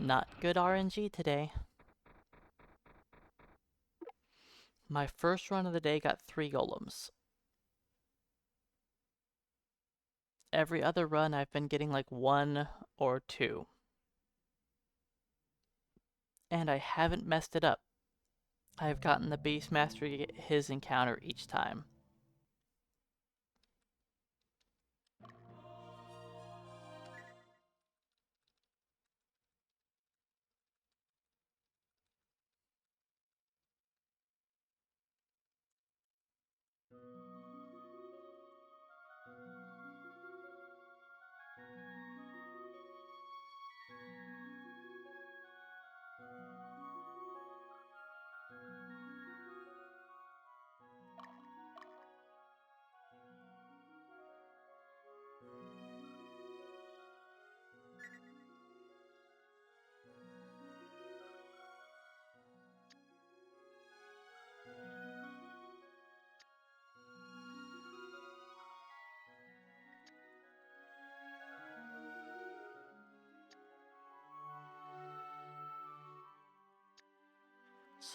Not good RNG today. My first run of the day got 3 golems. Every other run I've been getting like 1 or 2. And I haven't messed it up. I've gotten the Beastmaster to get his encounter each time.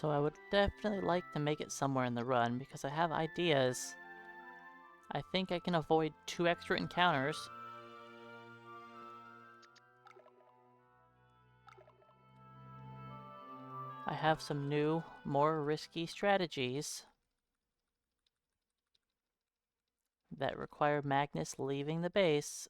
So I would definitely like to make it somewhere in the run because I have ideas. I think I can avoid 2 extra encounters. I have some new, more risky strategies that require Magnus leaving the base.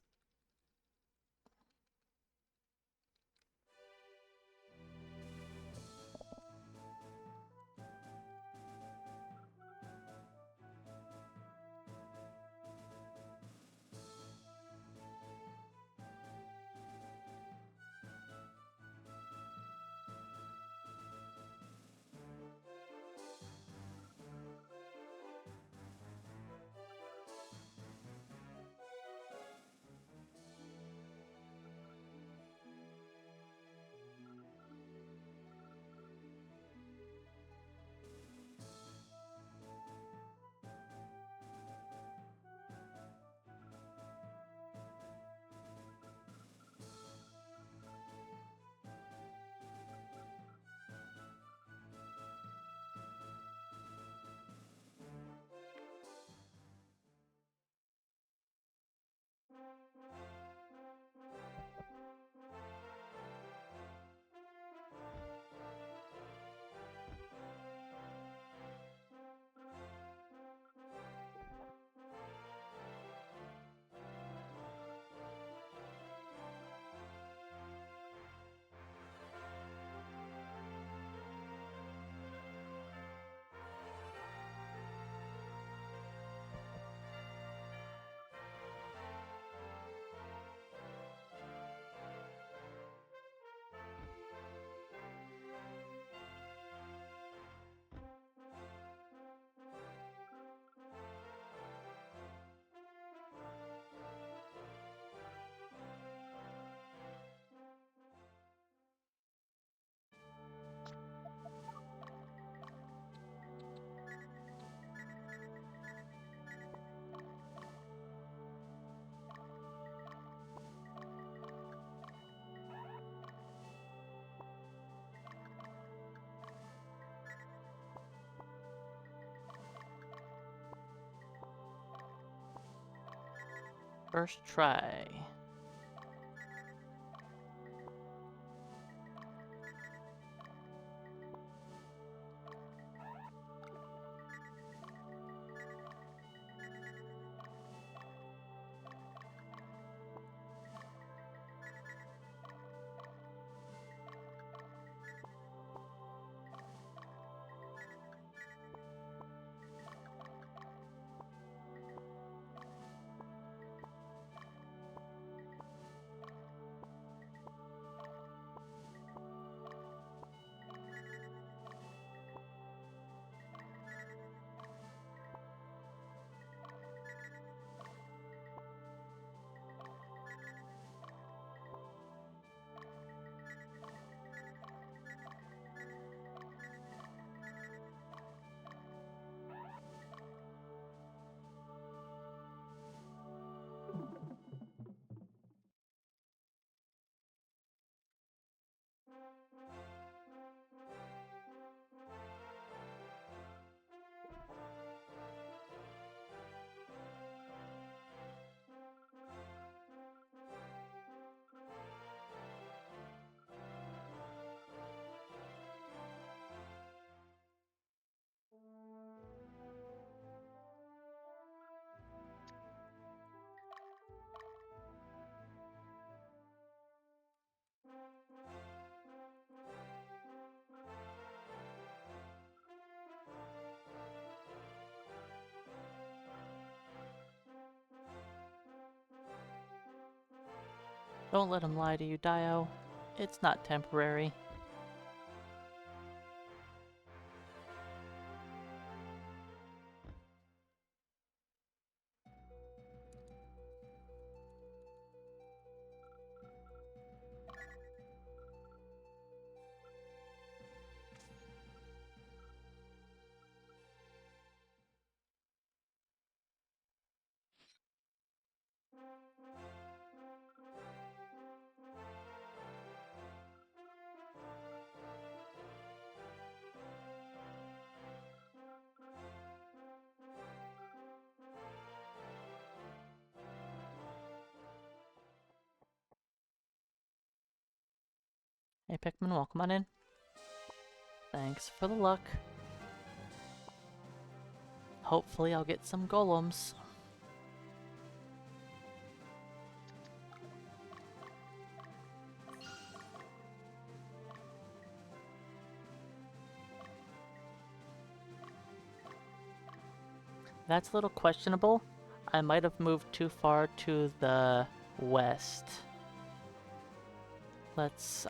First try. Don't let him lie to you, Dio. It's not temporary. Hey Pikmin, welcome on in. Thanks for the luck. Hopefully I'll get some golems. That's a little questionable. I might have moved too far to the west.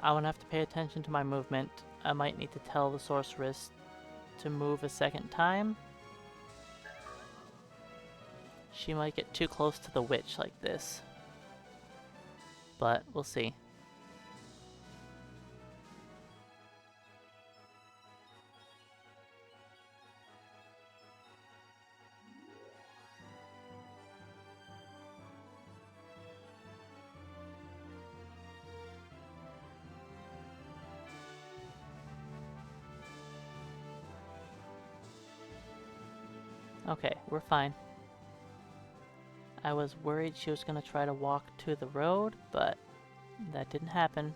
I won't have to pay attention to my movement. I might need to tell the sorceress to move a second time. She might get too close to the witch like this. But we'll see. Okay, we're fine. I was worried she was gonna try to walk to the road, but that didn't happen.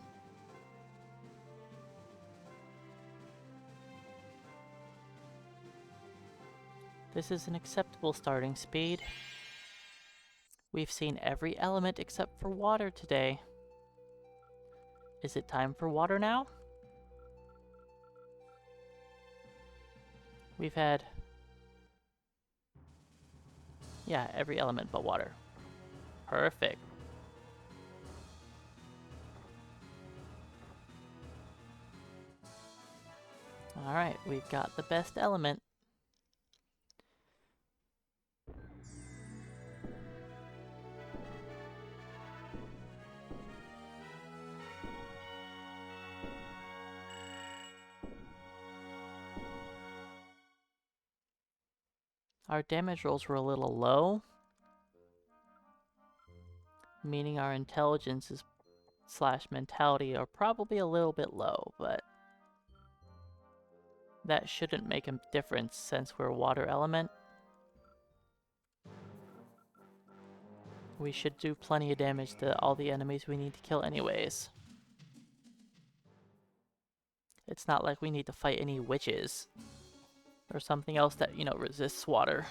This is an acceptable starting speed. We've seen every element except for water today. Is it time for water now? We've had... yeah, every element but water. Perfect. Alright, we've got the best element. Our damage rolls were a little low, meaning our intelligence is / mentality are probably a little bit low, but that shouldn't make a difference since we're a water element. We should do plenty of damage to all the enemies we need to kill anyways. It's not like we need to fight any witches or something else that, you know, resists water.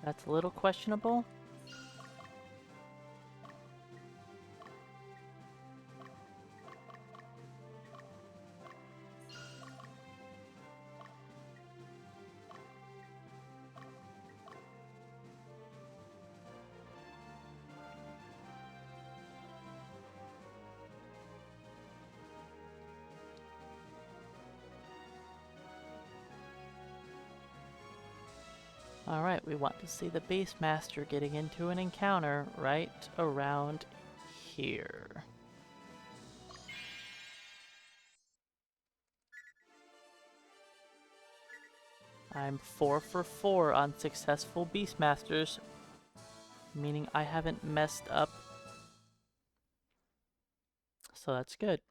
That's a little questionable. Alright, we want to see the base master getting into an encounter right around here. I'm 4 for 4 on successful Beastmasters, meaning I haven't messed up. So that's good.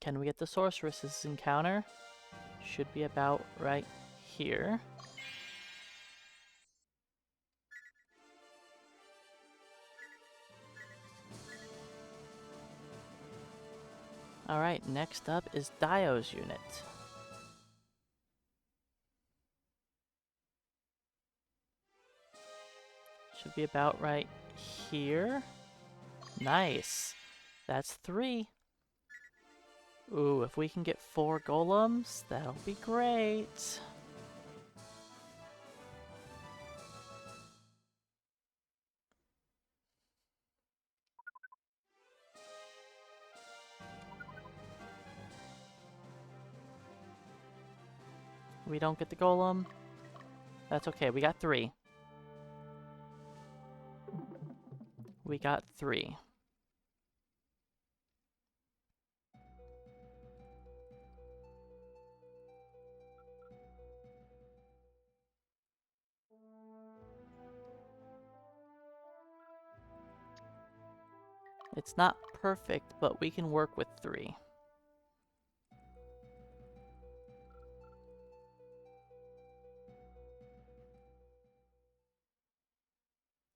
Can we get the Sorceress's encounter? Should be about right here. Alright, next up is Dio's unit. Should be about right here. Nice. That's 3. Ooh, if we can get 4 golems, that'll be great. We don't get the golem. That's okay, we got 3. We got 3. It's not perfect, but we can work with 3.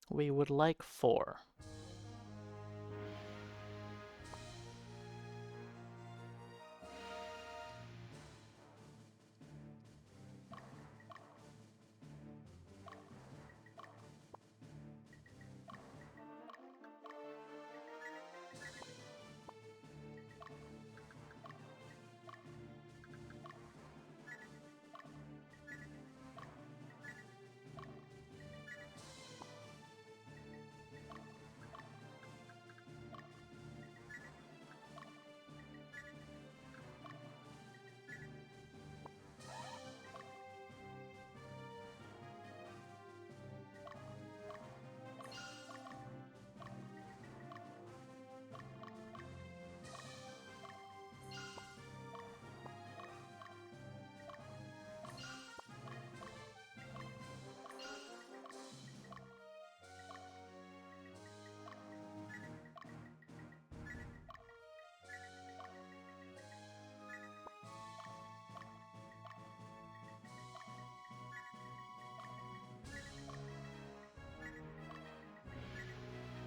We would like 4.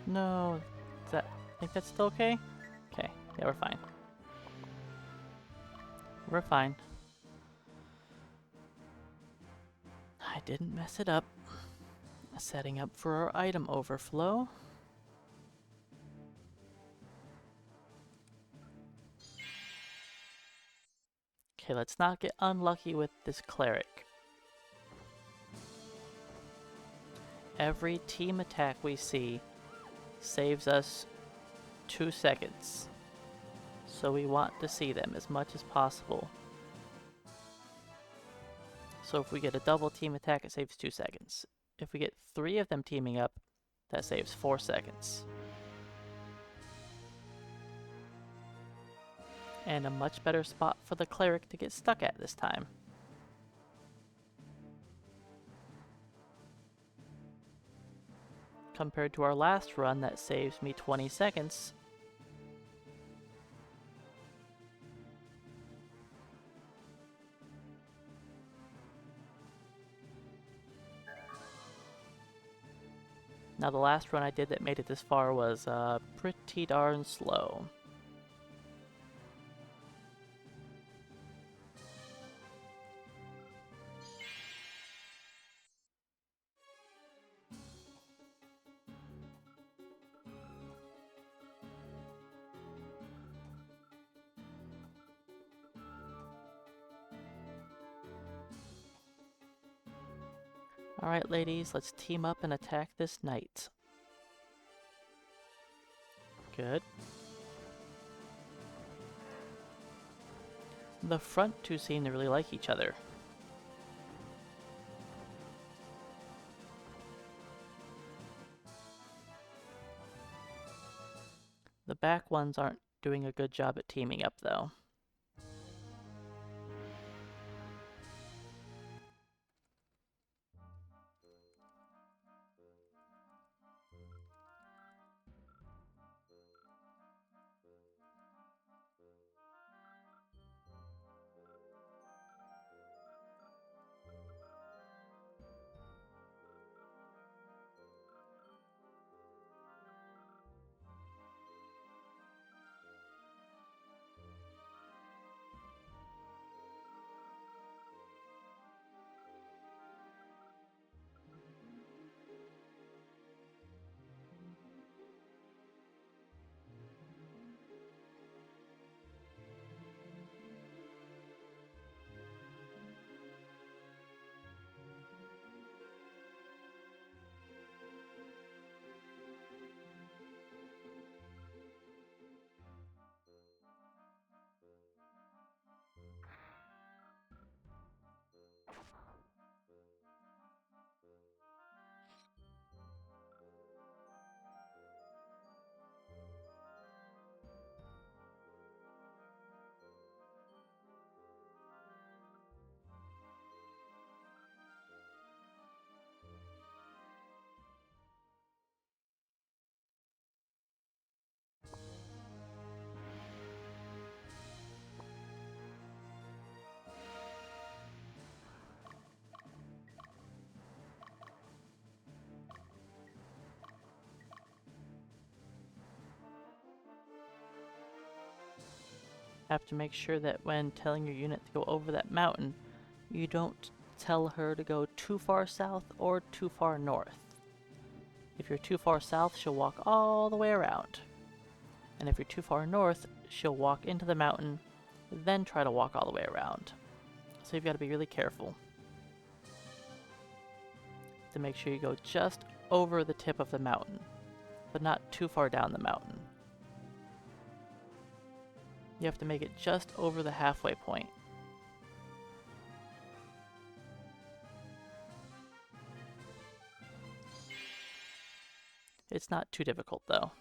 No, I think that's still okay? Okay, yeah, we're fine. We're fine. I didn't mess it up. Setting up for our item overflow. Okay, let's not get unlucky with this cleric. Every team attack we see saves us 2 seconds. So we want to see them as much as possible. So if we get a double team attack, it saves 2 seconds. If we get 3 of them teaming up, that saves 4 seconds. And a much better spot for the cleric to get stuck at this time. Compared to our last run, that saves me 20 seconds. Now the last run I did that made it this far was pretty darn slow. Alright ladies, let's team up and attack this knight. Good. The front two seem to really like each other. The back ones aren't doing a good job at teaming up, though. Have to make sure that when telling your unit to go over that mountain, you don't tell her to go too far south or too far north. If you're too far south, she'll walk all the way around. And if you're too far north, she'll walk into the mountain, then try to walk all the way around. So you've got to be really careful to make sure you go just over the tip of the mountain, but not too far down the mountain. You have to make it just over the halfway point. It's not too difficult though.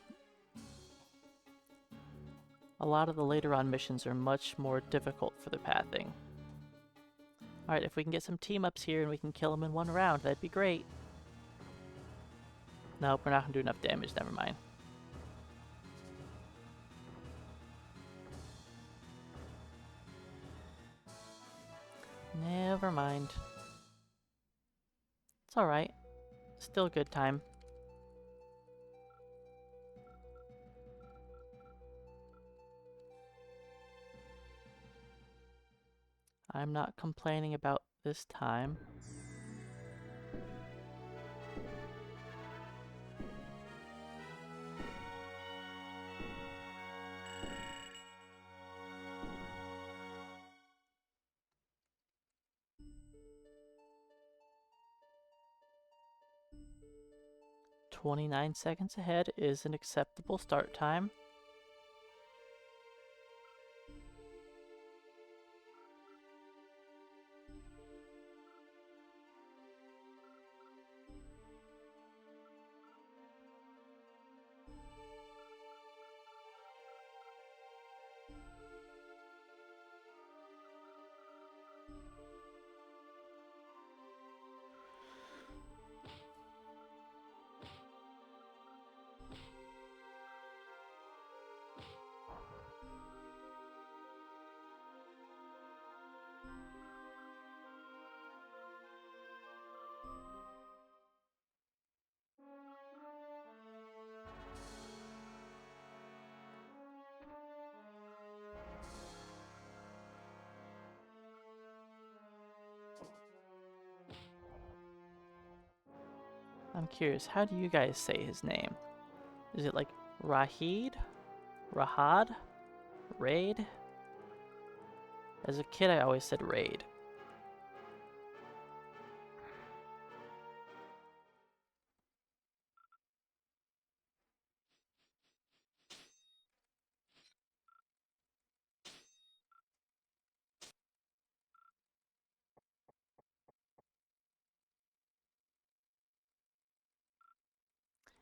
A lot of the later on missions are much more difficult for the pathing. Alright, if we can get some team-ups here and we can kill them in one round, that'd be great. Nope, we're not going to do enough damage, never mind. Never mind. It's alright. Still a good time. I'm not complaining about this time. "29 seconds ahead is an acceptable start time." I'm curious, how do you guys say his name? Is it like Rahid? Rahad? Raid? As a kid, I always said Raid.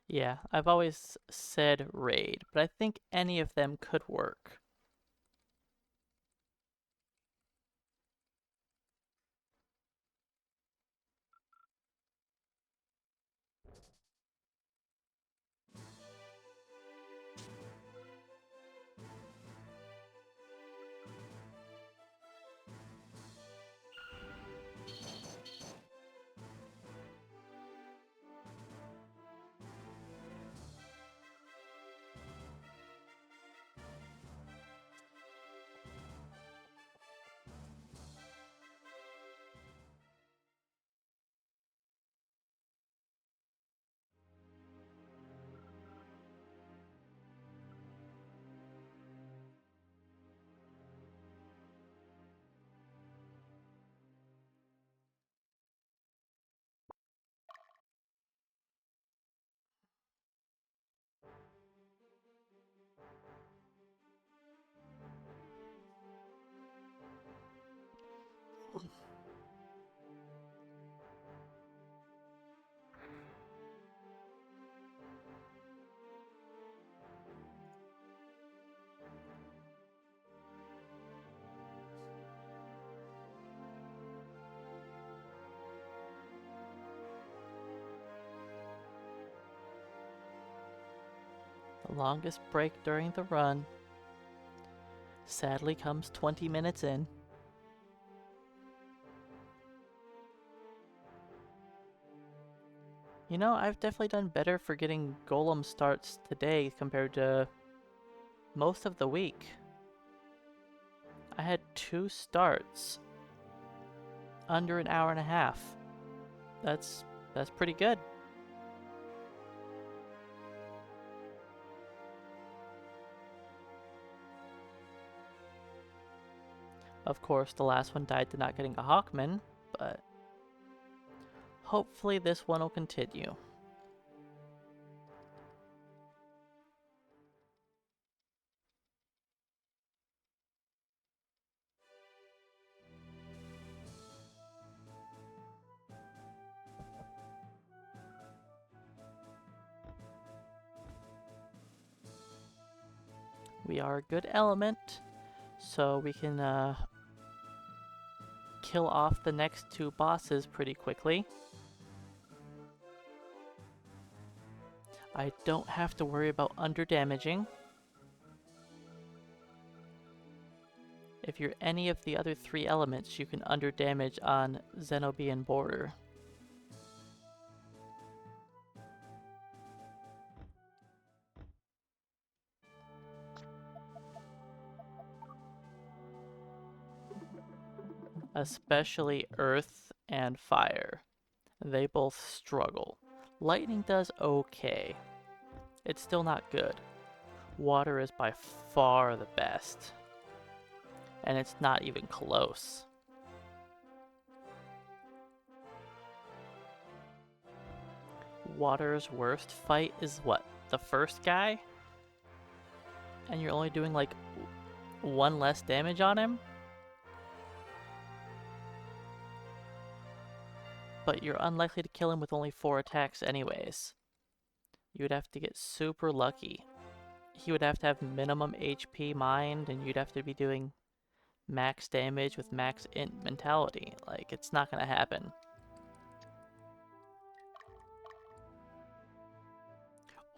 Yeah, I've always said raid, but I think any of them could work. The longest break during the run sadly comes 20 minutes in. You know, I've definitely done better for getting golem starts today compared to most of the week. I had 2 starts under an hour and a half. That's pretty good. Of course, the last one died to not getting a Hawkman, but hopefully this one will continue. We are a good element, so we can kill off the next 2 bosses pretty quickly. I don't have to worry about under-damaging. If you're any of the other 3 elements, you can under-damage on Zenobian border. Especially Earth and Fire. They both struggle. Lightning does okay. It's still not good. Water is by far the best. And it's not even close. Water's worst fight is what? The first guy? And you're only doing like 1 less damage on him? But you're unlikely to kill him with only 4 attacks anyways. You would have to get super lucky. He would have to have minimum HP mind, and you'd have to be doing max damage with max int mentality. Like, it's not gonna happen.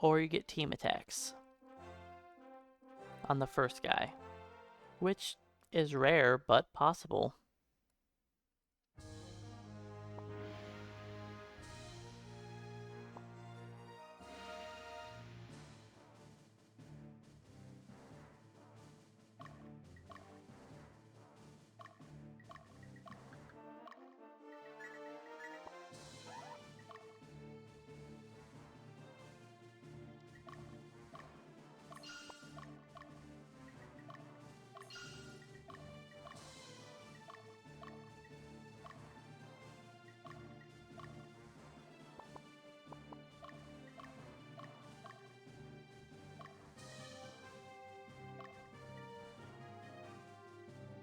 Or you get team attacks on the first guy, which is rare, but possible.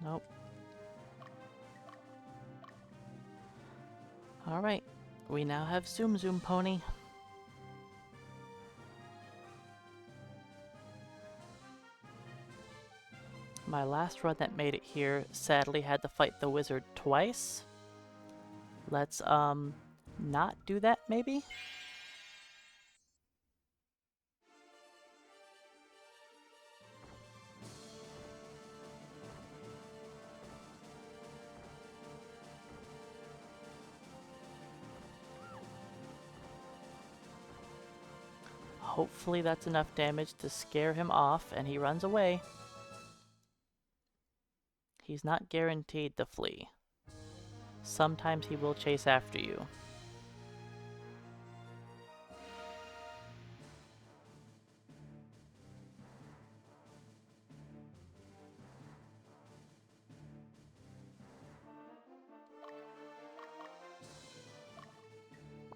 Nope. Alright, we now have Zoom Zoom Pony. My last run that made it here sadly had to fight the wizard twice. Let's, not do that, maybe? Hopefully that's enough damage to scare him off and he runs away. He's not guaranteed to flee. Sometimes he will chase after you.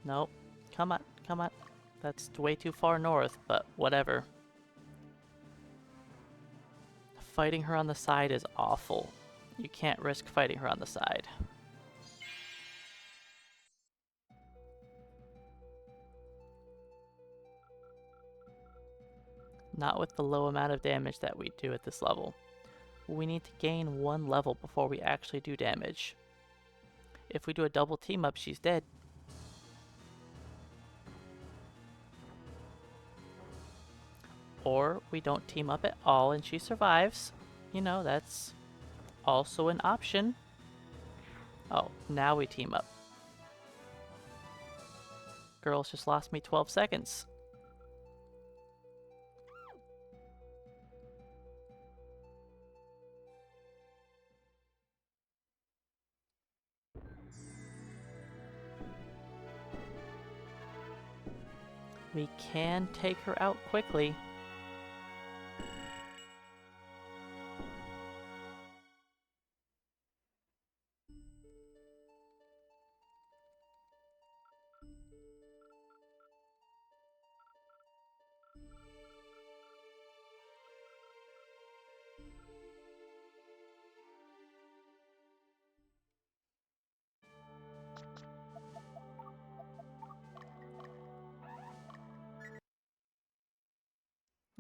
Nope. Come on, come on. That's way too far north, but whatever. Fighting her on the side is awful. You can't risk fighting her on the side. Not with the low amount of damage that we do at this level. We need to gain 1 level before we actually do damage. If we do a double team up, she's dead. Or we don't team up at all and she survives. You know, that's also an option. Oh, now we team up. Girls just lost me 12 seconds. We can take her out quickly.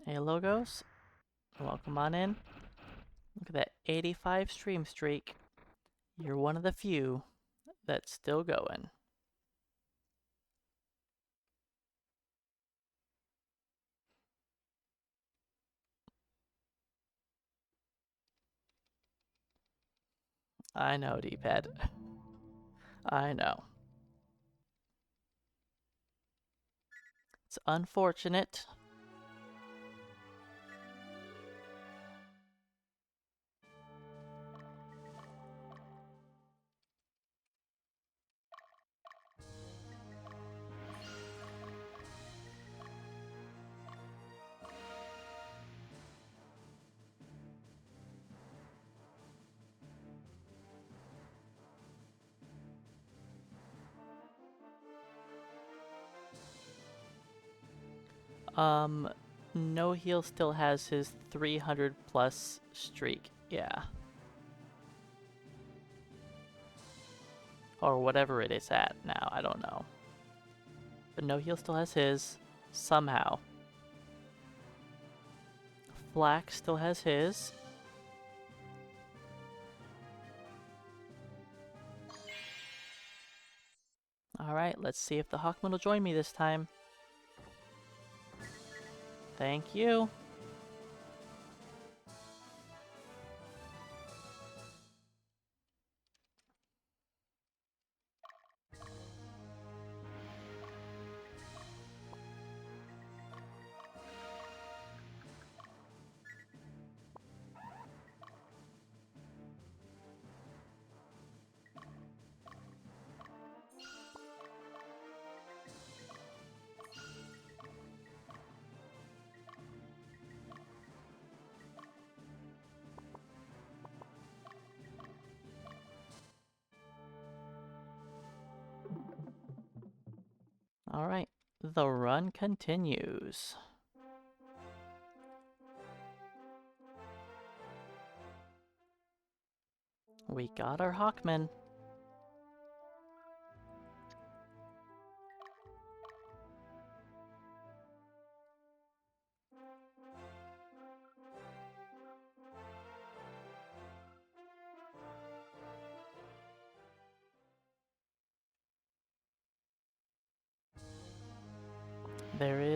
Hey, Logos. Welcome on in. Look at that 85 stream streak. You're one of the few that's still going. I know, D-pad. I know. It's unfortunate. No Heal still has his 300 plus streak. Yeah. Or whatever it is at now, I don't know. But No Heal still has his, somehow. Flack still has his. Alright, let's see if the Hawkman will join me this time. Thank you. Alright, the run continues. We got our Hawkman.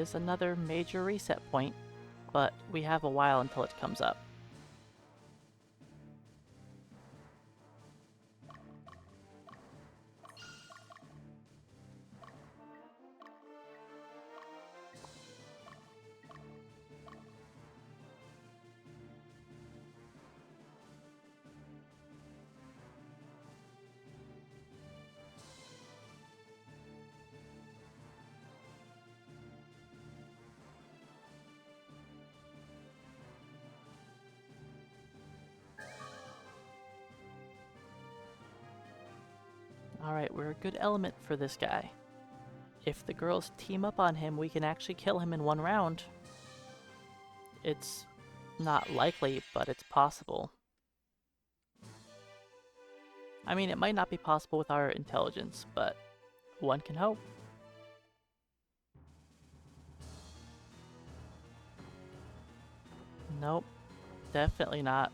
is another major reset point, but we have a while until it comes up. Alright, we're a good element for this guy. If the girls team up on him, we can actually kill him in one round. It's not likely, but it's possible. I mean, it might not be possible with our intelligence, but one can hope. Nope, definitely not.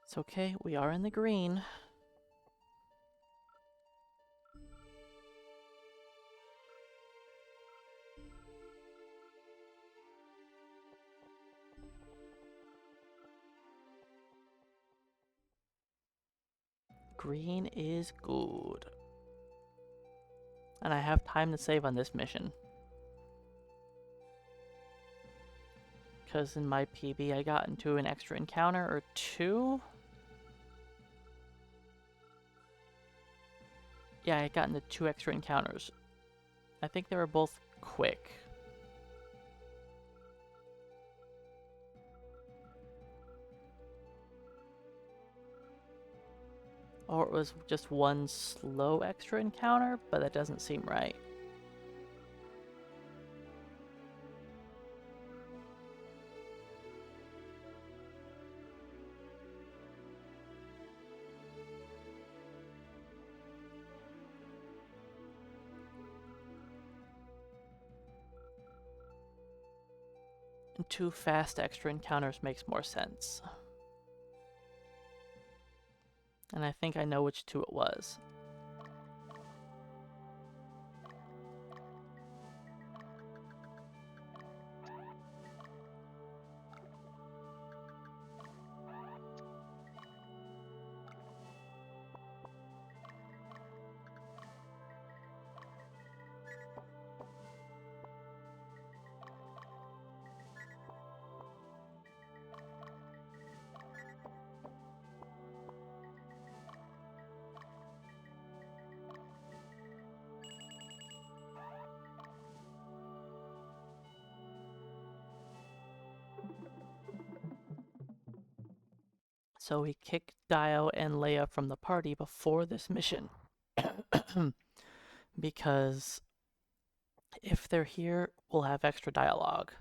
It's okay, we are in the green. Green is good. And I have time to save on this mission. Because in my PB I got into an extra encounter or two. Yeah, I got into 2 extra encounters. I think they were both quick. Or it was just one slow extra encounter, but that doesn't seem right. And 2 fast extra encounters makes more sense. And I think I know which 2 it was. So we kicked Dio and Leia from the party before this mission. Because if they're here, we'll have extra dialogue.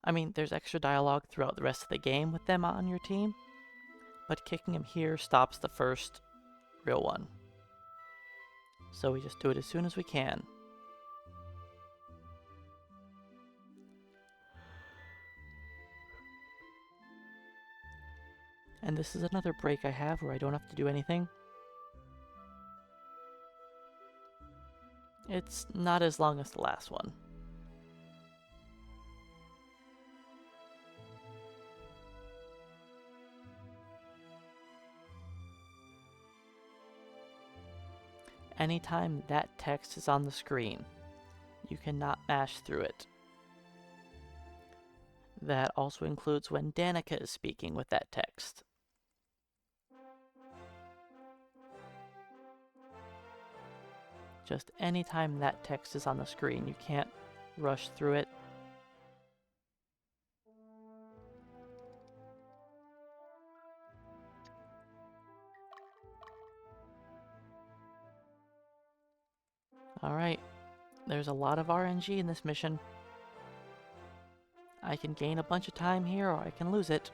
I mean, there's extra dialogue throughout the rest of the game with them on your team, but kicking them here stops the first real one. So we just do it as soon as we can. And this is another break I have where I don't have to do anything. It's not as long as the last one. Anytime that text is on the screen, you cannot mash through it. That also includes when Danica is speaking with that text. Just anytime that text is on the screen, you can't rush through it. Alright, there's a lot of RNG in this mission. I can gain a bunch of time here, or I can lose it.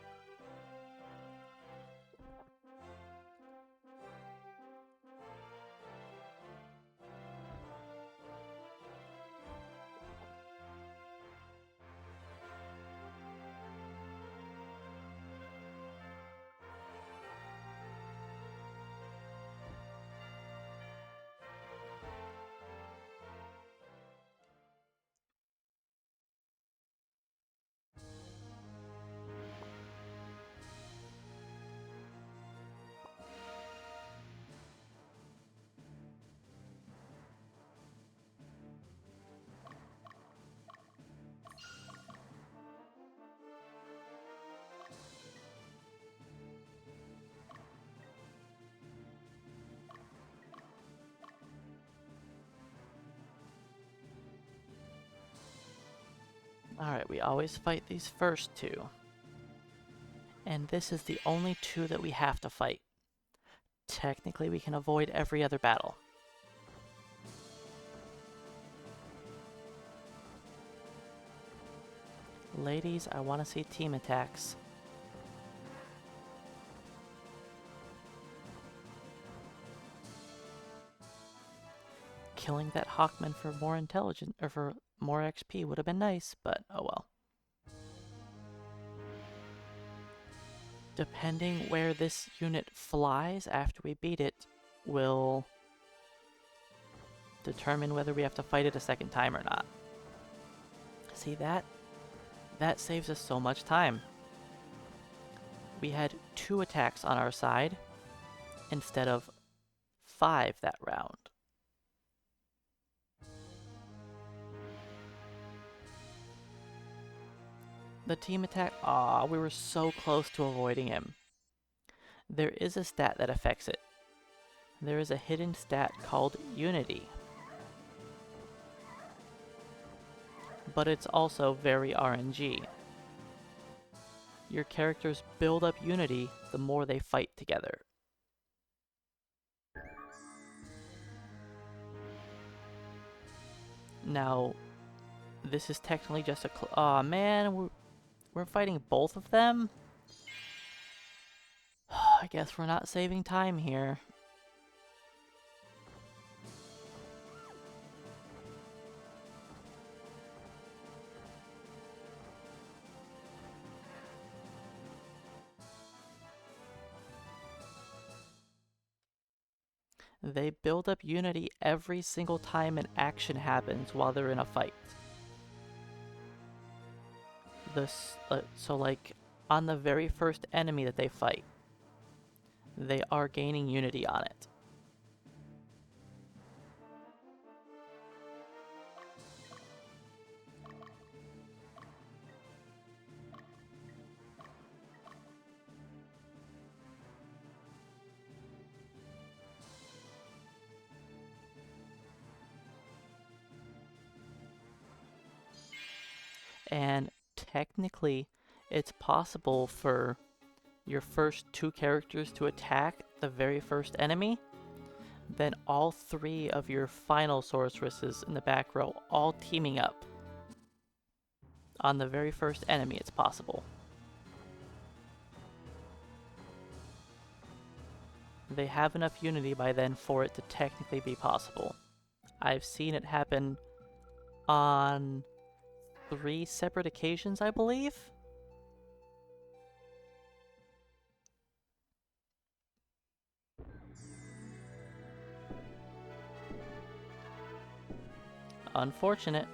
Alright, we always fight these first two. And this is the only two that we have to fight. Technically, we can avoid every other battle. Ladies, I want to see team attacks. Killing that Hawkman for more intelligent or for more XP would have been nice, but oh well. Depending where this unit flies after we beat it will determine whether we have to fight it a second time or not. See that? That saves us so much time. We had 2 attacks on our side instead of 5 that round. The team attack, aw, we were so close to avoiding him. There is a stat that affects it. There is a hidden stat called Unity. But it's also very RNG. Your characters build up Unity the more they fight together. Now, this is technically just a aw man, we're fighting both of them? I guess we're not saving time here. They build up Unity every single time an action happens while they're in a fight. So like, on the very first enemy that they fight, they are gaining Unity on it. And technically, it's possible for your first 2 characters to attack the very first enemy, then all 3 of your final sorceresses in the back row all teaming up. On the very first enemy, it's possible. They have enough Unity by then for it to technically be possible. I've seen it happen on 3 separate occasions, I believe? Unfortunate.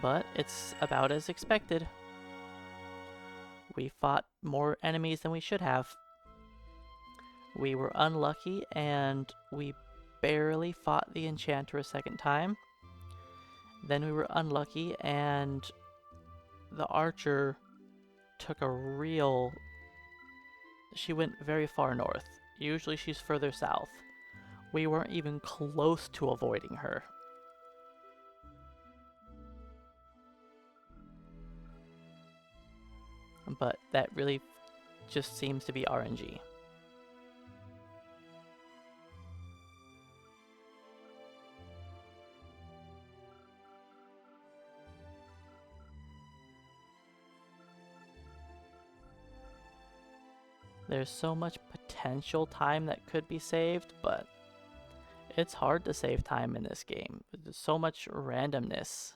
But it's about as expected. We fought more enemies than we should have. We were unlucky and we barely fought the Enchanter a second time. Then we were unlucky and the Archer took a real... She went very far north. Usually she's further south. We weren't even close to avoiding her. But that really just seems to be RNG. There's so much potential time that could be saved, but it's hard to save time in this game. There's so much randomness.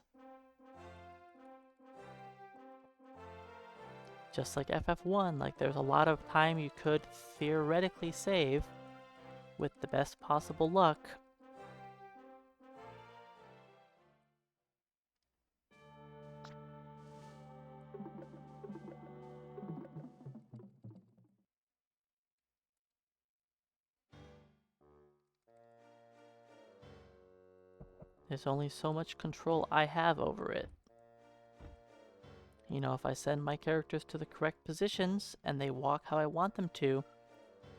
Just like FF1, like there's a lot of time you could theoretically save with the best possible luck. There's only so much control I have over it. You know, if I send my characters to the correct positions and they walk how I want them to,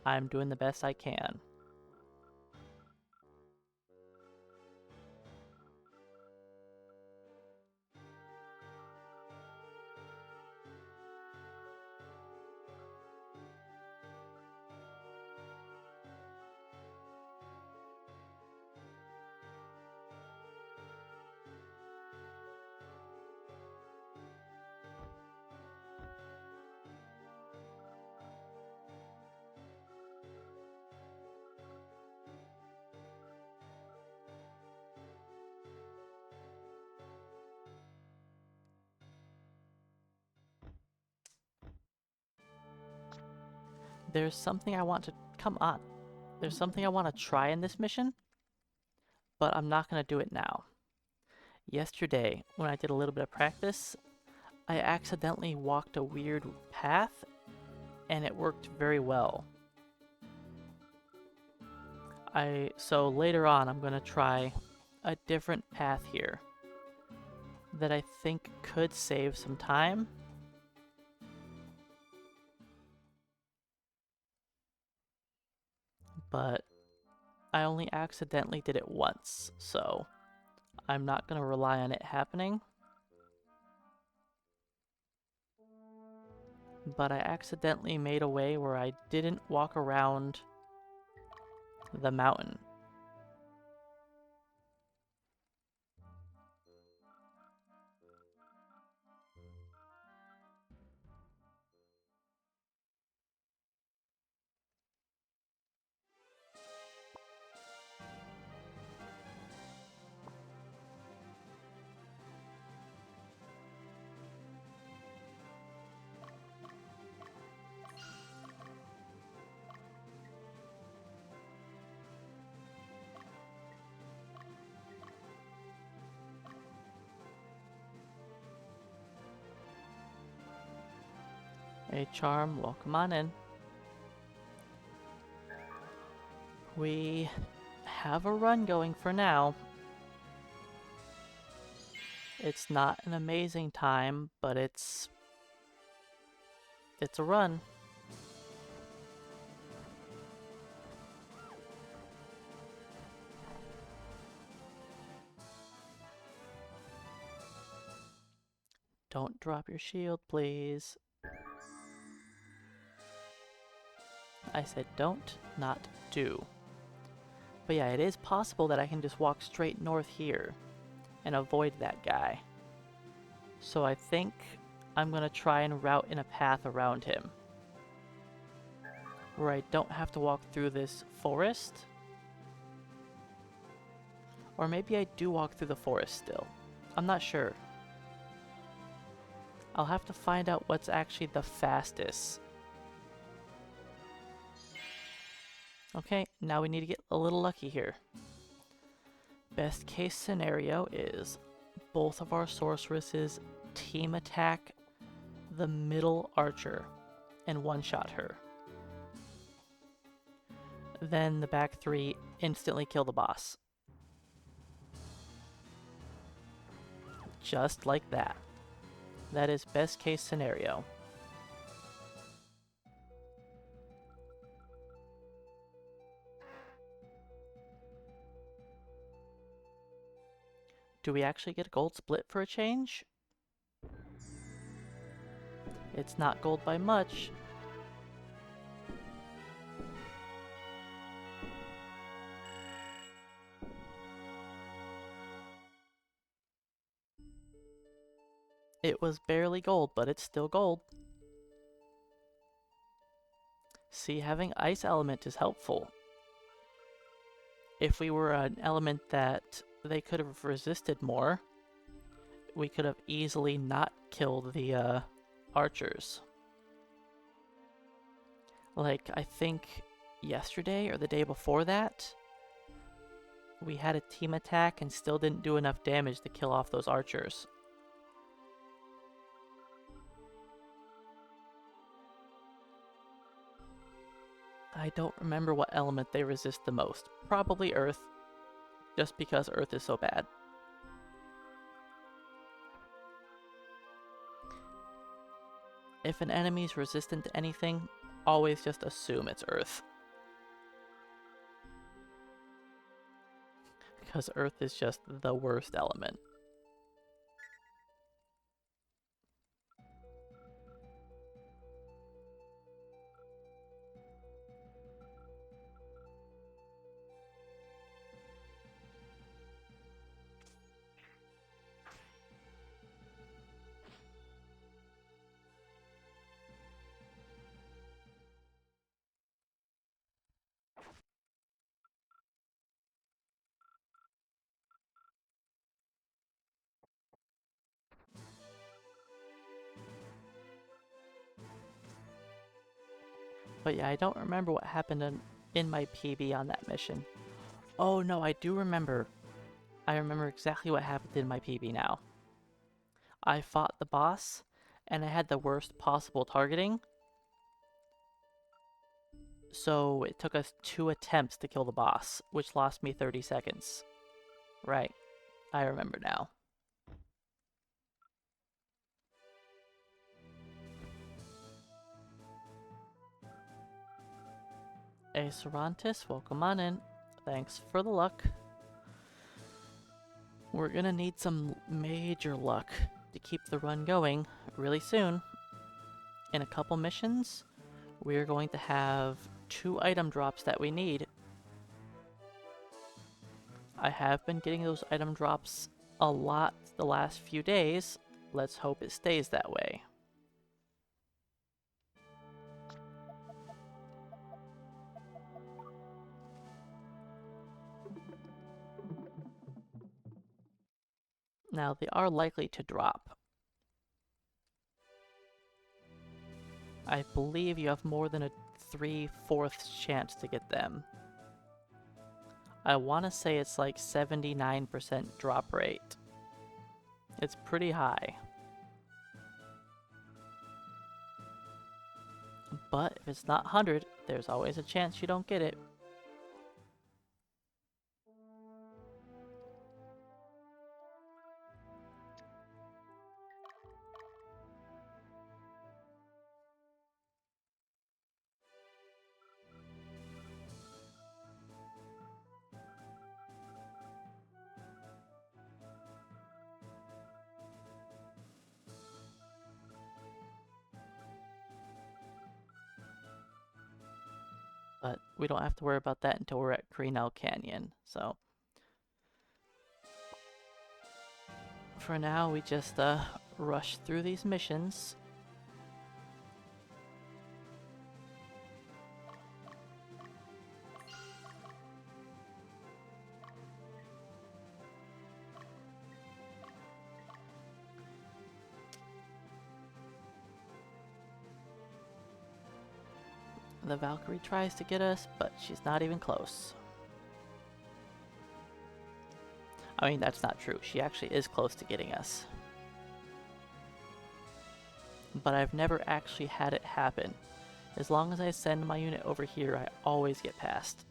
I'm doing the best I can. There's something I want to... Come on. There's something I want to try in this mission, but I'm not going to do it now. Yesterday, when I did a little bit of practice, I accidentally walked a weird path, and it worked very well. So later on, I'm going to try a different path here that I think could save some time. But I only accidentally did it once, so I'm not going to rely on it happening. But I accidentally made a way where I didn't walk around the mountain. Hey, Charm, welcome on in. We have a run going for now. It's not an amazing time, but it's a run. Don't drop your shield, please. I said don't, not do. But yeah, it is possible that I can just walk straight north here and avoid that guy. So I think I'm gonna try and route in a path around him, where I don't have to walk through this forest. Or maybe I do walk through the forest still. I'm not sure. I'll have to find out what's actually the fastest. Okay, now we need to get a little lucky here. Best case scenario is both of our sorceresses team attack the middle archer and one-shot her. Then the back three instantly kill the boss. Just like that. That is best case scenario. Do we actually get a gold split for a change? It's not gold by much. It was barely gold, but it's still gold. See, having ice element is helpful. If we were an element that they could have resisted more, we could have easily not killed the archers. Like, I think yesterday or the day before that, we had a team attack and still didn't do enough damage to kill off those archers. I don't remember what element they resist the most. Probably Earth, just because Earth is so bad. If an enemy is resistant to anything, always just assume it's Earth. Because Earth is just the worst element. But yeah, I don't remember what happened in my PB on that mission. Oh no, I do remember. I remember exactly what happened in my PB now. I fought the boss, and I had the worst possible targeting. So it took us 2 attempts to kill the boss, which lost me 30 seconds. Right, I remember now. Hey Cervantes, welcome on in. Thanks for the luck. We're gonna need some major luck to keep the run going really soon. In a couple missions, we're going to have 2 item drops that we need. I have been getting those item drops a lot the last few days. Let's hope it stays that way. Now, they are likely to drop. I believe you have more than a 3/4 chance to get them. I want to say it's like 79% drop rate. It's pretty high. But if it's not 100, there's always a chance you don't get it. But we don't have to worry about that until we're at Greenell Canyon, so... For now, we just rush through these missions. The Valkyrie tries to get us, but she's not even close. I mean, that's not true. She actually is close to getting us. But I've never actually had it happen. As long as I send my unit over here, I always get past.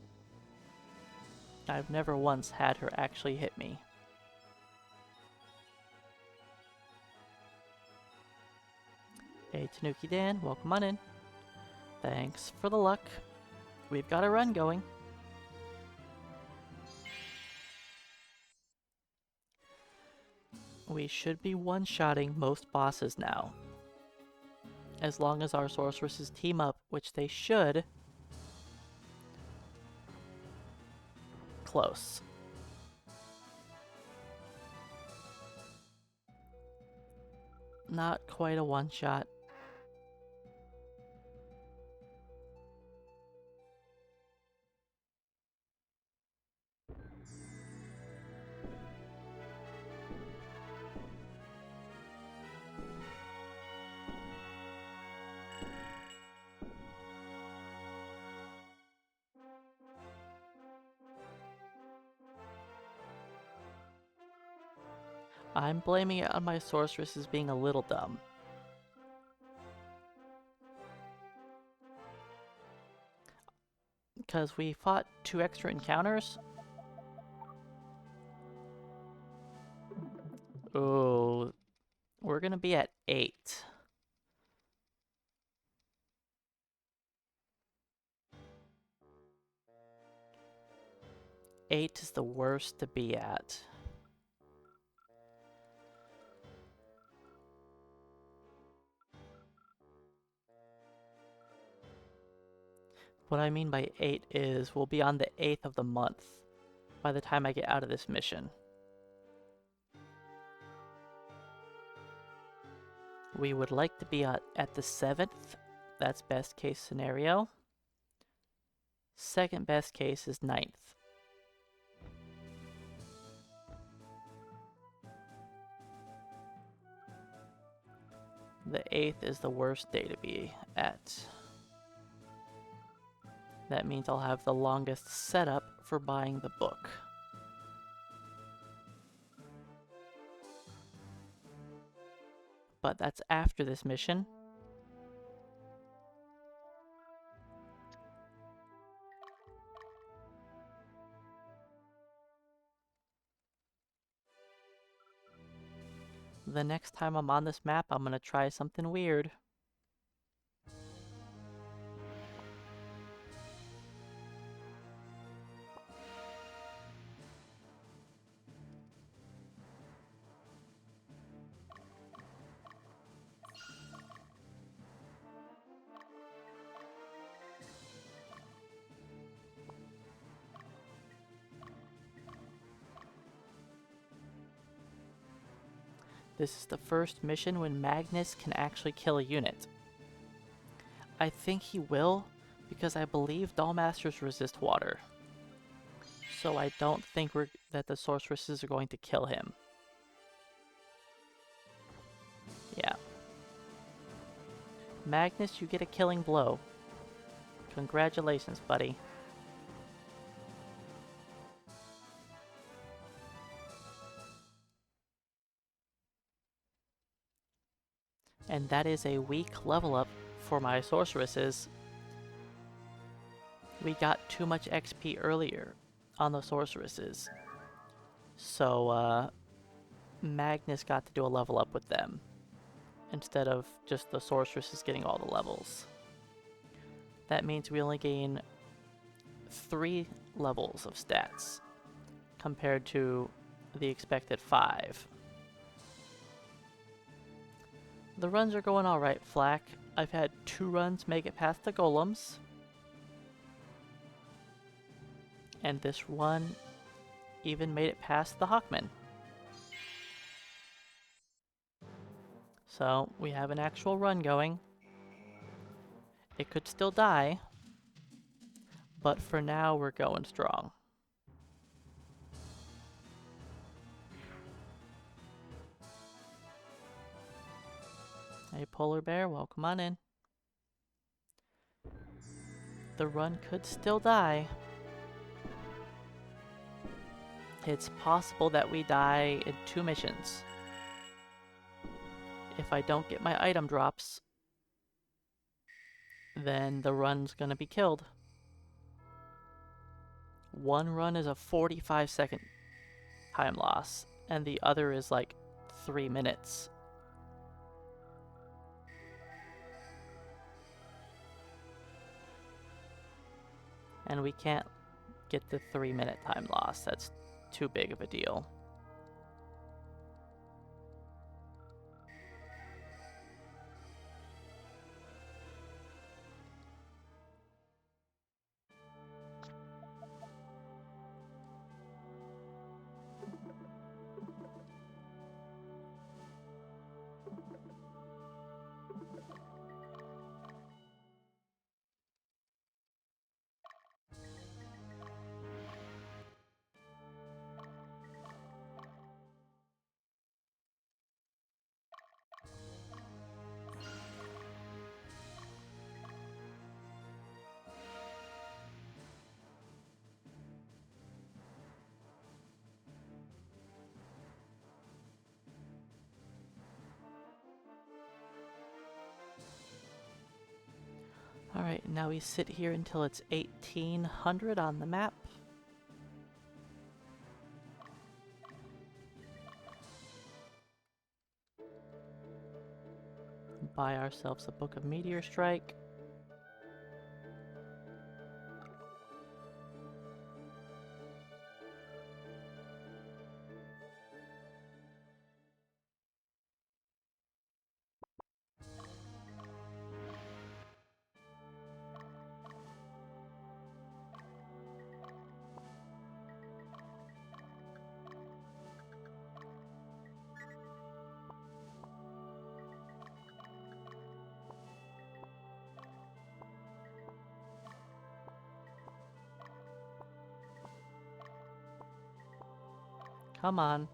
I've never once had her actually hit me. Hey Tanuki Dan, welcome on in. Thanks for the luck. We've got a run going. We should be one-shotting most bosses now. As long as our sorceresses team up, which they should. Close. Not quite a one-shot. I'm blaming it on my sorceresses being a little dumb. Because we fought 2 extra encounters. Oh, we're gonna be at 8. Eight is the worst to be at. What I mean by 8 is we'll be on the 8th of the month by the time I get out of this mission. We would like to be at the 7th. That's best case scenario. Second best case is 9th. The 8th is the worst day to be at. That means I'll have the longest setup for buying the book. But that's after this mission. The next time I'm on this map, I'm gonna try something weird. This is the first mission when Magnus can actually kill a unit. I think he will, because I believe Dollmasters resist water. So I don't think that the sorceresses are going to kill him. Yeah. Magnus, you get a killing blow. Congratulations, buddy. And that is a weak level up for my sorceresses. We got too much XP earlier on the sorceresses. So, Magnus got to do a level up with them, instead of just the sorceresses getting all the levels. That means we only gain 3 levels of stats, compared to the expected 5. The runs are going alright, Flack. I've had 2 runs make it past the golems. And this one even made it past the Hawkmen. So, we have an actual run going. It could still die, but for now we're going strong. Hey Polar Bear, welcome on in. The run could still die. It's possible that we die in 2 missions. If I don't get my item drops, then the run's gonna be killed. One run is a 45-second time loss, and the other is like 3 minutes. And we can't get the 3-minute time loss. That's too big of a deal. Alright, now we sit here until it's 1800 on the map. Buy ourselves a Book of Meteor Strike. Come on.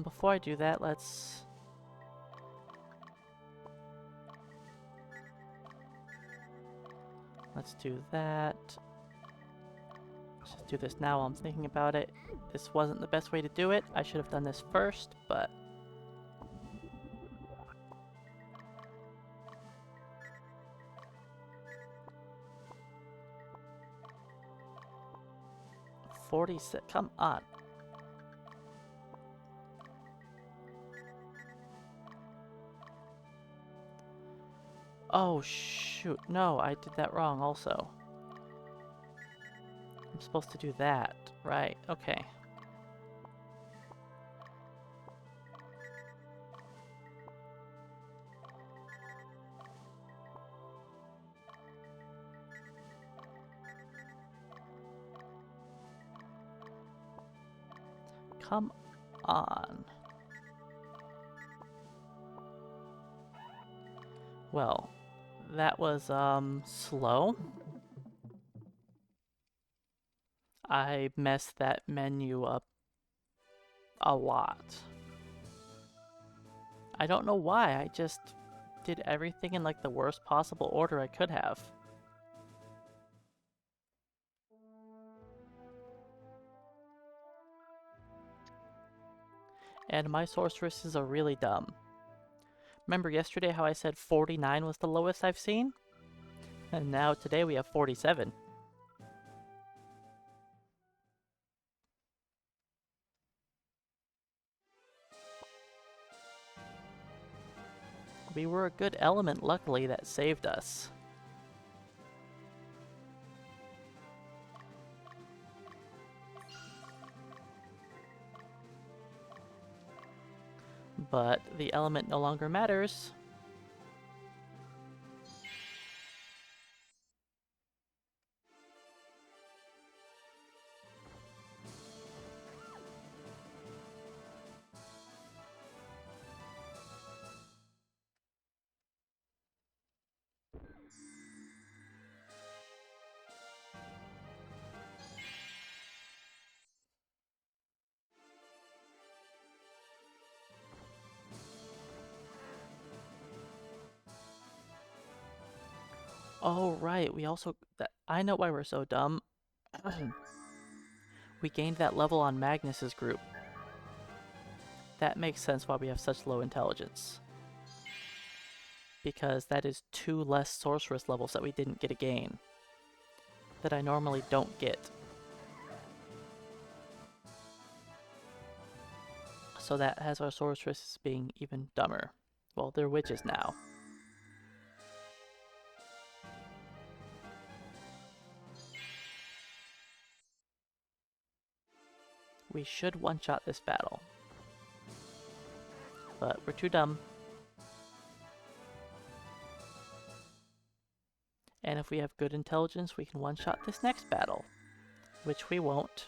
Before I do that, let's do that. Let's just do this now while I'm thinking about it. This wasn't the best way to do it. I should have done this first, but... $46, come on. Oh shoot, no, I did that wrong also. I'm supposed to do that, right, okay. Come on. Well, that was, slow. I messed that menu up a lot. I don't know why, I just did everything in like the worst possible order I could have. And my sorceresses are really dumb. Remember yesterday how I said 49 was the lowest I've seen? And now today we have 47. We were a good element, luckily, that saved us. But the element no longer matters. Oh, right, we also... I know why we're so dumb. We gained that level on Magnus's group. That makes sense why we have such low intelligence. Because that is 2 less sorceress levels that we didn't get a gain. That I normally don't get. So that has our sorceresses being even dumber. Well, they're witches now. We should one-shot this battle. But we're too dumb. And if we have good intelligence, we can one-shot this next battle. Which we won't.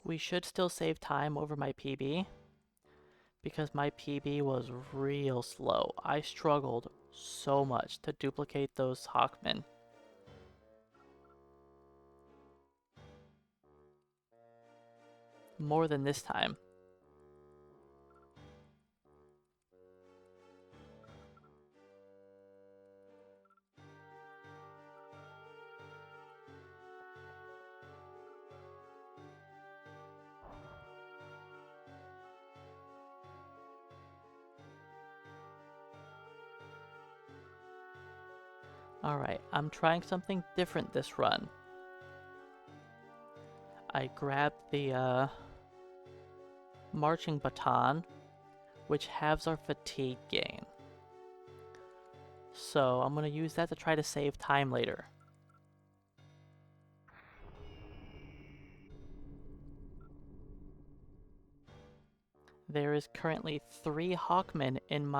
We should still save time over my PB. Because my PB was real slow. I struggled so much to duplicate those Hawkmen. more than this time. Alright, I'm trying something different this run. I grabbed the marching baton, which halves our fatigue gain. So I'm going to use that to try to save time later. There is currently 3 Hawkmen in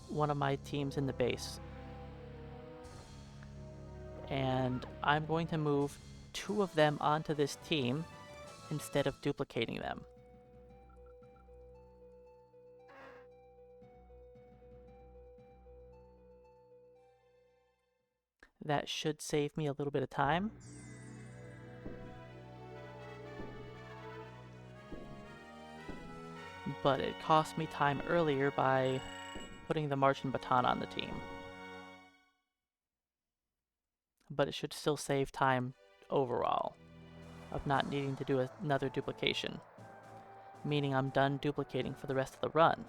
one of my teams in the base. And I'm going to move 2 of them onto this team instead of duplicating them. That should save me a little bit of time. But it cost me time earlier by putting the marching baton on the team. But it should still save time overall of not needing to do another duplication, meaning I'm done duplicating for the rest of the run.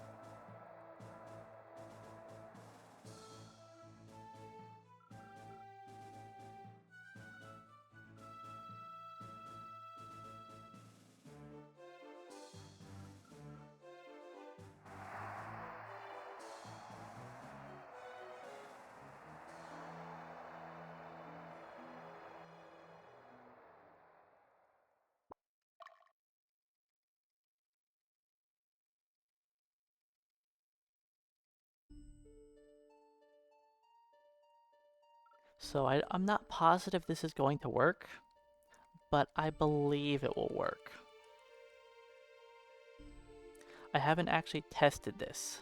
So I'm not positive this is going to work, but I believe it will work. I haven't actually tested this.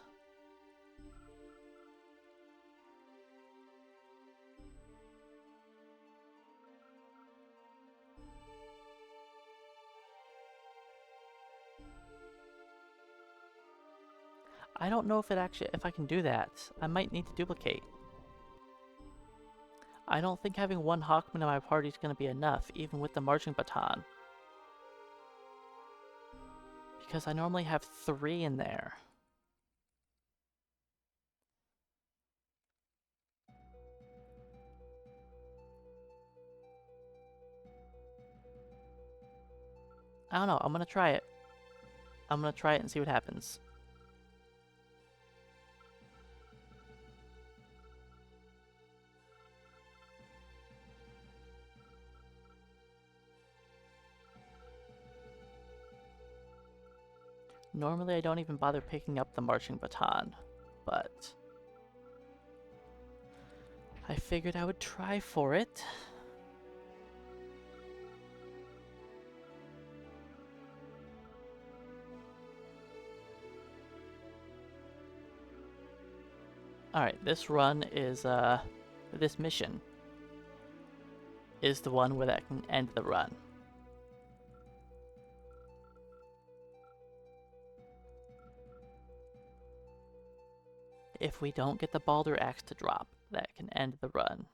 I don't know if I can do that. I might need to duplicate. I don't think having 1 Hawkman in my party is going to be enough, even with the marching baton. Because I normally have 3 in there. I don't know, I'm going to try it. I'm going to try it and see what happens. Normally I don't even bother picking up the marching baton, but I figured I would try for it. Alright, this run is, this mission is the one where that can end the run. If we don't get the Baldur Axe to drop, that can end the run.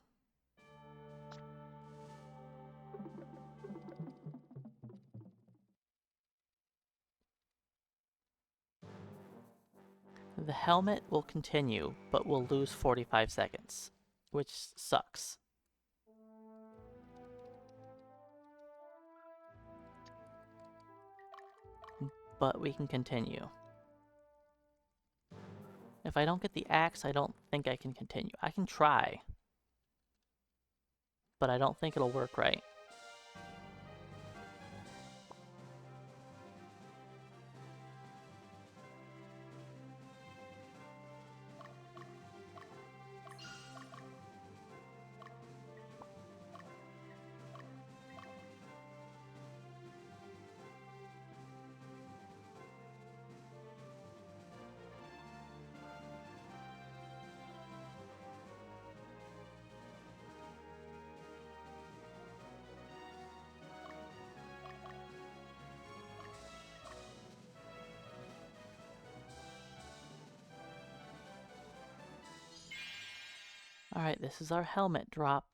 The helmet will continue, but we'll lose 45 seconds, which sucks. But we can continue. If I don't get the axe, I don't think I can continue. I can try, but I don't think it'll work right. Alright, this is our helmet drop.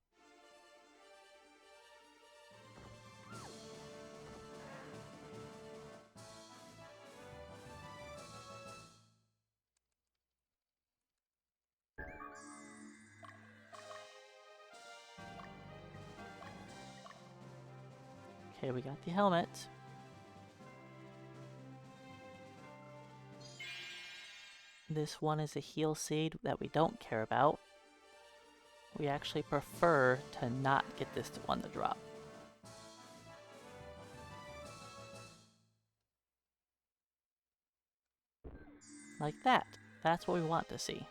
Okay, we got the helmet. This one is a heal seed that we don't care about. We actually prefer to not get this one to drop. Like that. That's what we want to see.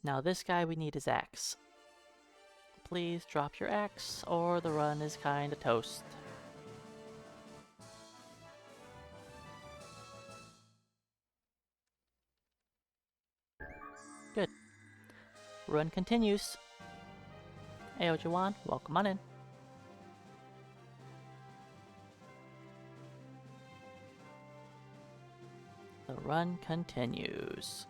Now this guy we need his axe. Please drop your axe or the run is kinda toast. Good. Run continues. Ayo Jawan, welcome on in. The run continues.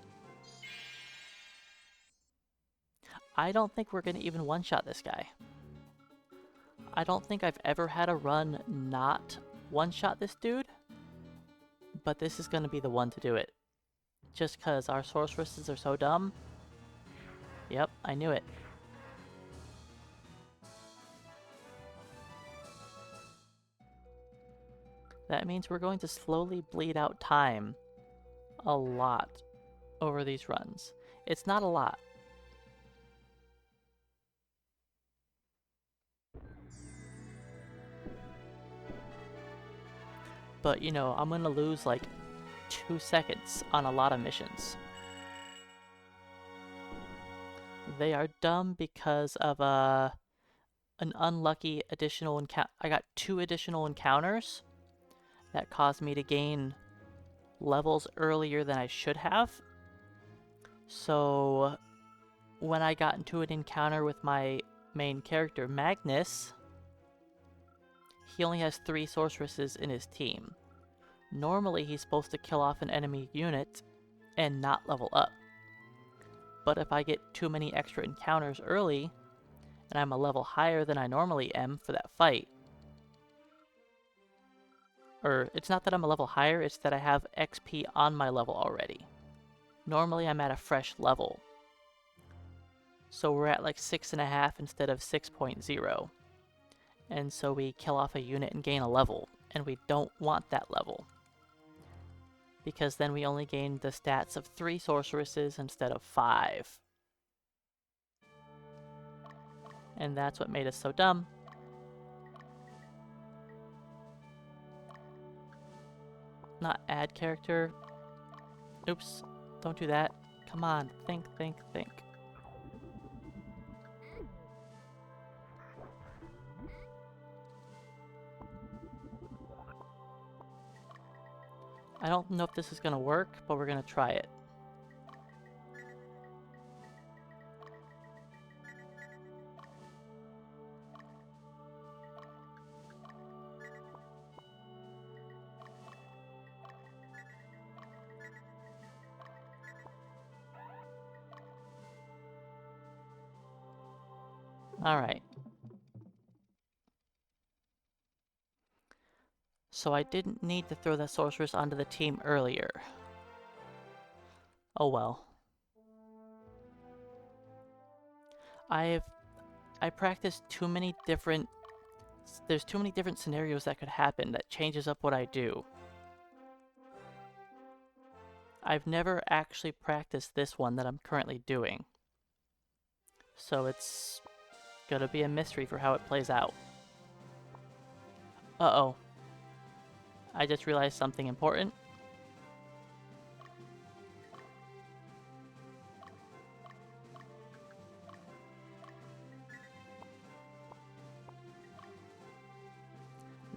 I don't think we're gonna even one-shot this guy. I don't think I've ever had a run not one-shot this dude, but this is gonna be the one to do it. Just cause our sorceresses are so dumb. Yep, I knew it. That means we're going to slowly bleed out time a lot over these runs. It's not a lot. But, you know, I'm gonna lose like 2 seconds on a lot of missions. They are dumb because of an unlucky additional encounter. I got 2 additional encounters that caused me to gain levels earlier than I should have. So when I got into an encounter with my main character, Magnus, he only has 3 sorceresses in his team. Normally he's supposed to kill off an enemy unit and not level up. But if I get too many extra encounters early, and I'm a level higher than I normally am for that fight, or it's not that I'm a level higher, it's that I have XP on my level already. Normally I'm at a fresh level. So we're at like 6.5 instead of 6.0. And so we kill off a unit and gain a level, and we don't want that level. Because then we only gain the stats of 3 sorceresses instead of 5. And that's what made us so dumb. Not add character. Oops, don't do that. Come on, think, think, think. I don't know if this is gonna work, but we're gonna try it. Alright. So I didn't need to throw that sorceress onto the team earlier. Oh well. I practiced too many different... There's too many different scenarios that could happen that changes up what I do. I've never actually practiced this one that I'm currently doing. So it's gonna be a mystery for how it plays out. Uh-oh. I just realized something important.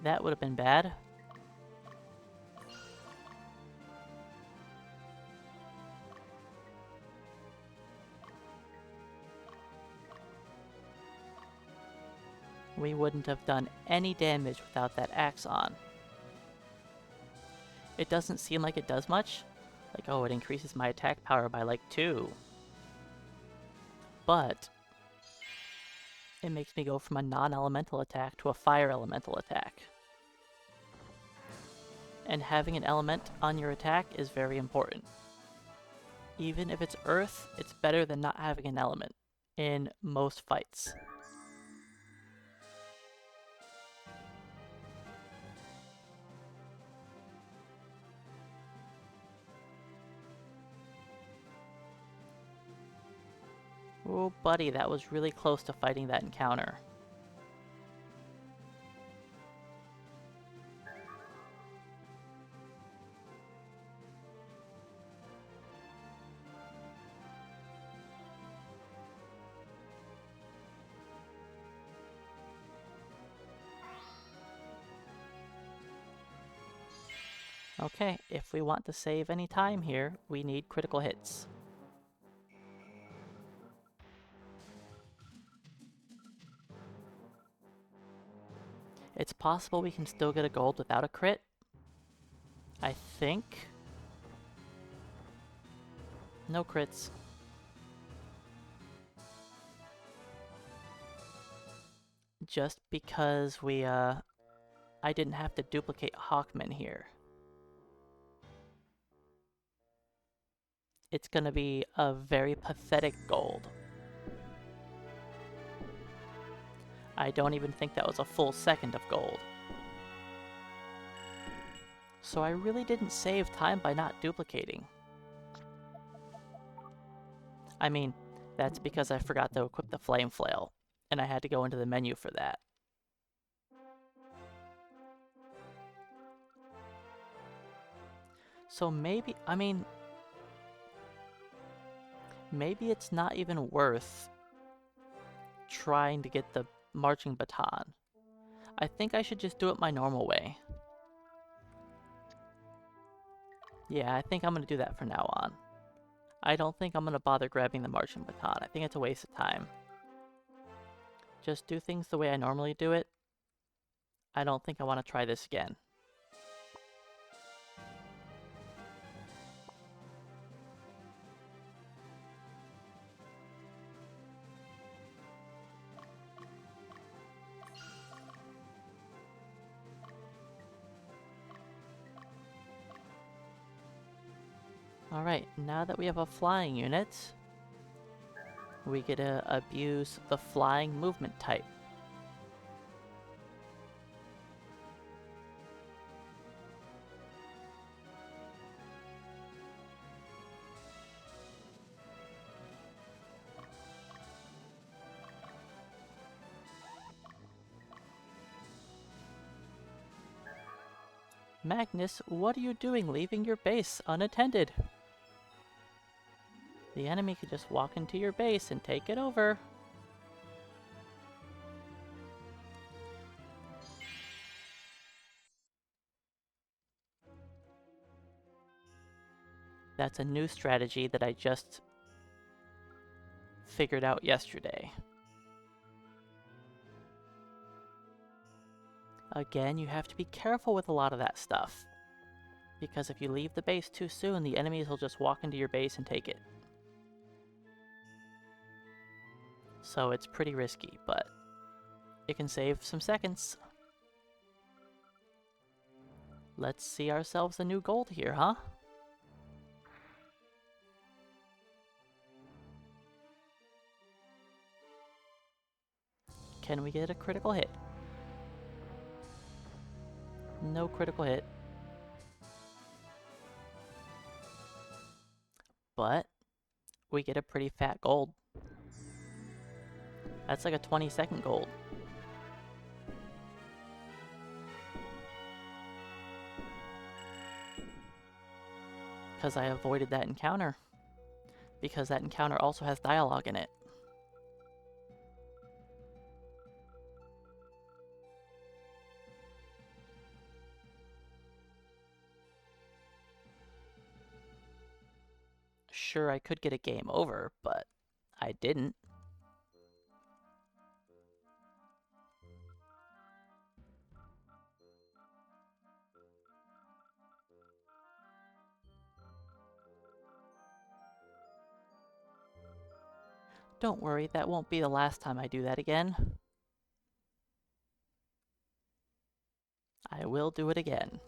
That would have been bad. We wouldn't have done any damage without that axe on. It doesn't seem like it does much. Like, oh, it increases my attack power by like 2. but it makes me go from a non-elemental attack to a fire elemental attack. And having an element on your attack is very important. Even if it's earth, it's better than not having an element in most fights. Oh, buddy, that was really close to fighting that encounter. Okay, if we want to save any time here, we need critical hits. It's possible we can still get a gold without a crit. I think. No crits. Just because I didn't have to duplicate Hawkman here. It's gonna be a very pathetic gold. I don't even think that was a full second of gold. So I really didn't save time by not duplicating. I mean, that's because I forgot to equip the Flame Flail, and I had to go into the menu for that. So maybe, I mean, maybe it's not even worth trying to get the marching baton. I think I should just do it my normal way. Yeah, I think I'm going to do that from now on. I don't think I'm going to bother grabbing the marching baton. I think it's a waste of time. Just do things the way I normally do it. I don't think I want to try this again. Alright, now that we have a flying unit, we get to abuse the flying movement type. Magnus, what are you doing leaving your base unattended? The enemy could just walk into your base and take it over. That's a new strategy that I just figured out yesterday. Again, you have to be careful with a lot of that stuff, because if you leave the base too soon, the enemies will just walk into your base and take it. So it's pretty risky, but it can save some seconds. Let's see ourselves a new gold here, huh? Can we get a critical hit? No critical hit. But we get a pretty fat gold. That's like a 20-second gold. Because I avoided that encounter. Because that encounter also has dialogue in it. Sure, I could get a game over, but I didn't. Don't worry, that won't be the last time I do that again. I will do it again.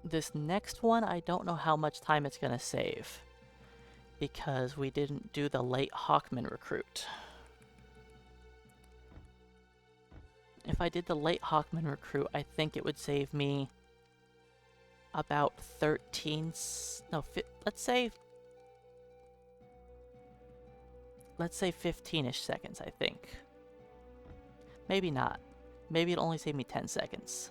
This next one, I don't know how much time it's gonna save, because we didn't do the late Hawkman recruit. If I did the late Hawkman recruit, I think it would save me about 13, no, let's say 15-ish seconds, I think. Maybe not. Maybe it'll only save me 10 seconds.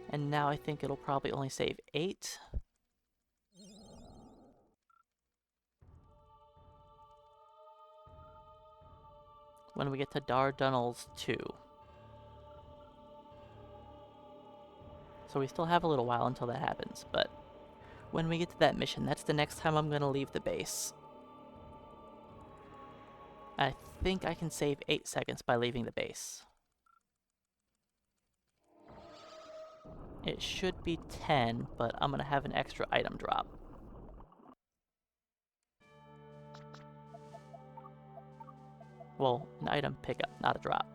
And now I think it'll probably only save 8. When we get to Dardanelles 2. So we still have a little while until that happens, but when we get to that mission, that's the next time I'm gonna leave the base. I think I can save 8 seconds by leaving the base. It should be 10, but I'm gonna have an extra item drop. Well, an item pickup, not a drop.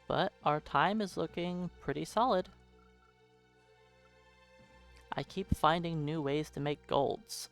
But our time is looking pretty solid. I keep finding new ways to make golds.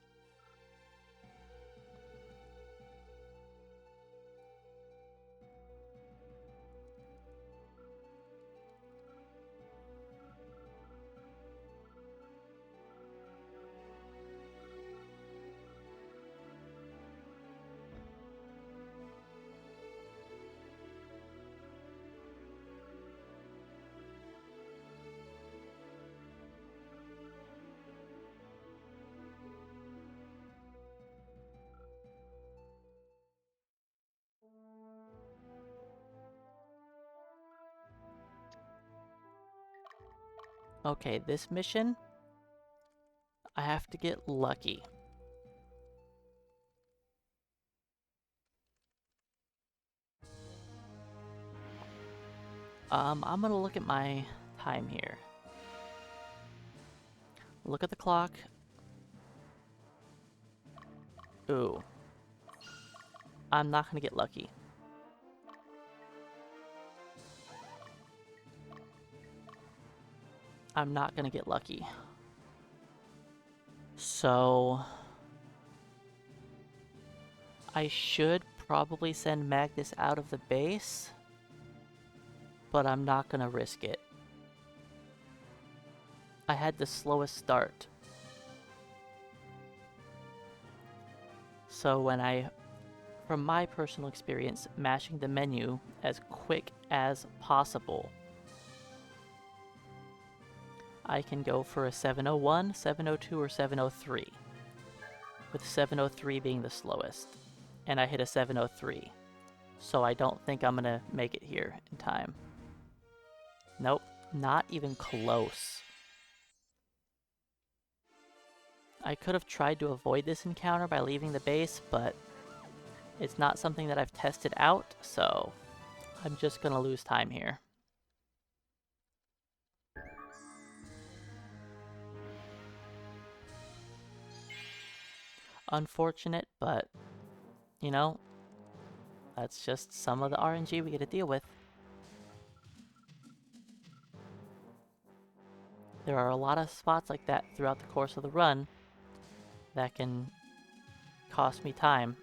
Okay, this mission, I have to get lucky. I'm gonna look at my time here. Look at the clock. Ooh. I'm not gonna get lucky. I'm not gonna get lucky. So I should probably send Magnus out of the base, but I'm not gonna risk it. I had the slowest start. So from my personal experience, mashing the menu as quick as possible, I can go for a 701, 702, or 703, with 703 being the slowest. And I hit a 703, so I don't think I'm gonna make it here in time. Nope, not even close. I could have tried to avoid this encounter by leaving the base, but it's not something that I've tested out, so I'm just gonna lose time here. Unfortunate, but, you know, that's just some of the RNG we get to deal with. There are a lot of spots like that throughout the course of the run that can cost me time.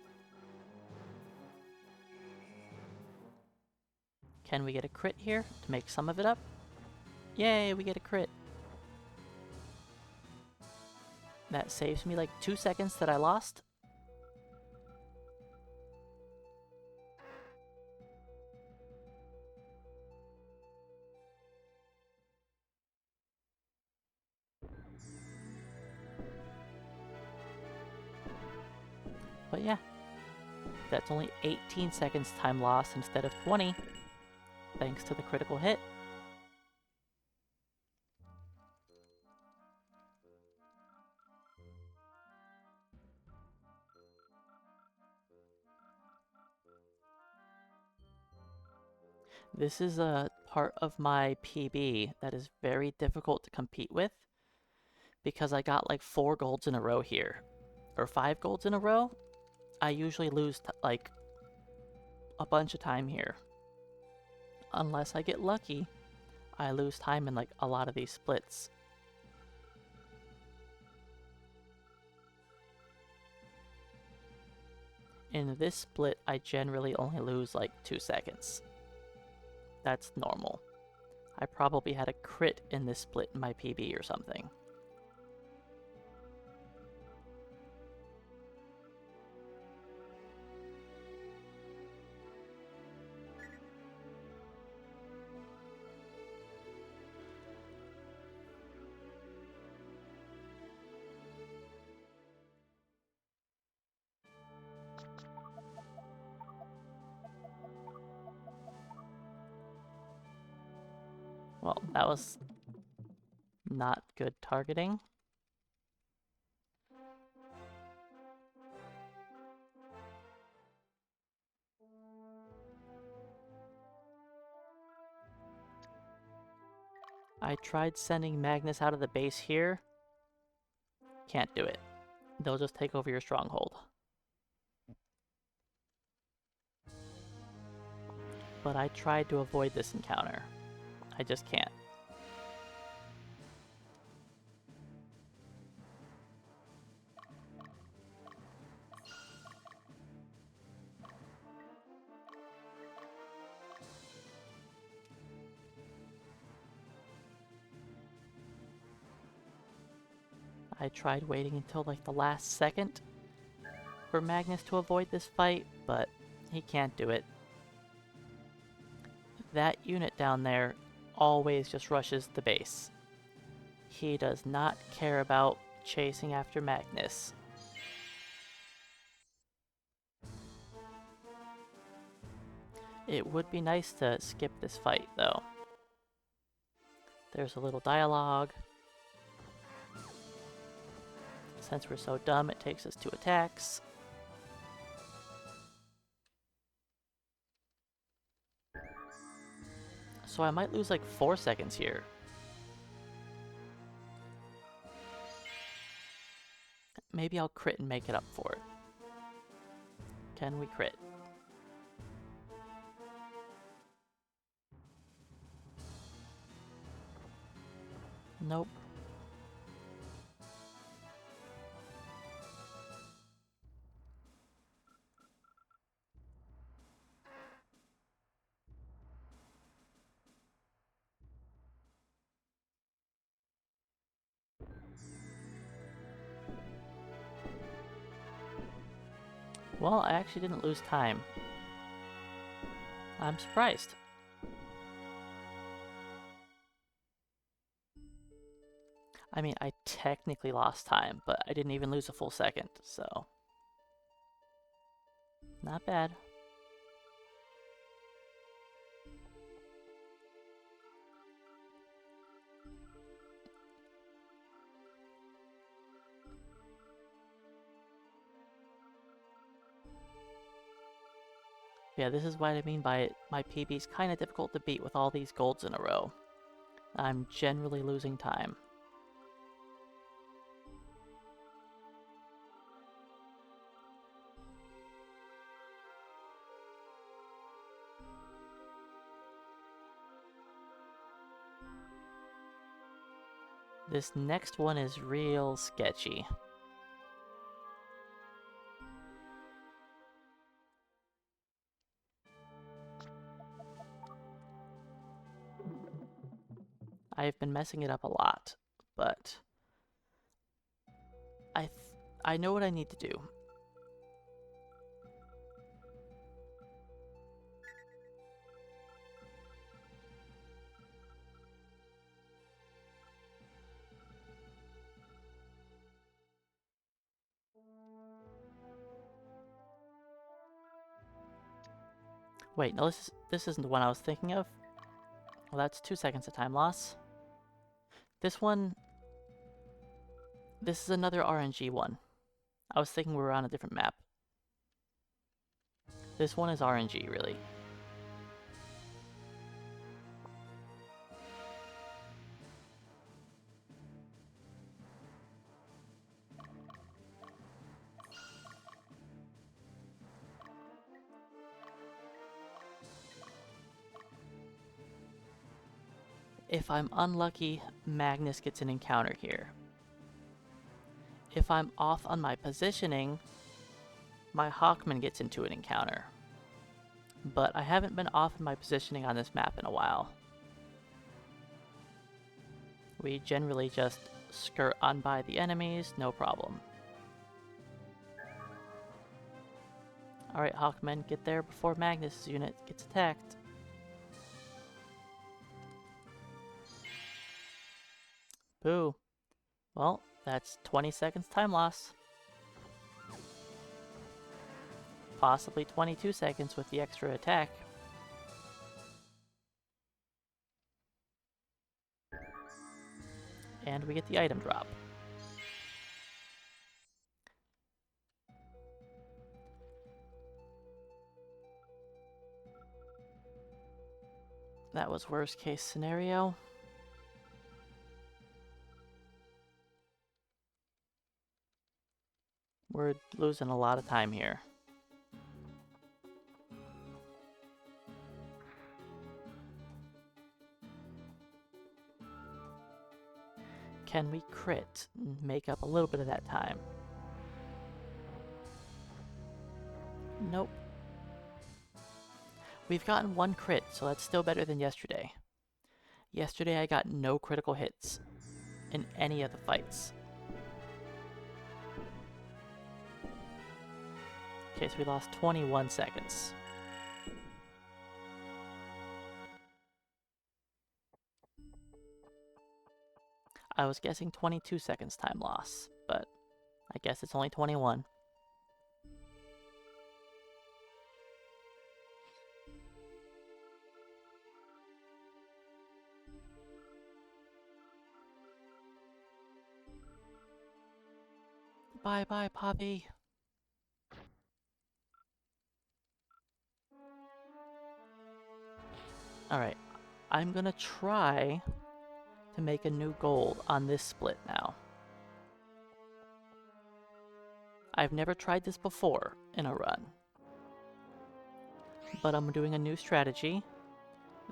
Can we get a crit here to make some of it up? Yay, we get a crit. That saves me like 2 seconds that I lost. But yeah, that's only 18 seconds time lost instead of 20, thanks to the critical hit. This is a part of my PB that is very difficult to compete with because I got like 4 golds in a row here, or 5 golds in a row. I usually lose like a bunch of time here. Unless I get lucky, I lose time in like a lot of these splits. In this split, I generally only lose like 2 seconds. That's normal. I probably had a crit in this split in my PB or something. Well, that was not good targeting. I tried sending Magnus out of the base here. Can't do it. They'll just take over your stronghold. But I tried to avoid this encounter. I just can't. I tried waiting until like the last second for Magnus to avoid this fight, but he can't do it. That unit down there always just rushes the base. He does not care about chasing after Magnus. It would be nice to skip this fight, though. There's a little dialogue. Since we're so dumb, it takes us 2 attacks. So I might lose like 4 seconds here. Maybe I'll crit and make it up for it. Can we crit? Nope. Well, I actually didn't lose time. I'm surprised. I mean, I technically lost time, but I didn't even lose a full second, so... Not bad. Yeah, this is what I mean by my PB's kind of difficult to beat with all these golds in a row. I'm generally losing time. This next one is real sketchy. I've been messing it up a lot, but I know what I need to do. Wait, no, this isn't the one I was thinking of. Well, that's 2 seconds of time loss. This one... This is another RNG one. I was thinking we were on a different map. This one is RNG, really. If I'm unlucky, Magnus gets an encounter here. If I'm off on my positioning, my Hawkman gets into an encounter. But I haven't been off in my positioning on this map in a while. We generally just skirt on by the enemies, no problem. Alright, Hawkmen, get there before Magnus' unit gets attacked. Boo. Well, that's 20 seconds time loss. Possibly 22 seconds with the extra attack. And we get the item drop. That was worst case scenario. We're losing a lot of time here. Can we crit and make up a little bit of that time? Nope. We've gotten one crit, so that's still better than yesterday. Yesterday I got no critical hits in any of the fights. Okay, so we lost 21 seconds. I was guessing 22 seconds time loss, but I guess it's only 21. Bye-bye, Poppy. Alright, I'm gonna try to make a new gold on this split now. I've never tried this before in a run, but I'm doing a new strategy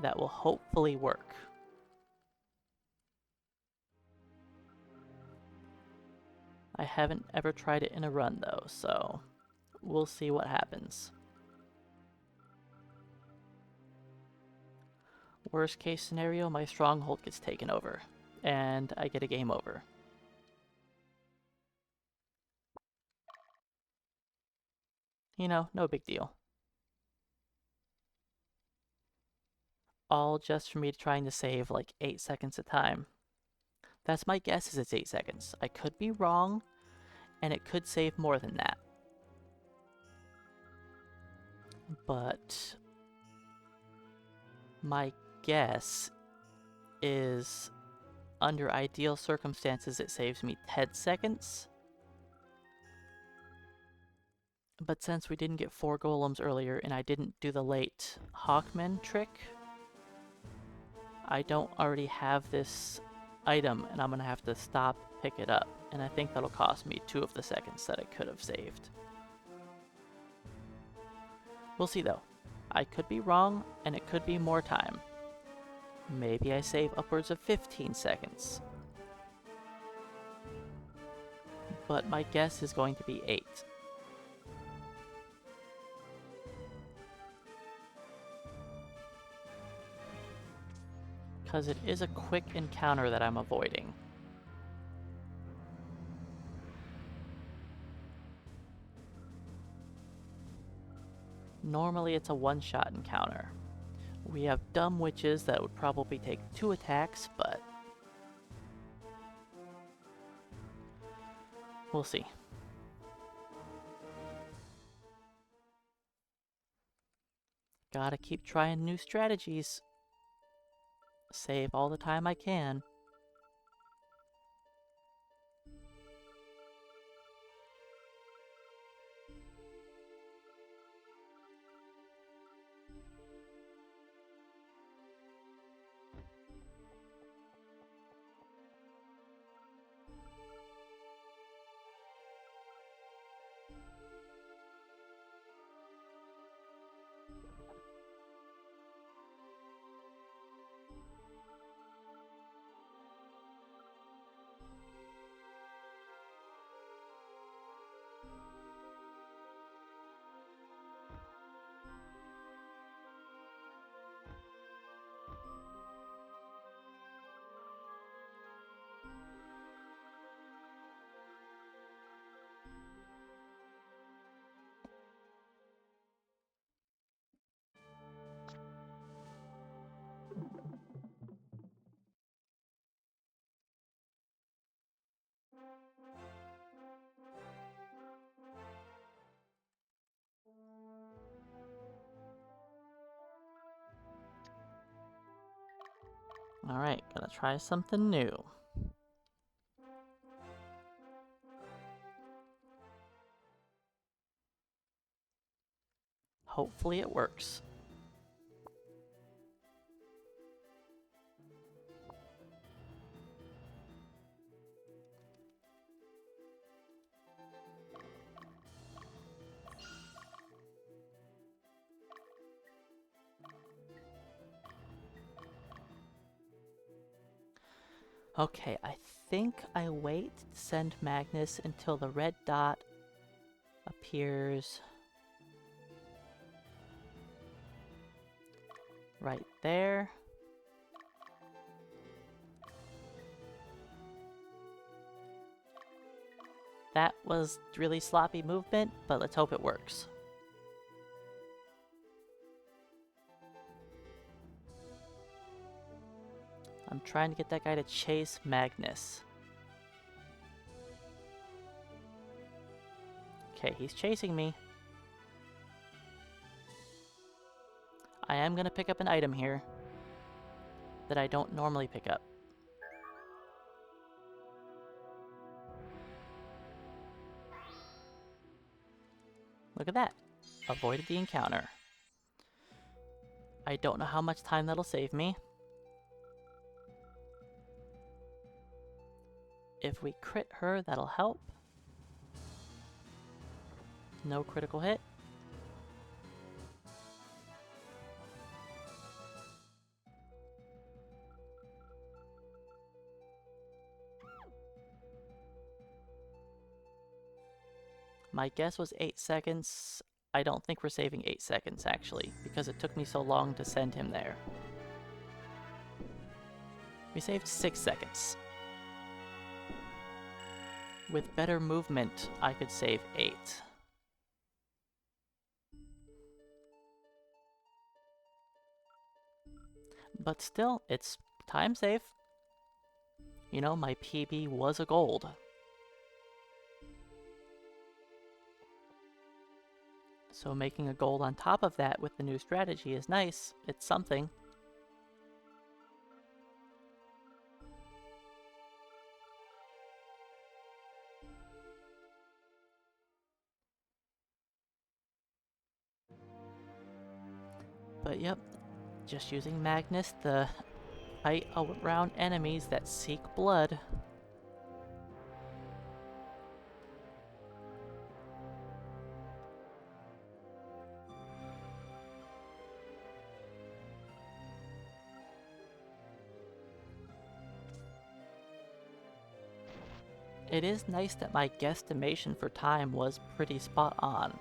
that will hopefully work. I haven't ever tried it in a run though, so we'll see what happens. Worst case scenario, my stronghold gets taken over, and I get a game over. You know, no big deal. All just for me trying to save like 8 seconds of time. That's my guess, is it's 8 seconds. I could be wrong, and it could save more than that. But my guess is under ideal circumstances it saves me 10 seconds. But since we didn't get 4 golems earlier and I didn't do the late Hawkman trick, I don't already have this item and I'm gonna have to stop, pick it up. And I think that'll cost me 2 of the seconds that I could have saved. We'll see though. I could be wrong and it could be more time. Maybe I save upwards of 15 seconds. But my guess is going to be 8. Because it is a quick encounter that I'm avoiding. Normally it's a one-shot encounter. We have dumb witches that would probably take 2 attacks, but we'll see. Gotta keep trying new strategies. Save all the time I can. Alright, gotta try something new. Hopefully it works. Okay, I think I wait to send Magnus until the red dot appears right there. That was really sloppy movement, but let's hope it works. I'm trying to get that guy to chase Magnus. Okay, he's chasing me. I am gonna pick up an item here that I don't normally pick up. Look at that. Avoided the encounter. I don't know how much time that'll save me. If we crit her, that'll help. No critical hit. My guess was 8 seconds. I don't think we're saving 8 seconds, actually, because it took me so long to send him there. We saved 6 seconds. With better movement, I could save 8. But still, it's time save. You know, my PB was a gold. So making a gold on top of that with the new strategy is nice. It's something. But yep, just using Magnus to fight around enemies that seek blood. It is nice that my guesstimation for time was pretty spot on.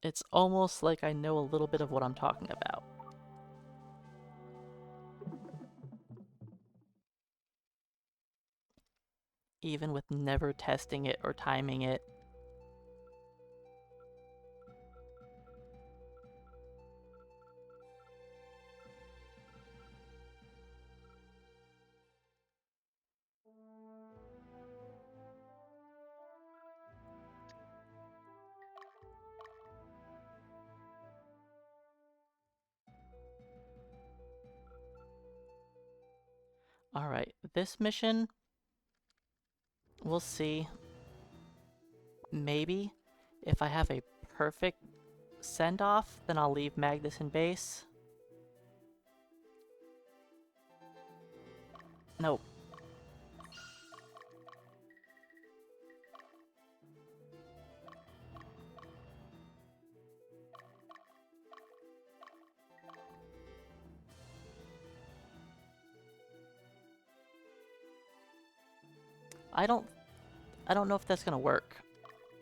It's almost like I know a little bit of what I'm talking about. Even with never testing it or timing it. Alright, this mission, we'll see. Maybe if I have a perfect send-off, then I'll leave Magnus in base. Nope. I don't know if that's gonna work.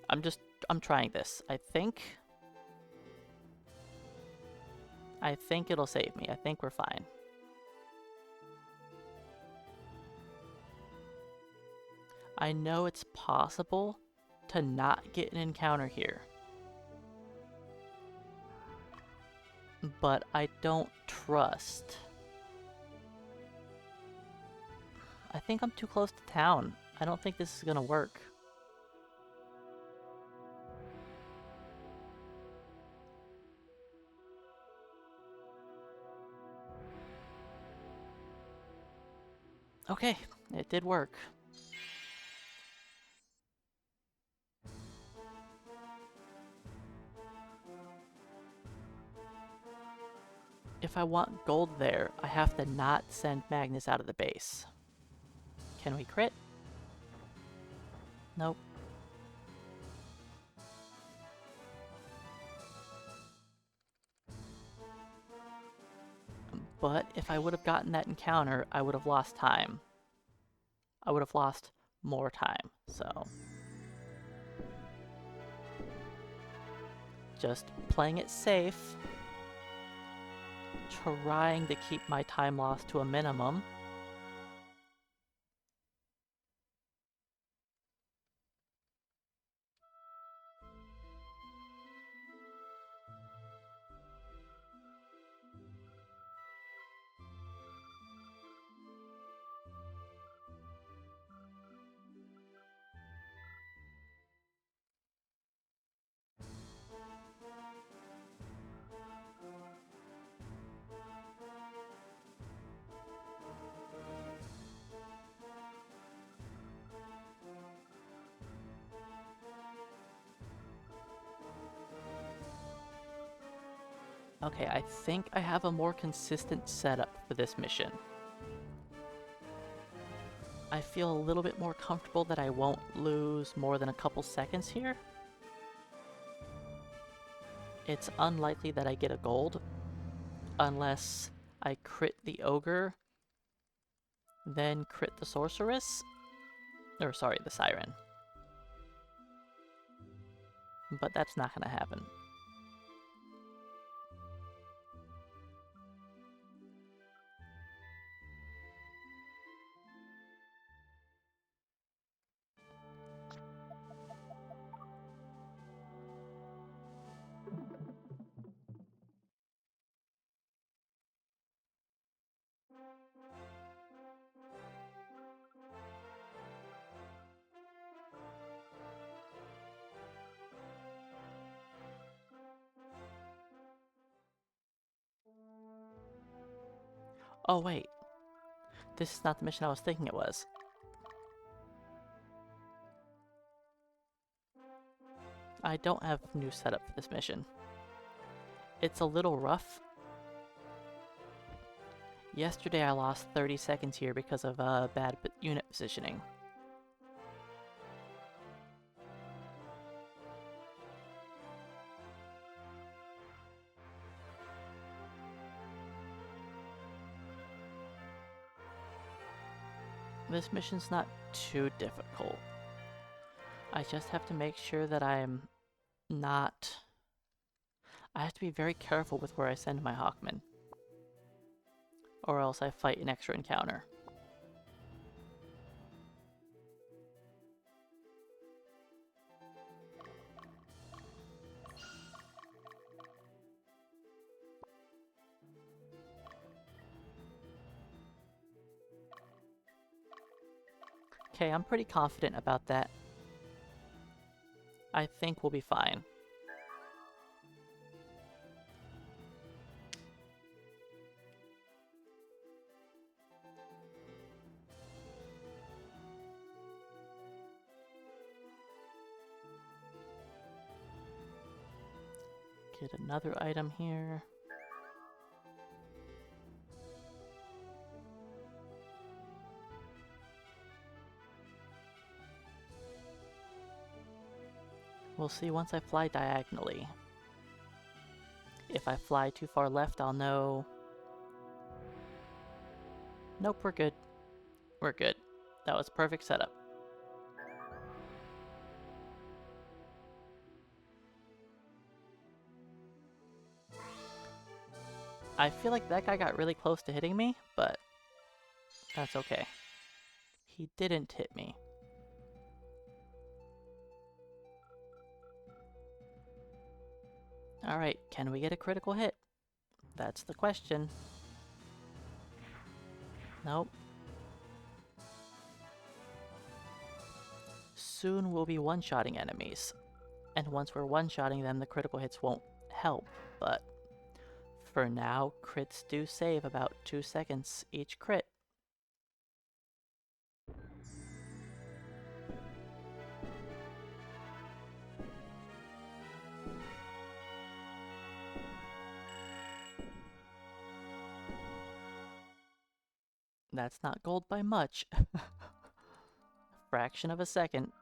I'm trying this. I think it'll save me. I think we're fine. I know it's possible to not get an encounter here, but I don't trust. I think I'm too close to town. I don't think this is gonna work. Okay, it did work. If I want gold there, I have to not send Magnus out of the base. Can we crit? Nope. But if I would have gotten that encounter, I would have lost time. I would have lost more time, so... just playing it safe. Trying to keep my time loss to a minimum. Okay, I think I have a more consistent setup for this mission. I feel a little bit more comfortable that I won't lose more than a couple seconds here. It's unlikely that I get a gold, unless I crit the Ogre, then crit the Sorceress, or sorry, the Siren. But that's not gonna happen. Oh wait, this is not the mission I was thinking it was. I don't have new setup for this mission. It's a little rough. Yesterday I lost 30 seconds here because of bad unit positioning. This mission's not too difficult. I just have to make sure that I'm not... I have to be very careful with where I send my Hawkmen, or else I fight an extra encounter. Okay, I'm pretty confident about that. I think we'll be fine. Get another item here. We'll see once I fly diagonally. If I fly too far left, I'll know... Nope, we're good. We're good. That was perfect setup. I feel like that guy got really close to hitting me, but that's okay. He didn't hit me. Alright, can we get a critical hit? That's the question. Nope. Soon we'll be one-shotting enemies. And once we're one-shotting them, the critical hits won't help, but for now, crits do save about 2 seconds each crit. That's not gold by much. Fraction of a second.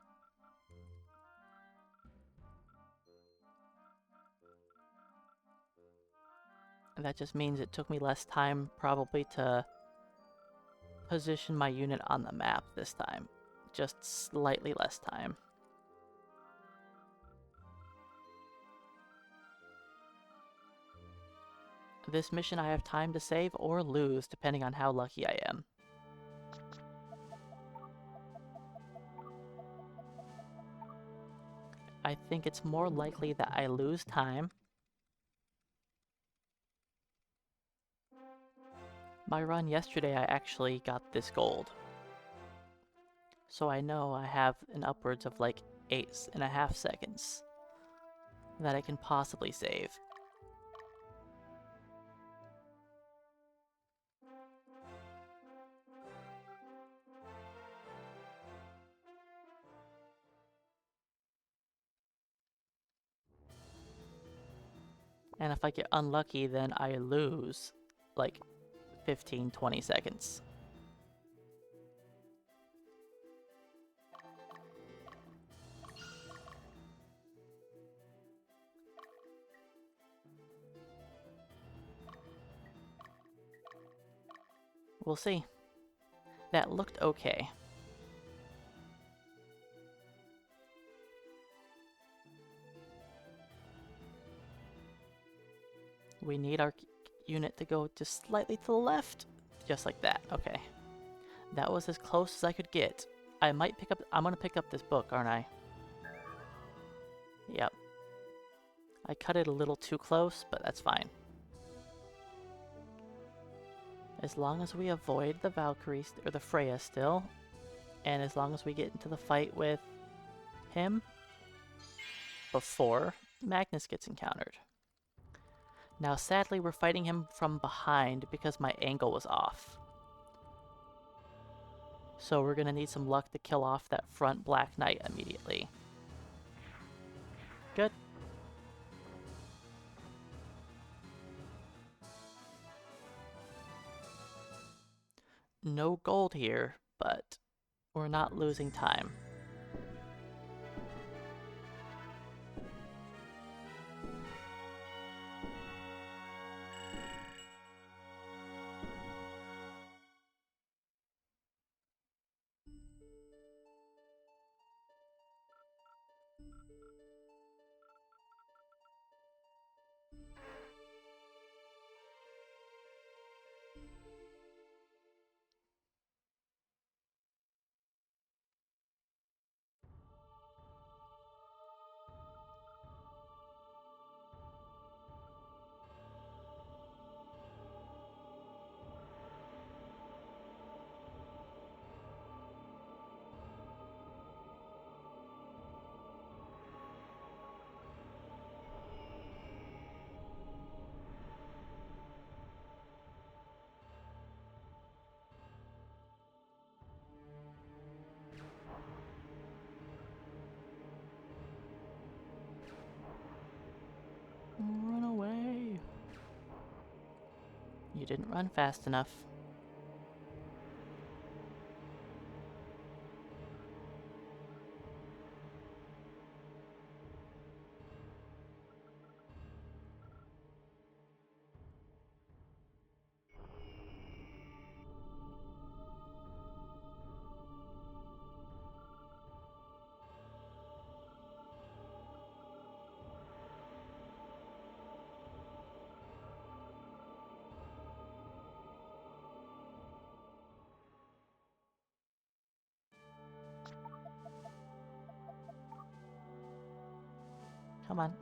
And that just means it took me less time probably to position my unit on the map this time. Just slightly less time. This mission I have time to save or lose depending on how lucky I am. I think it's more likely that I lose time. My run yesterday I actually got this gold. So I know I have an upwards of like 8.5 seconds that I can possibly save. And if I get unlucky, then I lose like 15-20 seconds. We'll see. That looked okay. We need our unit to go just slightly to the left. Just like that. Okay. That was as close as I could get. I'm gonna pick up this book, aren't I? Yep. I cut it a little too close, but that's fine. As long as we avoid the Valkyries, or the Freya still, and as long as we get into the fight with him before Magnus gets encountered. Now sadly we're fighting him from behind because my angle was off. So we're gonna need some luck to kill off that front Black Knight immediately. Good. No gold here, but we're not losing time. Run away. You didn't run fast enough. Come on.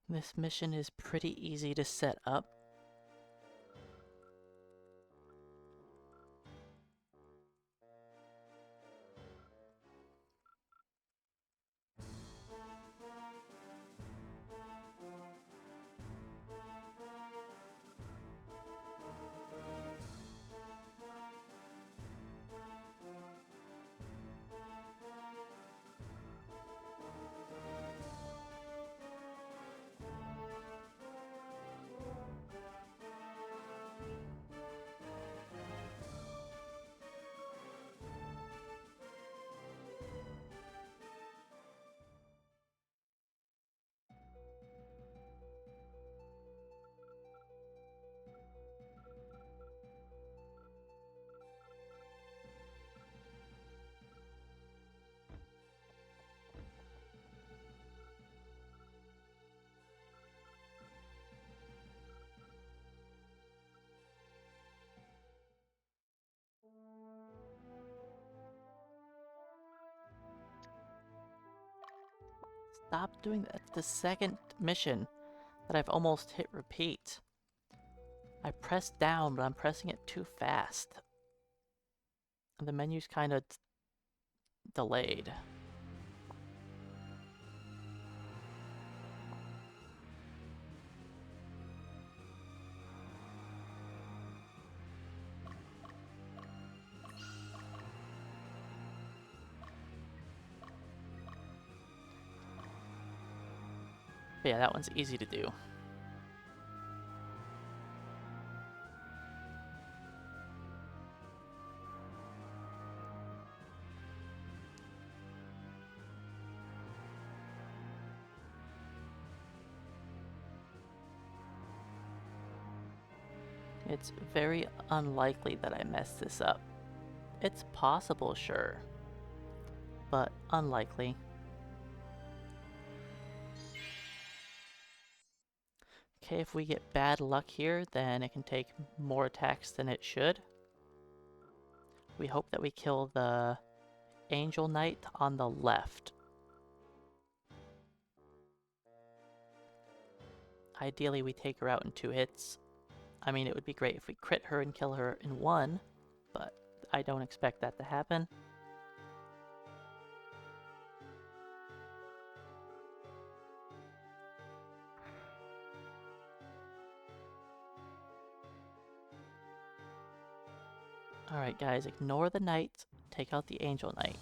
This mission is pretty easy to set up. Stop doing that. It's the second mission that I've almost hit repeat. I pressed down, but I'm pressing it too fast. And the menu's kind of delayed. But yeah, that one's easy to do. It's very unlikely that I messed this up. It's possible, sure, but unlikely. Okay, if we get bad luck here, then it can take more attacks than it should. We hope that we kill the Angel Knight on the left. Ideally, we take her out in 2 hits. I mean, it would be great if we crit her and kill her in 1, but I don't expect that to happen. Alright guys, ignore the Knight, take out the Angel Knight.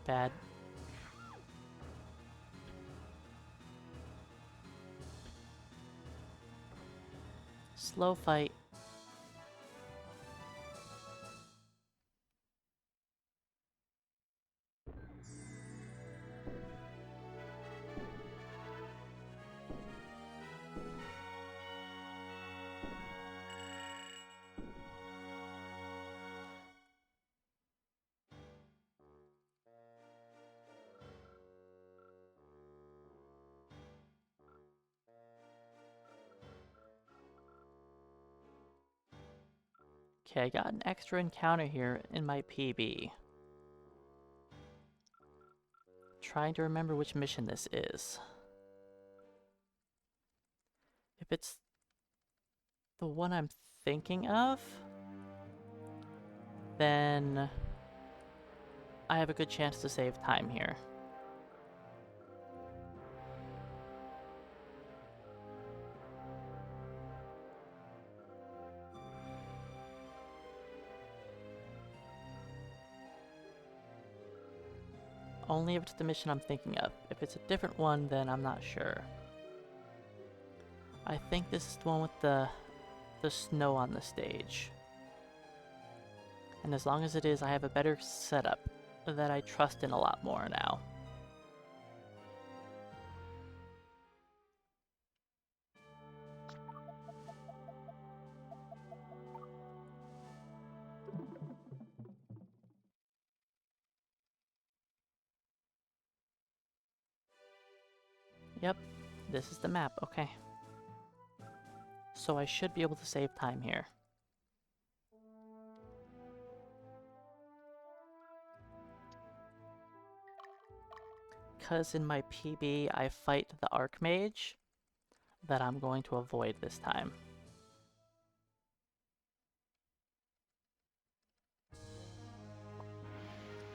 Bad. Slow fight. Okay, I got an extra encounter here in my PB. Trying to remember which mission this is. If it's the one I'm thinking of, then I have a good chance to save time here. Only if it's the mission I'm thinking of. If it's a different one, then I'm not sure. I think this is the one with the snow on the stage. And as long as it is, I have a better setup that I trust in a lot more now. Yep, this is the map, okay. So I should be able to save time here. because in my PB I fight the Archmage that I'm going to avoid this time.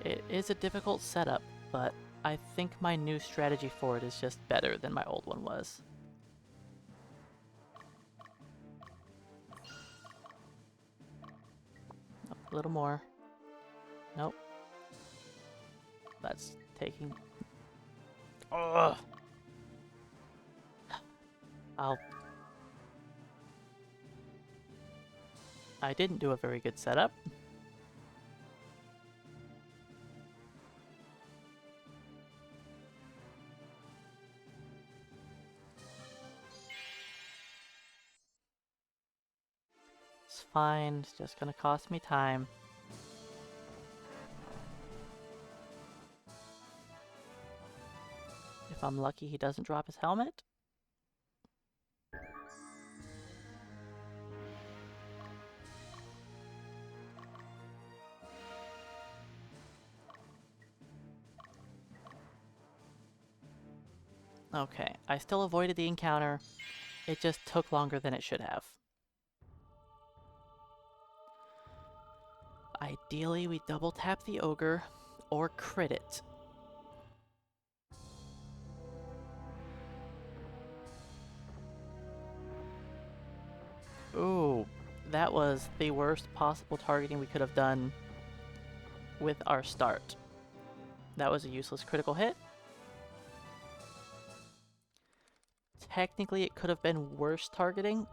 It is a difficult setup, but I think my new strategy for it is just better than my old one was. Oh, a little more. Nope. That's taking... Ugh! I didn't do a very good setup. It's fine, it's just gonna cost me time. If I'm lucky he doesn't drop his helmet. Okay, I still avoided the encounter. It just took longer than it should have. Ideally, we double tap the ogre or crit it. Ooh, that was the worst possible targeting we could have done with our start. That was a useless critical hit. Technically, it could have been worse targeting.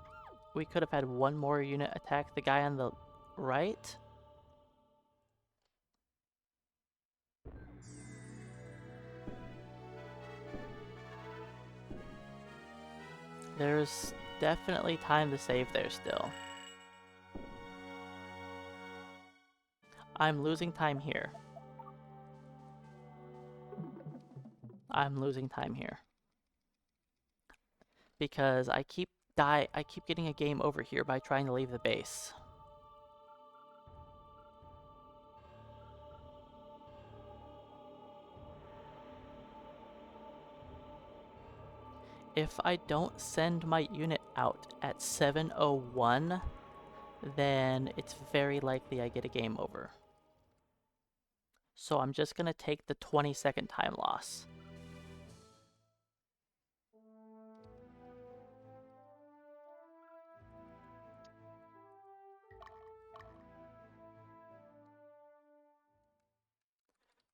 We could have had one more unit attack the guy on the right. There's definitely time to save there still. I'm losing time here. I'm losing time here. Because I keep getting a game over here by trying to leave the base. If I don't send my unit out at 7:01, then it's very likely I get a game over. So I'm just gonna take the 20-second time loss.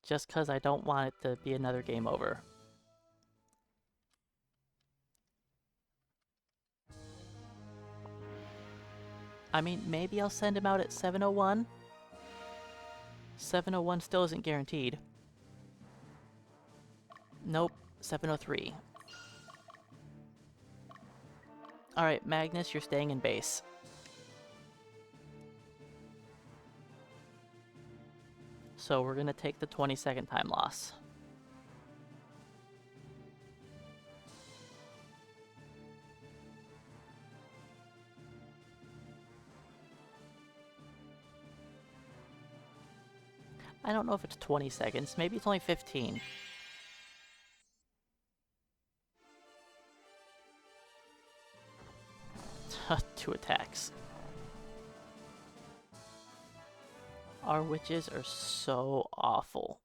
Just because I don't want it to be another game over. I mean, maybe I'll send him out at 7:01. 7:01 still isn't guaranteed. Nope, 7:03. Alright, Magnus, you're staying in base. So we're gonna take the 20-second time loss. I don't know if it's 20 seconds. Maybe it's only 15. Two attacks. Our witches are so awful.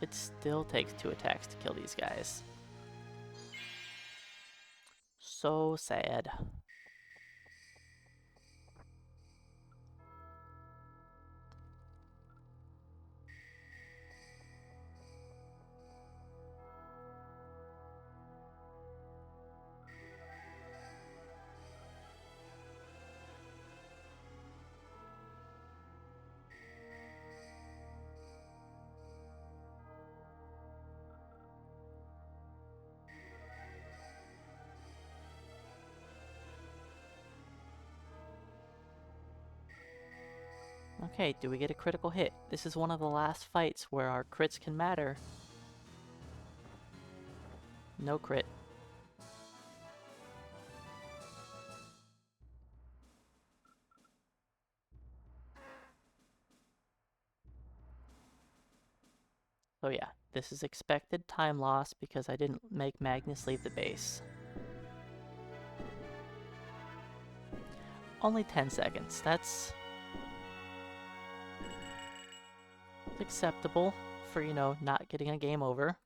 It still takes 2 attacks to kill these guys. So sad. Okay, do we get a critical hit? This is one of the last fights where our crits can matter. No crit. So yeah, this is expected time loss because I didn't make Magnus leave the base. Only 10 seconds. That's acceptable for, you know, not getting a game over.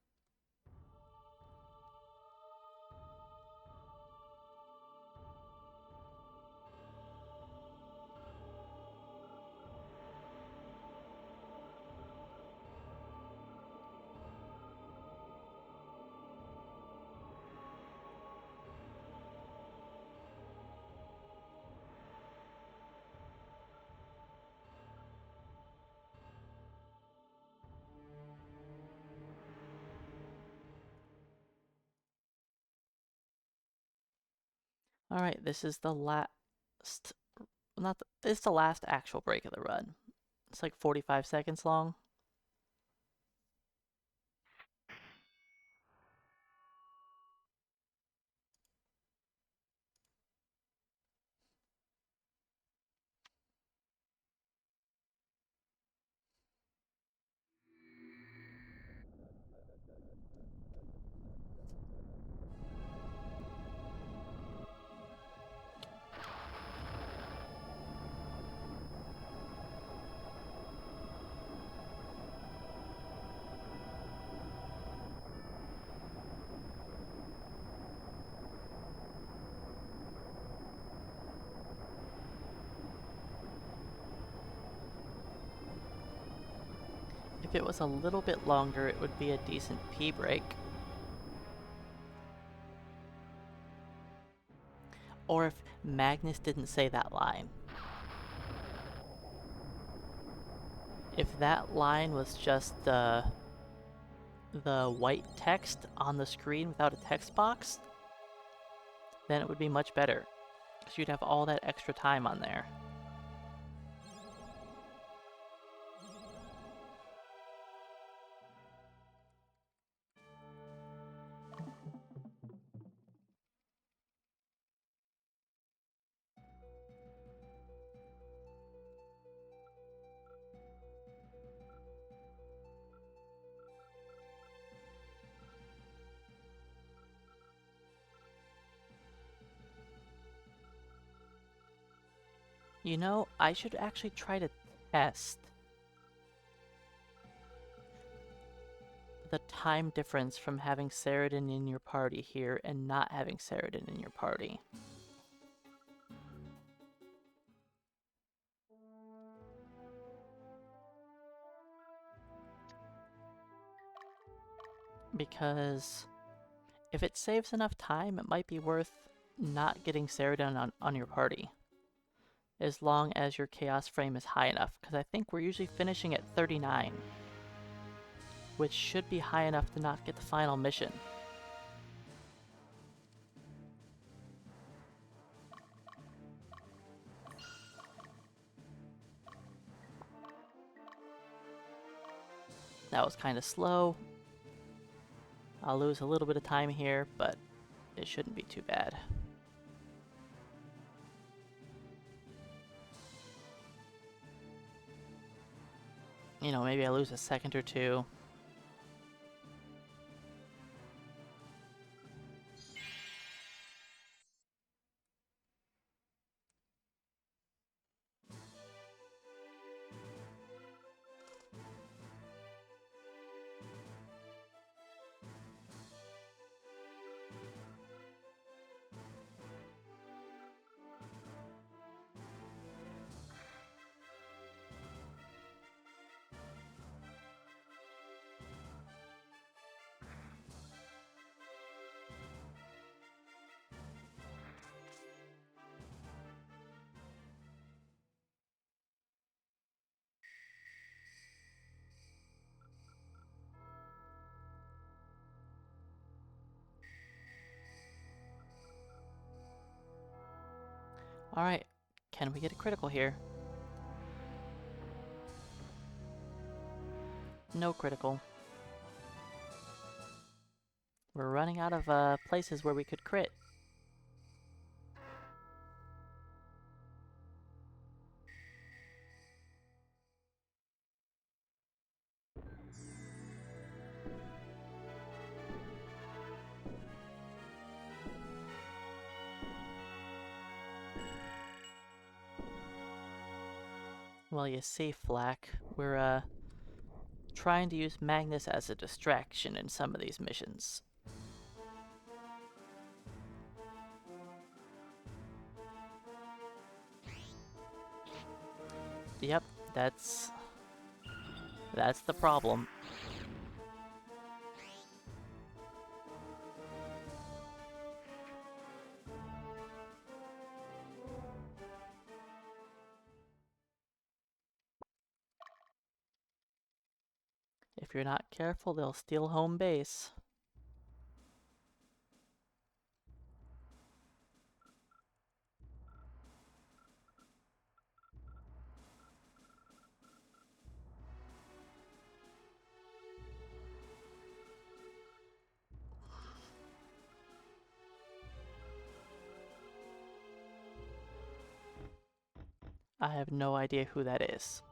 Alright, this is the last, it's the last actual break of the run. It's like 45 seconds long. If it was a little bit longer, it would be a decent P break. Or if Magnus didn't say that line. If that line was just the white text on the screen without a text box, then it would be much better. Because you'd have all that extra time on there. You know, I should actually try to test the time difference from having Saradin in your party here and not having Saradin in your party. Because if it saves enough time, it might be worth not getting Saradin on your party. As long as your chaos frame is high enough, because I think we're usually finishing at 39. Which should be high enough to not get the final mission. That was kind of slow. I'll lose a little bit of time here, but it shouldn't be too bad. You know, maybe I lose a second or two. Alright, can we get a critical here? No critical. We're running out of places where we could crit. Well, you see, Flack, we're trying to use Magnus as a distraction in some of these missions. Yep, that's the problem. If you're not careful, they'll steal home base. I have no idea who that is.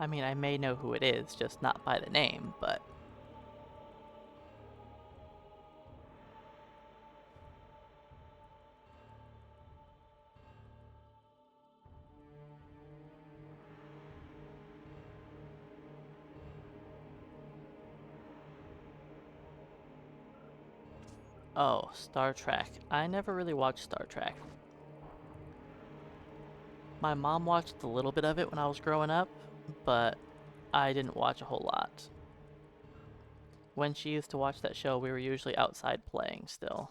I mean, I may know who it is, just not by the name, but... Oh, Star Trek. I never really watched Star Trek. My mom watched a little bit of it when I was growing up, but I didn't watch a whole lot. When she used to watch that show, we were usually outside playing still.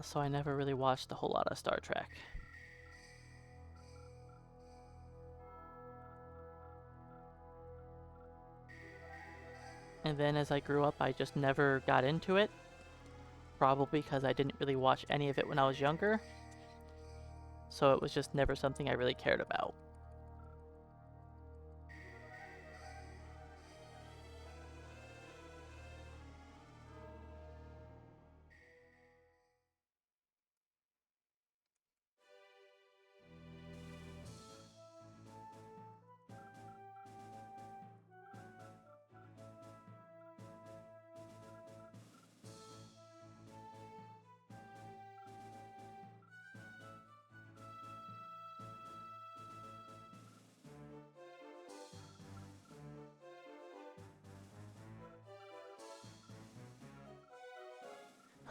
So I never really watched a whole lot of Star Trek. And then as I grew up, I just never got into it. Probably because I didn't really watch any of it when I was younger. So it was just never something I really cared about.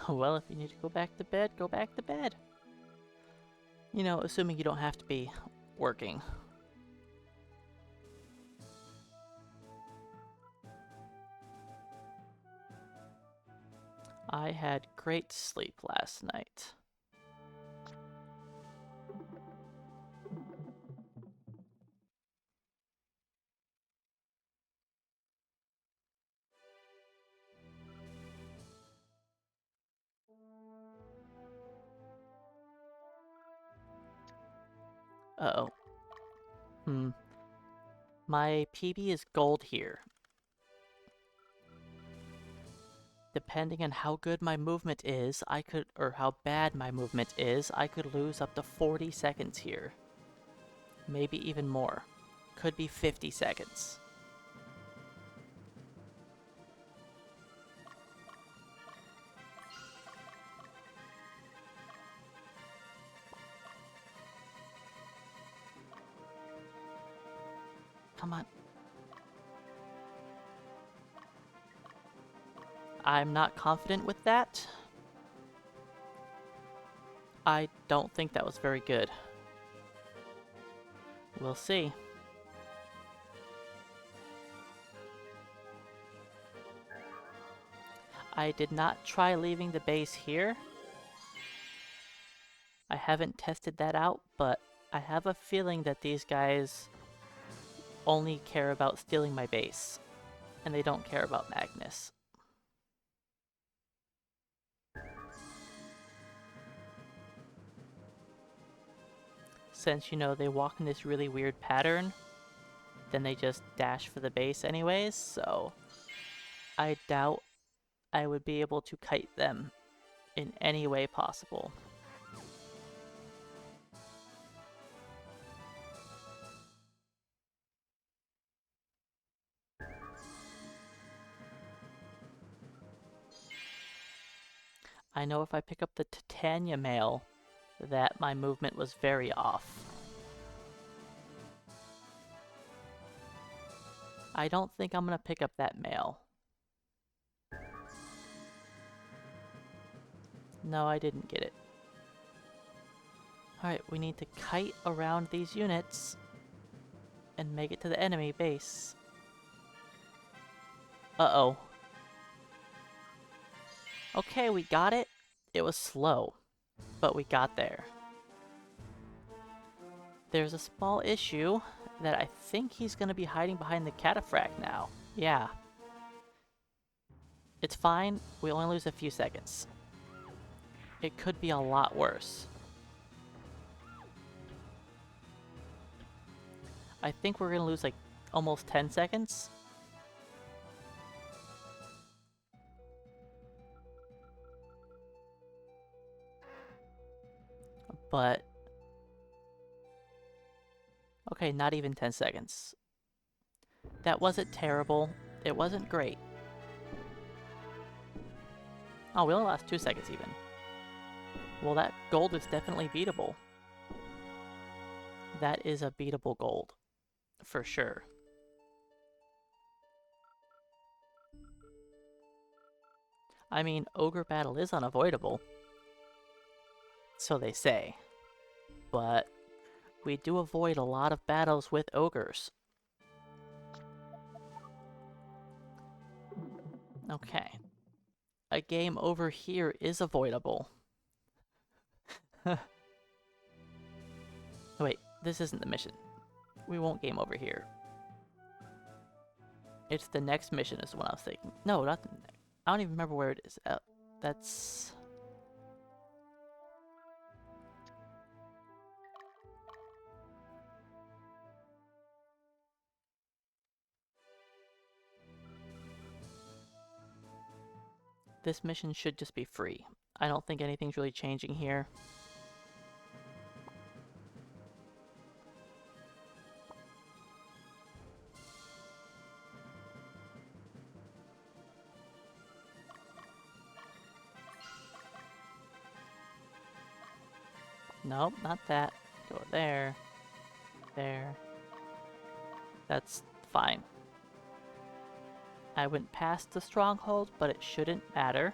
Well, if you need to go back to bed, go back to bed. You know, assuming you don't have to be working. I had great sleep last night. Uh-oh. My PB is gold here. Depending on how good my movement is, or how bad my movement is, I could lose up to 40 seconds here. Maybe even more. Could be 50 seconds. Come on. I'm not confident with that. I don't think that was very good. We'll see. I did not try leaving the base here. I haven't tested that out, but I have a feeling that these guys only care about stealing my base, and they don't care about Magnus. Since, you know, they walk in this really weird pattern, then they just dash for the base anyways, so I doubt I would be able to kite them in any way possible. I know if I pick up the Titania mail, that my movement was very off. I don't think I'm gonna pick up that mail. No, I didn't get it. Alright, we need to kite around these units and make it to the enemy base. Uh-oh. Okay, we got it. It was slow, but we got there. There's a small issue that I think he's going to be hiding behind the cataphract now. Yeah. It's fine. We only lose a few seconds. It could be a lot worse. I think we're going to lose like almost 10 seconds. But okay, not even 10 seconds. That wasn't terrible. It wasn't great. Oh, we only lost 2 seconds even. Well, that gold is definitely beatable. That is a beatable gold. For sure. I mean, Ogre Battle is unavoidable. So they say. But we do avoid a lot of battles with ogres. Okay. A game over here is avoidable. Wait, this isn't the mission. We won't game over here. It's the next mission is the one I was thinking. No, not the next. I don't even remember where it is. That's... This mission should just be free. I don't think anything's really changing here. Nope, not that. Go there. There. That's fine. I went past the stronghold, but it shouldn't matter.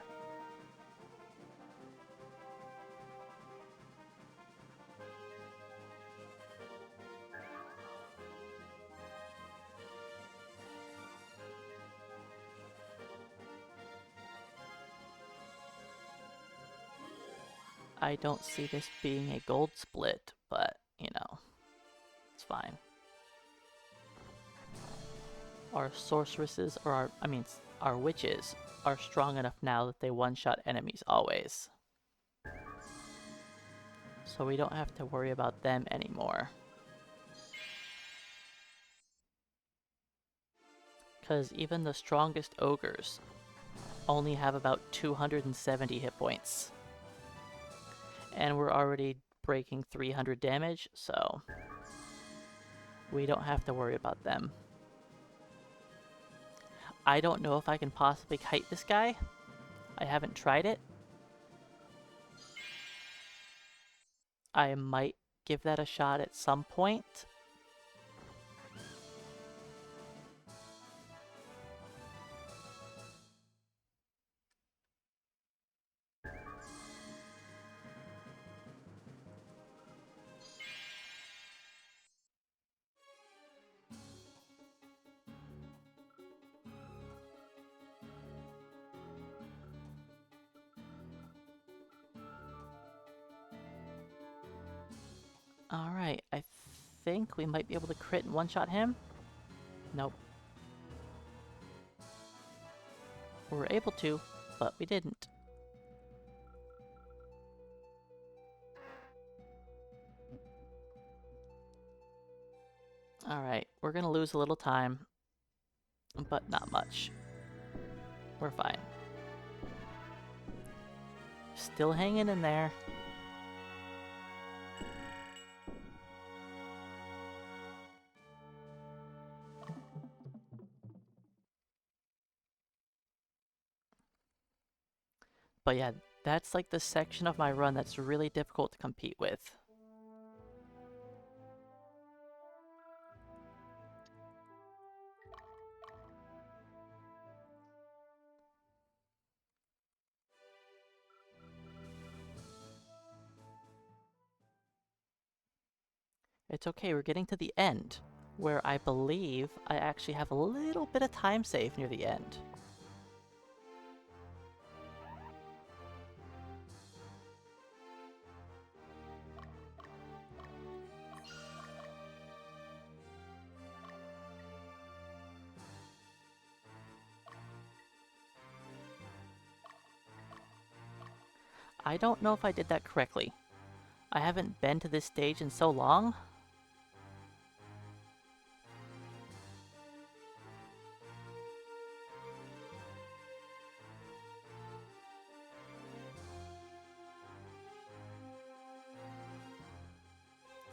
I don't see this being a gold split, but, you know, it's fine. Our sorceresses, or our witches, are strong enough now that they one-shot enemies always. So we don't have to worry about them anymore. Because even the strongest ogres only have about 270 hit points. And we're already breaking 300 damage, so we don't have to worry about them. I don't know if I can possibly kite this guy. I haven't tried it. I might give that a shot at some point. Alright, I think we might be able to crit and one-shot him. Nope. We were able to, but we didn't. Alright, we're gonna lose a little time, but not much. We're fine. Still hanging in there. But yeah, That's like the section of my run that's really difficult to compete with. It's okay, we're getting to the end, where I believe I actually have a little bit of time save near the end. I don't know if I did that correctly. I haven't been to this stage in so long.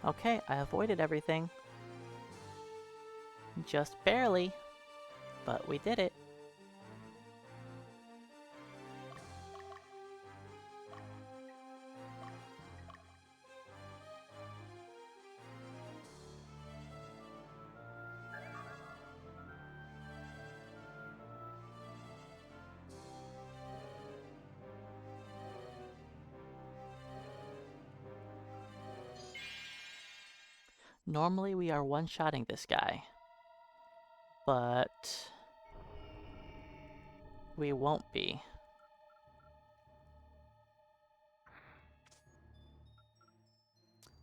Okay, I avoided everything. Just barely, but we did it. Normally we are one-shotting this guy, but we won't be.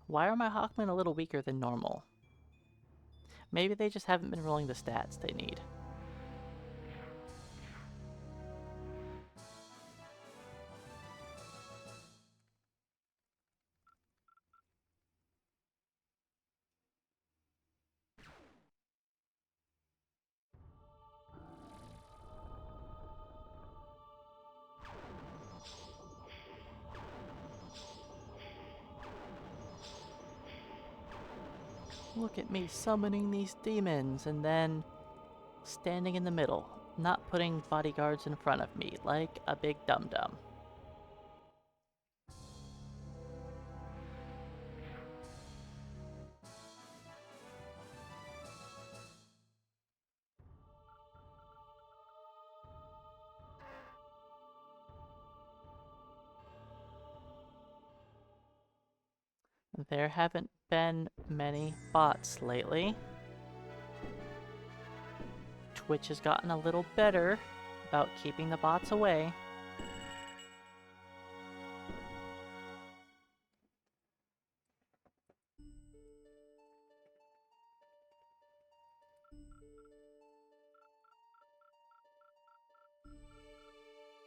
Why are my Hawkmen a little weaker than normal? Maybe they just haven't been rolling the stats they need. Look at me summoning these demons and then standing in the middle, not putting bodyguards in front of me like a big dum-dum. There haven't been many bots lately. Twitch has gotten a little better about keeping the bots away.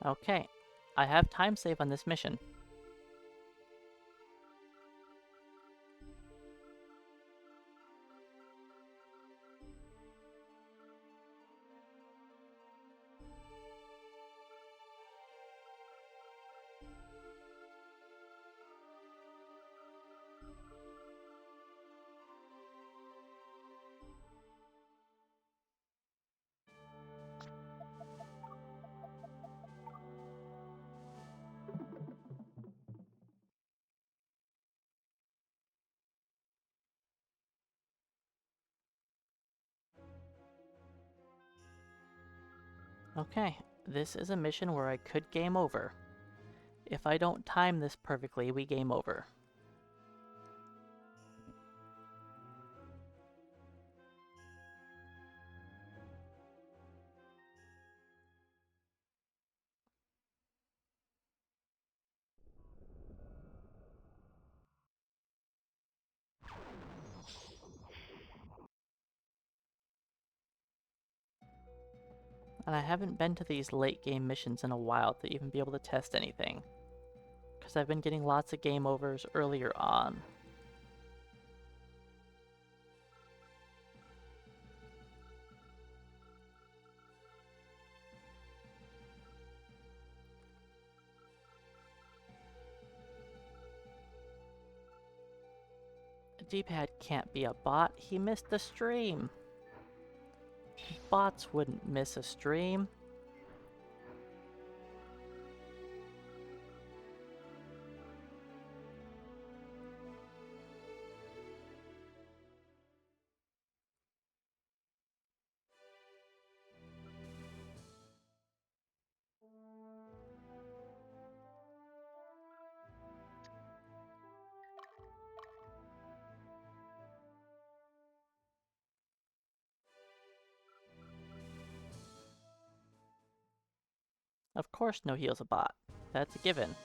Okay, I have time save on this mission. Okay, this is a mission where I could game over. If I don't time this perfectly, we game over. And I haven't been to these late game missions in a while to even be able to test anything, because I've been getting lots of game overs earlier on. D-pad can't be a bot, he missed the stream. Bots wouldn't miss a stream. Of course no heal's a bot. That's a given.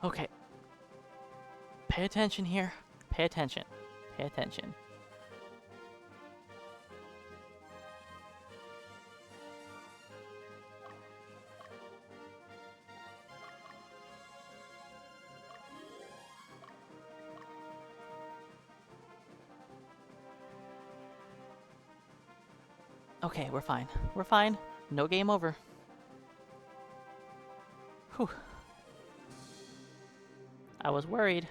Okay. Pay attention here. Pay attention. Pay attention. Okay, we're fine. We're fine. No game over. Whew. I was worried.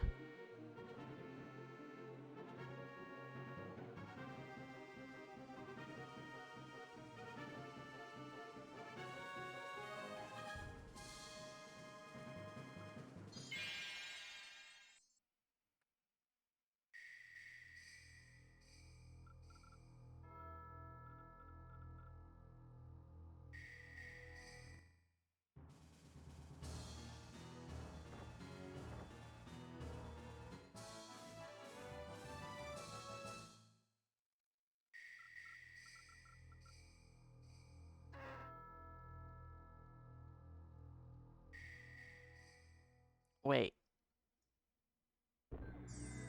Wait.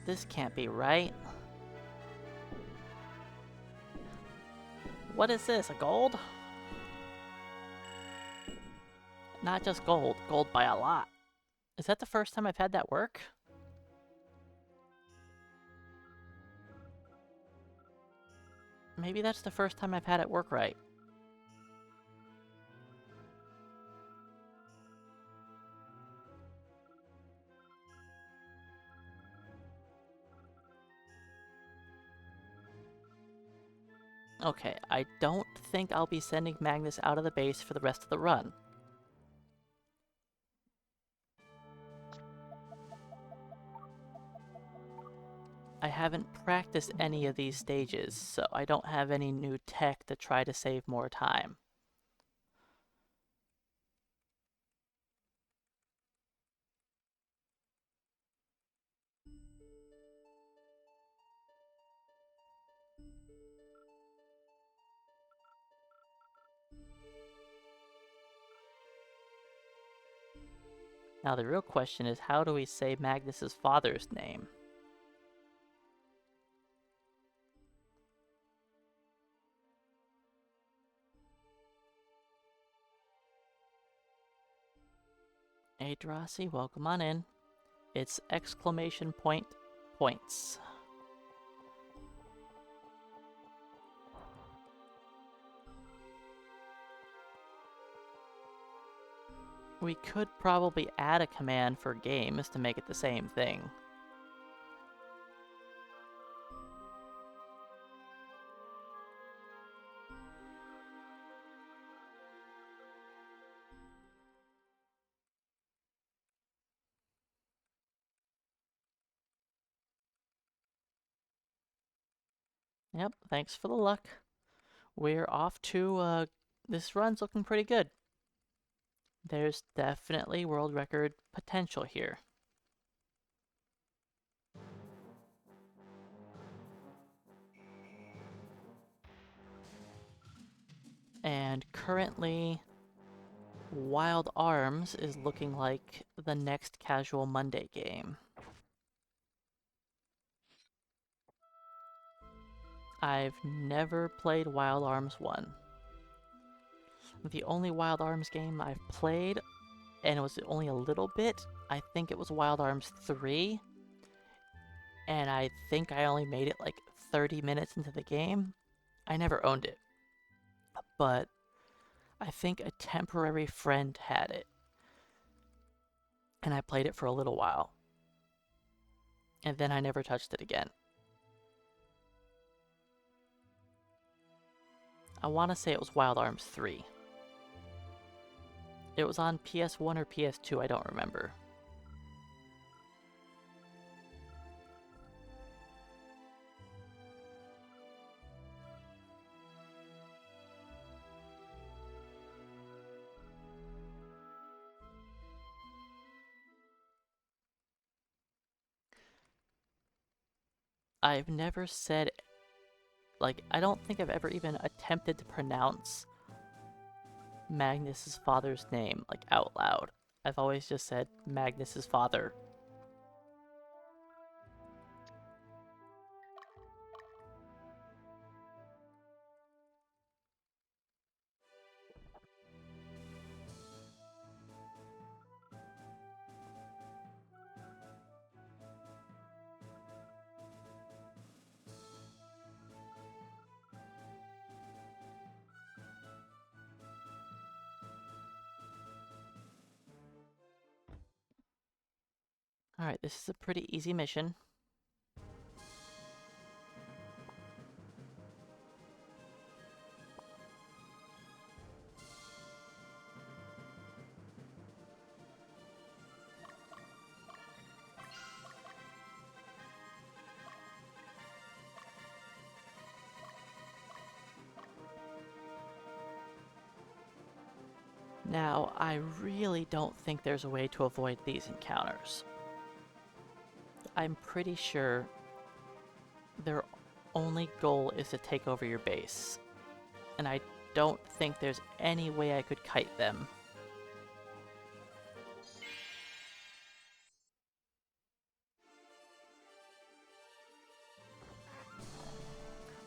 This can't be right. What is this, a gold? Not just gold, gold by a lot. Is that the first time I've had that work? Maybe that's the first time I've had it work right. Okay, I don't think I'll be sending Magnus out of the base for the rest of the run. I haven't practiced any of these stages, so I don't have any new tech to try to save more time. Now the real question is, how do we say Magnus's father's name? Hey Drossi, welcome on in. It's exclamation point points. We could probably add a command for games to make it the same thing. Yep, thanks for the luck. We're off to, this run's looking pretty good. There's definitely world record potential here. And currently, Wild Arms is looking like the next Casual Monday game. I've never played Wild Arms 1. The only Wild Arms game I've played, and it was only a little bit, I think it was Wild Arms 3. And I think I only made it like 30 minutes into the game. I never owned it. But I think a temporary friend had it. And I played it for a little while. And then I never touched it again. I want to say it was Wild Arms 3. It was on PS1 or PS2, I don't remember. I've never said, like, I don't think I've ever even attempted to pronounce Magnus's father's name, like, out loud. I've always just said Magnus's father. Alright, this is a pretty easy mission. Now, I really don't think there's a way to avoid these encounters. I'm pretty sure their only goal is to take over your base, and I don't think there's any way I could kite them.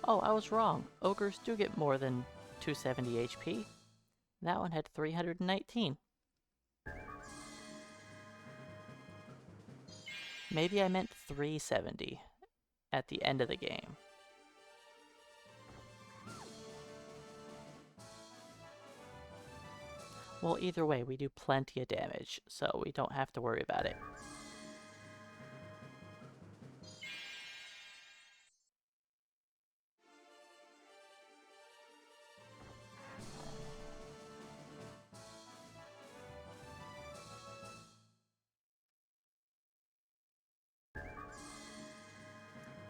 Oh, I was wrong. Ogres do get more than 270 HP. That one had 319. Maybe I meant 370 at the end of the game. Well, either way, we do plenty of damage, so we don't have to worry about it.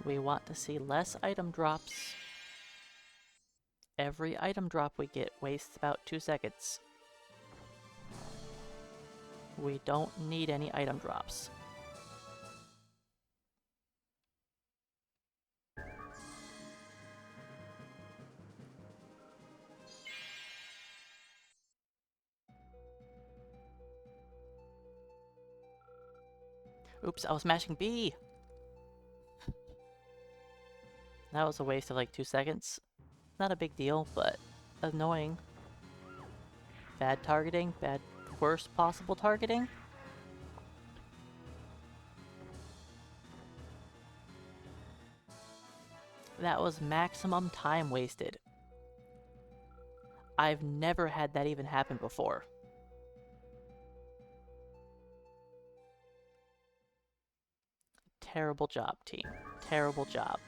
We want to see less item drops. Every item drop we get wastes about 2 seconds. We don't need any item drops. Oops, I was mashing B! That was a waste of like 2 seconds. Not a big deal, but annoying. Bad targeting, worst possible targeting. That was maximum time wasted. I've never had that even happen before. Terrible job, team. Terrible job.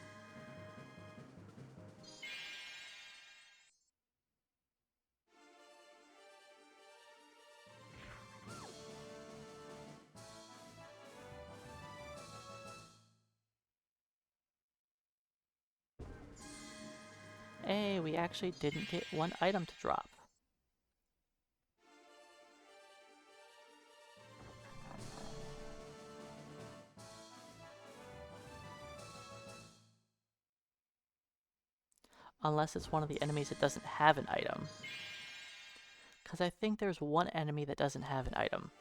Hey, we actually didn't get one item to drop. Unless it's one of the enemies that doesn't have an item. Because I think there's one enemy that doesn't have an item.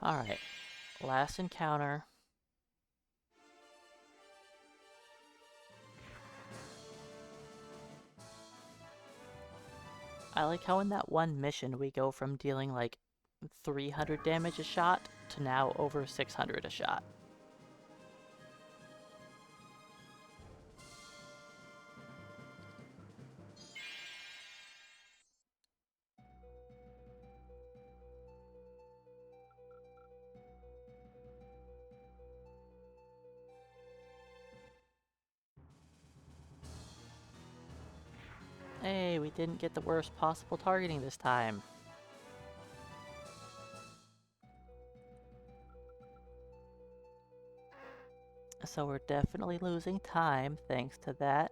Alright, last encounter. I like how in that one mission we go from dealing like 300 damage a shot to now over 600 a shot. Hey, we didn't get the worst possible targeting this time. So we're definitely losing time thanks to that.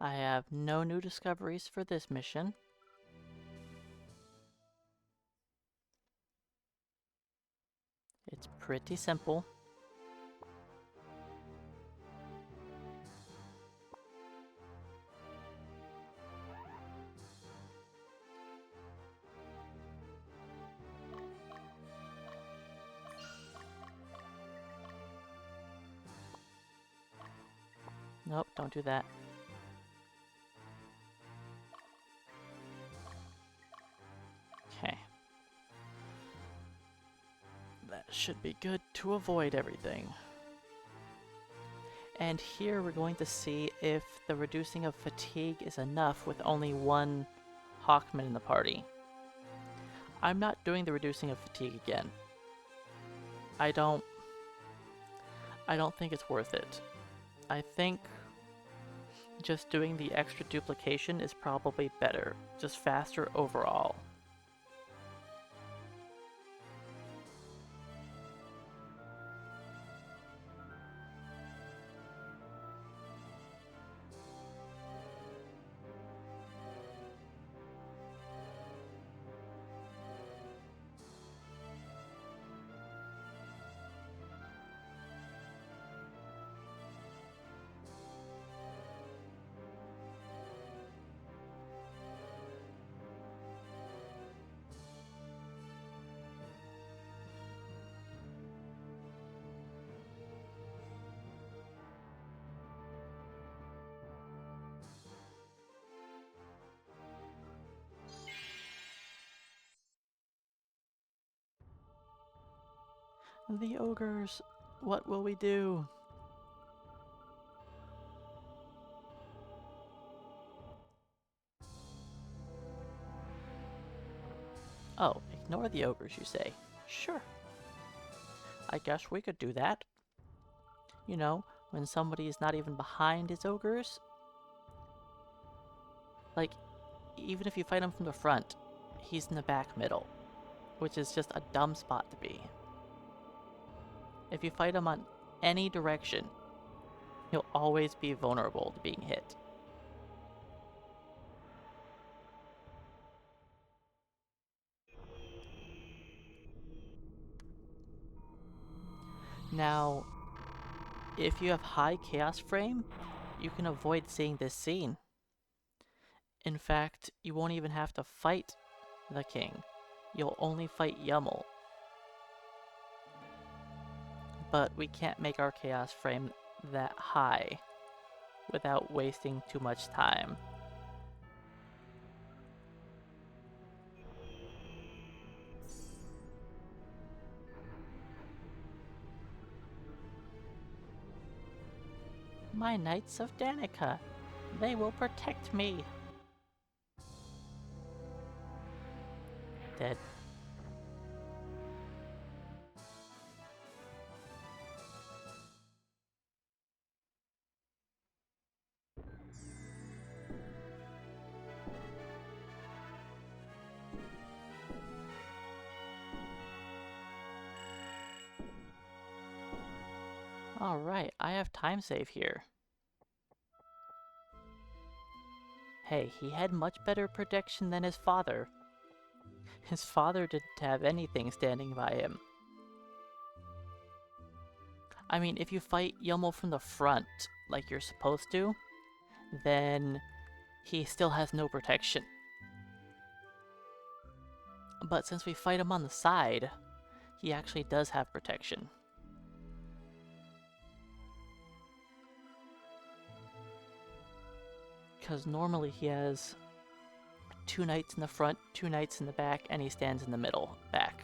I have no new discoveries for this mission. It's pretty simple. Nope, don't do that. Okay. That should be good to avoid everything. And here we're going to see if the reducing of fatigue is enough with only one Hawkman in the party. I'm not doing the reducing of fatigue again. I don't think it's worth it. I think just doing the extra duplication is probably better, just faster overall. The ogres, what will we do? Oh, ignore the ogres, you say? Sure. I guess we could do that. You know, when somebody is not even behind his ogres. Like, even if you fight him from the front, he's in the back middle, which is just a dumb spot to be. If you fight him on any direction, he'll always be vulnerable to being hit. Now, if you have high chaos frame, you can avoid seeing this scene. In fact, you won't even have to fight the king. You'll only fight Yummel. But we can't make our chaos frame that high without wasting too much time. My Knights of Danica, they will protect me. Dead. Alright, I have time save here. Hey, he had much better protection than his father. His father didn't have anything standing by him. I mean, if you fight Yummel from the front, like you're supposed to, then he still has no protection. But since we fight him on the side, he actually does have protection. Because normally he has 2 knights in the front, 2 knights in the back, and he stands in the middle, back.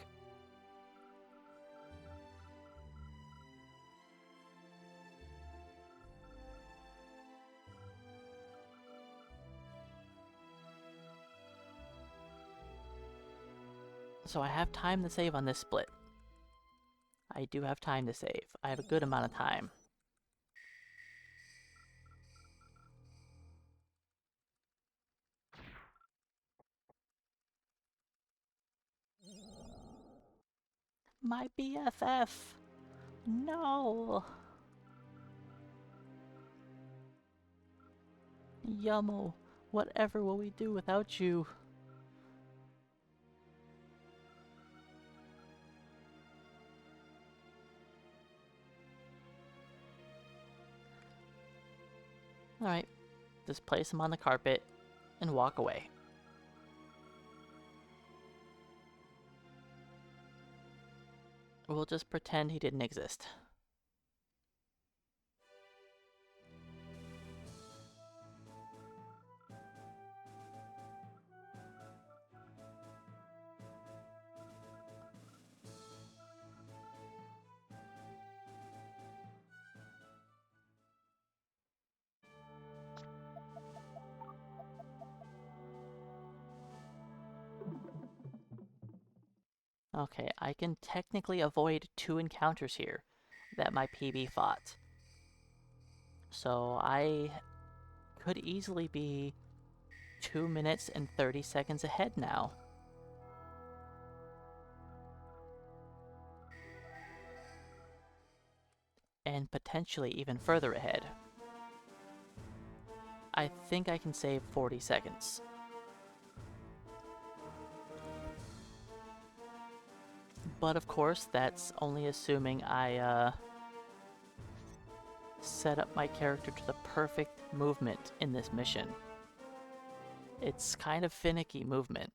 So I have time to save on this split. I do have time to save. I have a good amount of time. My BFF! No! Yummo, whatever will we do without you? Alright, just place him on the carpet and walk away. We'll just pretend he didn't exist. Okay, I can technically avoid 2 encounters here that my PB fought. So I could easily be 2 minutes and 30 seconds ahead now. And potentially even further ahead. I think I can save 40 seconds. But of course, that's only assuming I set up my character to the perfect movement in this mission. It's kind of finicky movement.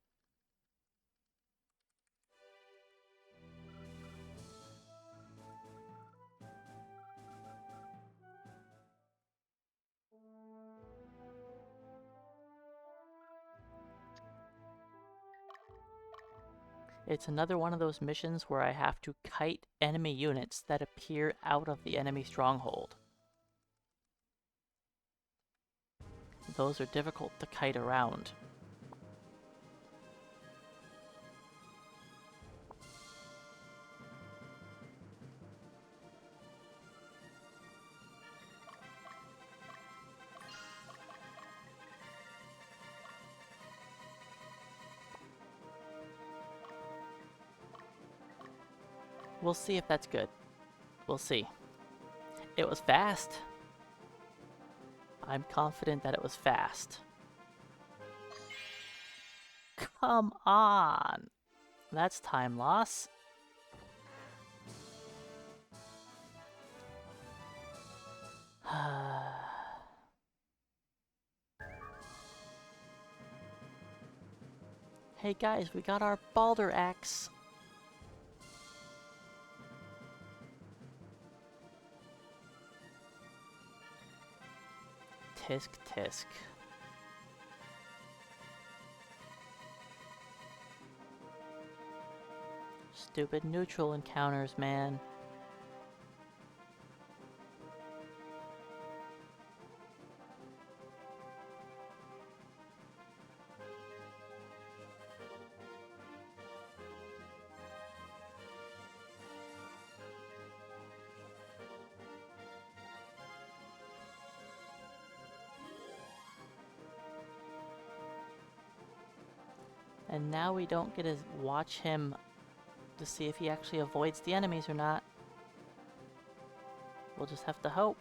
It's another one of those missions where I have to kite enemy units that appear out of the enemy stronghold. Those are difficult to kite around. We'll see if that's good. We'll see. It was fast. I'm confident that it was fast. Come on! That's time loss. Hey guys, we got our Balder Axe. Tisk tisk. Stupid neutral encounters, man. And now we don't get to watch him to see if he actually avoids the enemies or not. We'll just have to hope.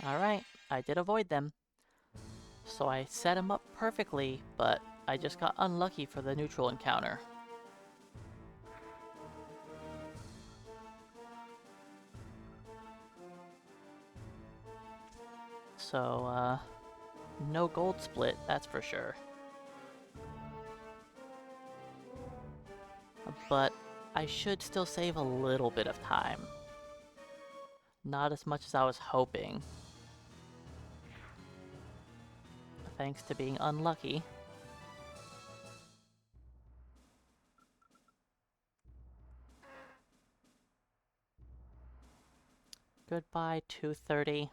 Alright, I did avoid them. So I set him up perfectly, but I just got unlucky for the neutral encounter. So, no gold split, that's for sure. But I should still save a little bit of time. Not as much as I was hoping. Thanks to being unlucky. Goodbye, 230.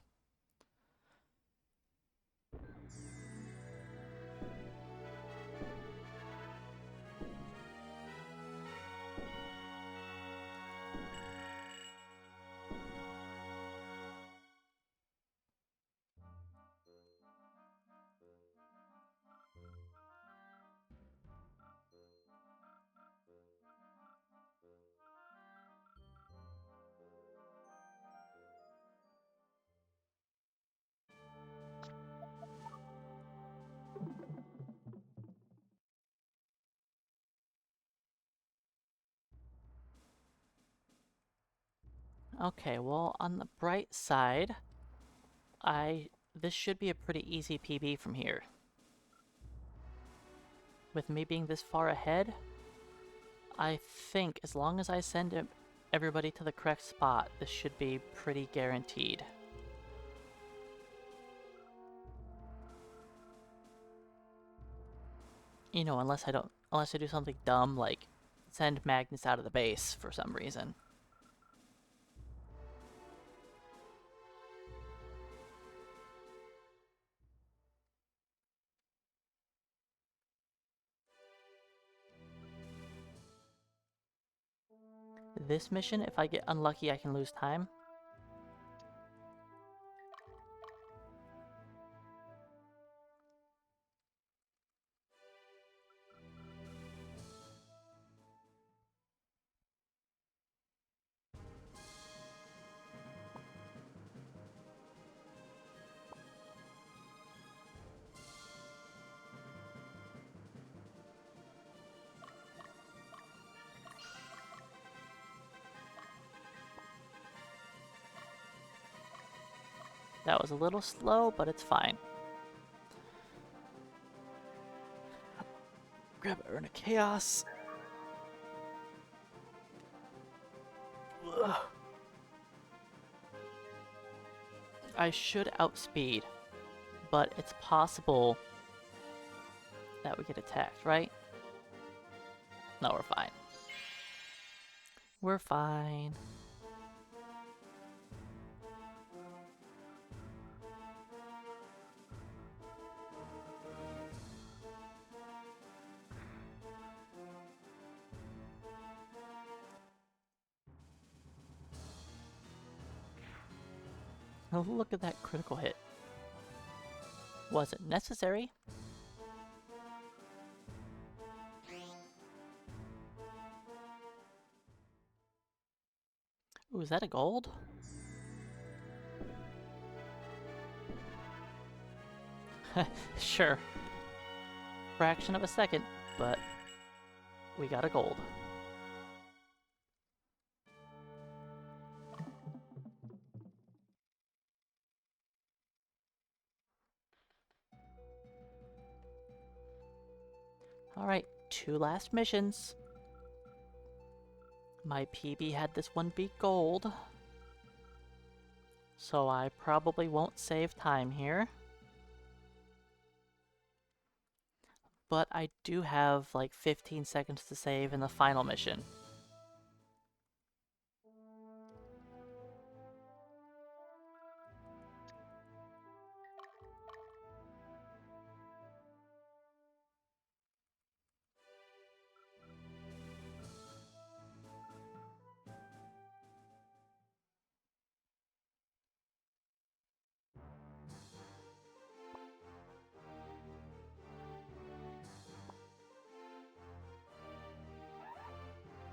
Okay, well, on the bright side, this should be a pretty easy PB from here. With me being this far ahead, I think as long as I send everybody to the correct spot, this should be pretty guaranteed. You know, unless I do something dumb like send Magnus out of the base for some reason. This mission, if I get unlucky, I can lose time. That was a little slow, but it's fine. Grab Urn of Chaos. Ugh. I should outspeed, but it's possible that we get attacked, right? No, we're fine. We're fine. Oh, look at that critical hit. Wasn't necessary. Ooh, is that a gold? Sure. Fraction of a second, but we got a gold. Alright, 2 last missions. My PB had this one be gold, so I probably won't save time here. But I do have like 15 seconds to save in the final mission.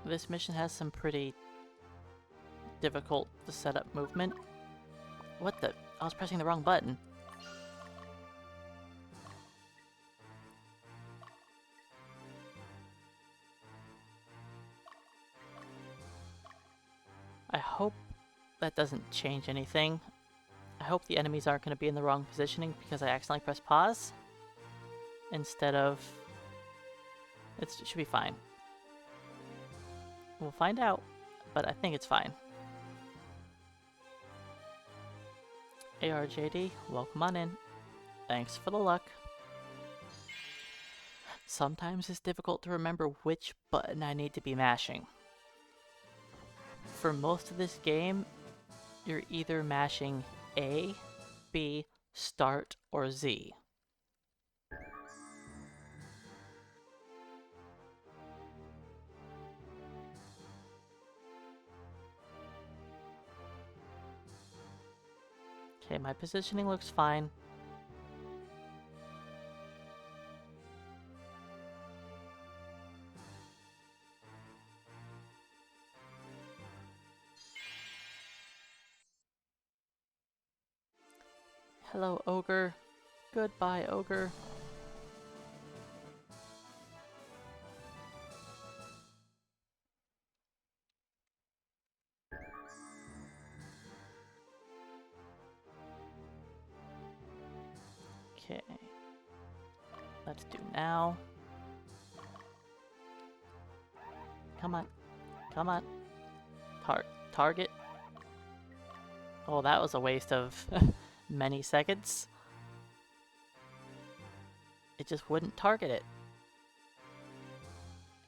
This mission has some pretty difficult to set up movement. What the? I was pressing the wrong button. I hope that doesn't change anything. I hope the enemies aren't going to be in the wrong positioning because I accidentally pressed pause instead of... It should be fine. We'll find out, but I think it's fine. ARJD, welcome on in. Thanks for the luck. Sometimes it's difficult to remember which button I need to be mashing. For most of this game, you're either mashing A, B, start, or Z. Okay, my positioning looks fine. Hello, Ogre. Goodbye, Ogre. Okay. Let's do now. Come on. Come on. Target. Oh, that was a waste of many seconds. It just wouldn't target it.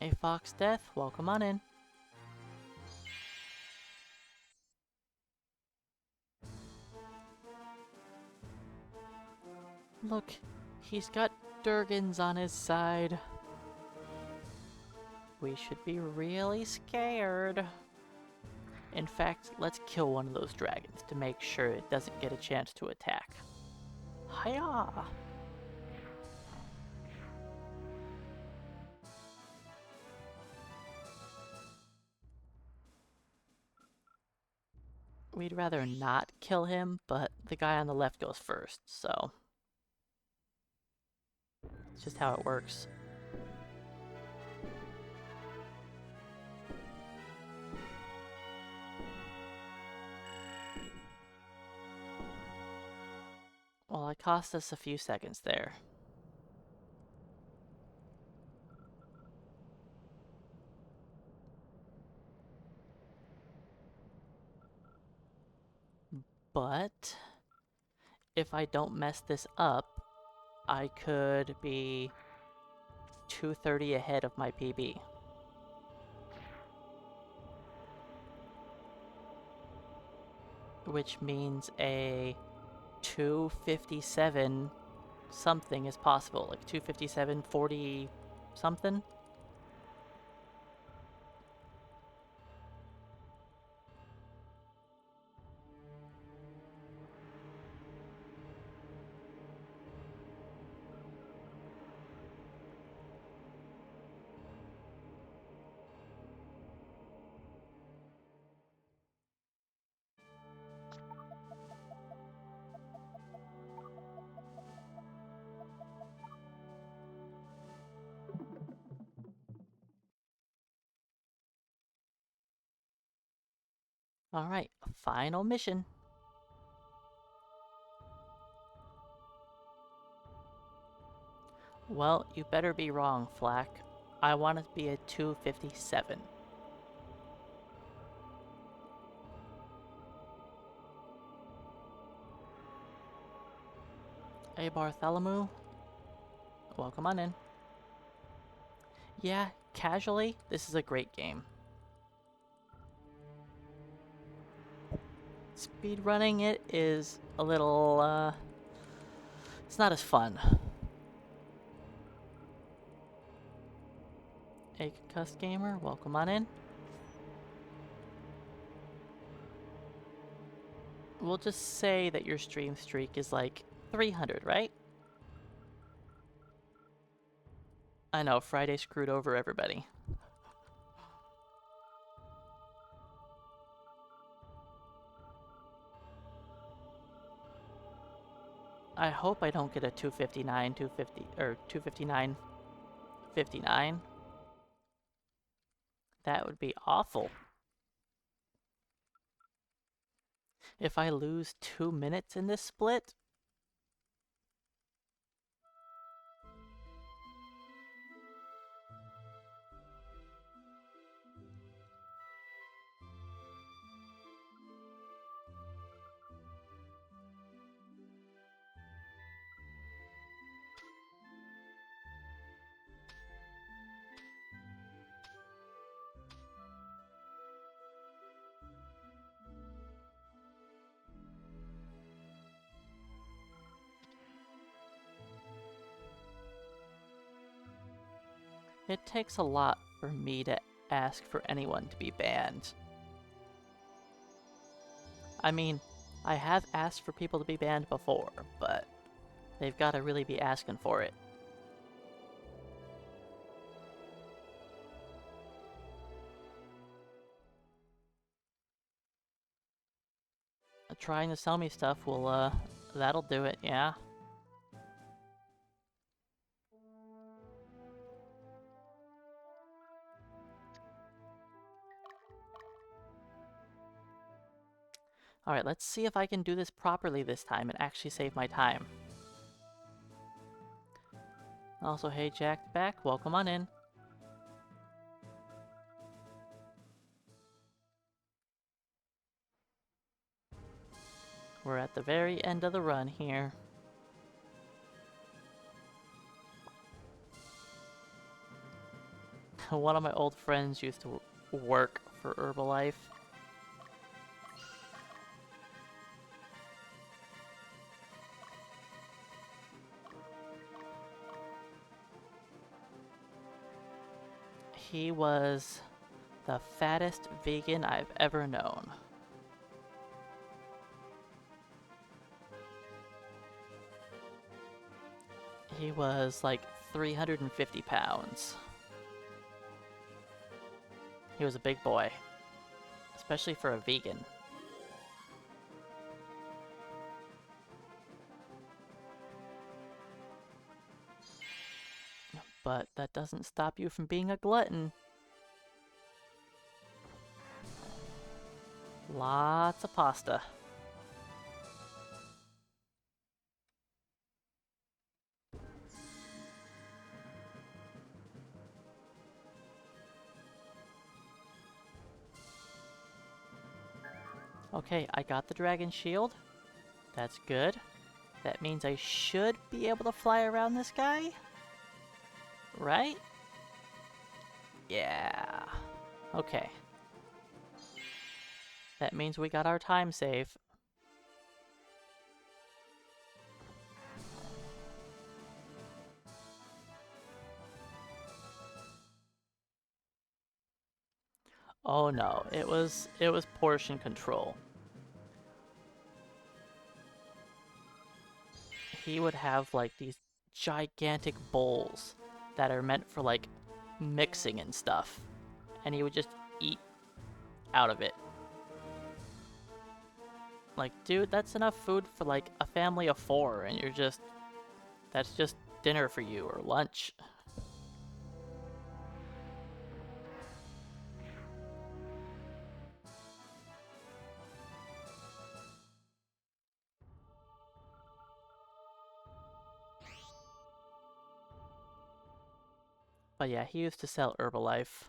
A Fox Death, welcome on in. Look, he's got Durgans on his side. We should be really scared. In fact, let's kill one of those dragons to make sure it doesn't get a chance to attack. Hiya! We'd rather not kill him, but the guy on the left goes first, so it's just how it works. Well, it cost us a few seconds there. But if I don't mess this up, I could be 230 ahead of my PB. Which means a 257 something is possible, like 257.40 something. Alright, final mission. Well, you better be wrong, Flack. I want it to be a 257. Hey, Bartholomew. Welcome on in. Yeah, casually, this is a great game. Speedrunning it is a little, it's not as fun. A Concussed Gamer, welcome on in. We'll just say that your stream streak is like 300, right? I know, Friday screwed over everybody. I hope I don't get a 259, 250, or 259, 59. That would be awful. If I lose 2 minutes in this split, it takes a lot for me to ask for anyone to be banned. I mean, I have asked for people to be banned before, but they've got to really be asking for it. Trying to sell me stuff will, that'll do it, yeah. Alright, let's see if I can do this properly this time and actually save my time. Also, hey Jack back, welcome on in. We're at the very end of the run here. One of my old friends used to work for Herbalife. He was the fattest vegan I've ever known. He was like 350 pounds. He was a big boy, especially for a vegan. But that doesn't stop you from being a glutton. Lots of pasta. Okay, I got the dragon shield. That's good. That means I should be able to fly around this guy? Right? Yeah. Okay. That means we got our time save. Oh no, it was portion control. He would have like these gigantic bowls that are meant for like mixing and stuff, and he would just eat out of it. Like, dude, that's enough food for like a family of 4, and that's just dinner for you or lunch. But yeah, he used to sell Herbalife.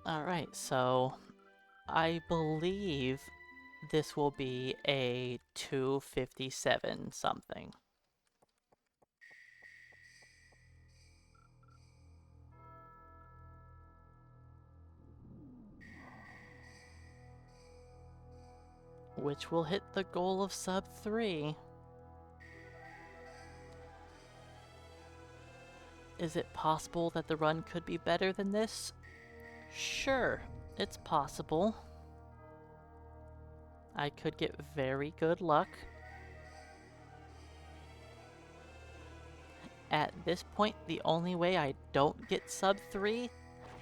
Alright, so I believe this will be a 257 something. Which will hit the goal of sub 3. Is it possible that the run could be better than this? Sure, it's possible. I could get very good luck. At this point, the only way I don't get sub 3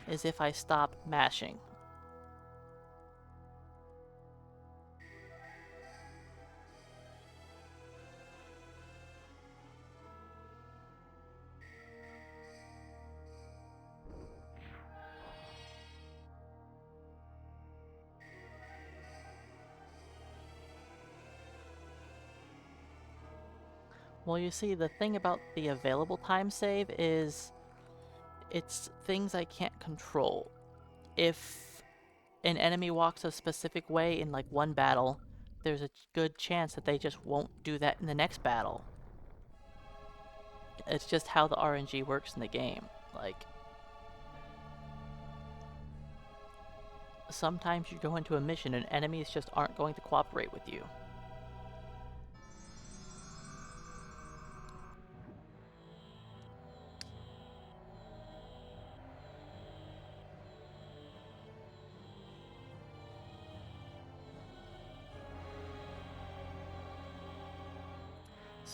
is if I stop mashing. Well, you see, the thing about the available time save is it's things I can't control. If an enemy walks a specific way in like one battle, there's a good chance that they just won't do that in the next battle. It's just how the RNG works in the game. Like, sometimes you go into a mission and enemies just aren't going to cooperate with you.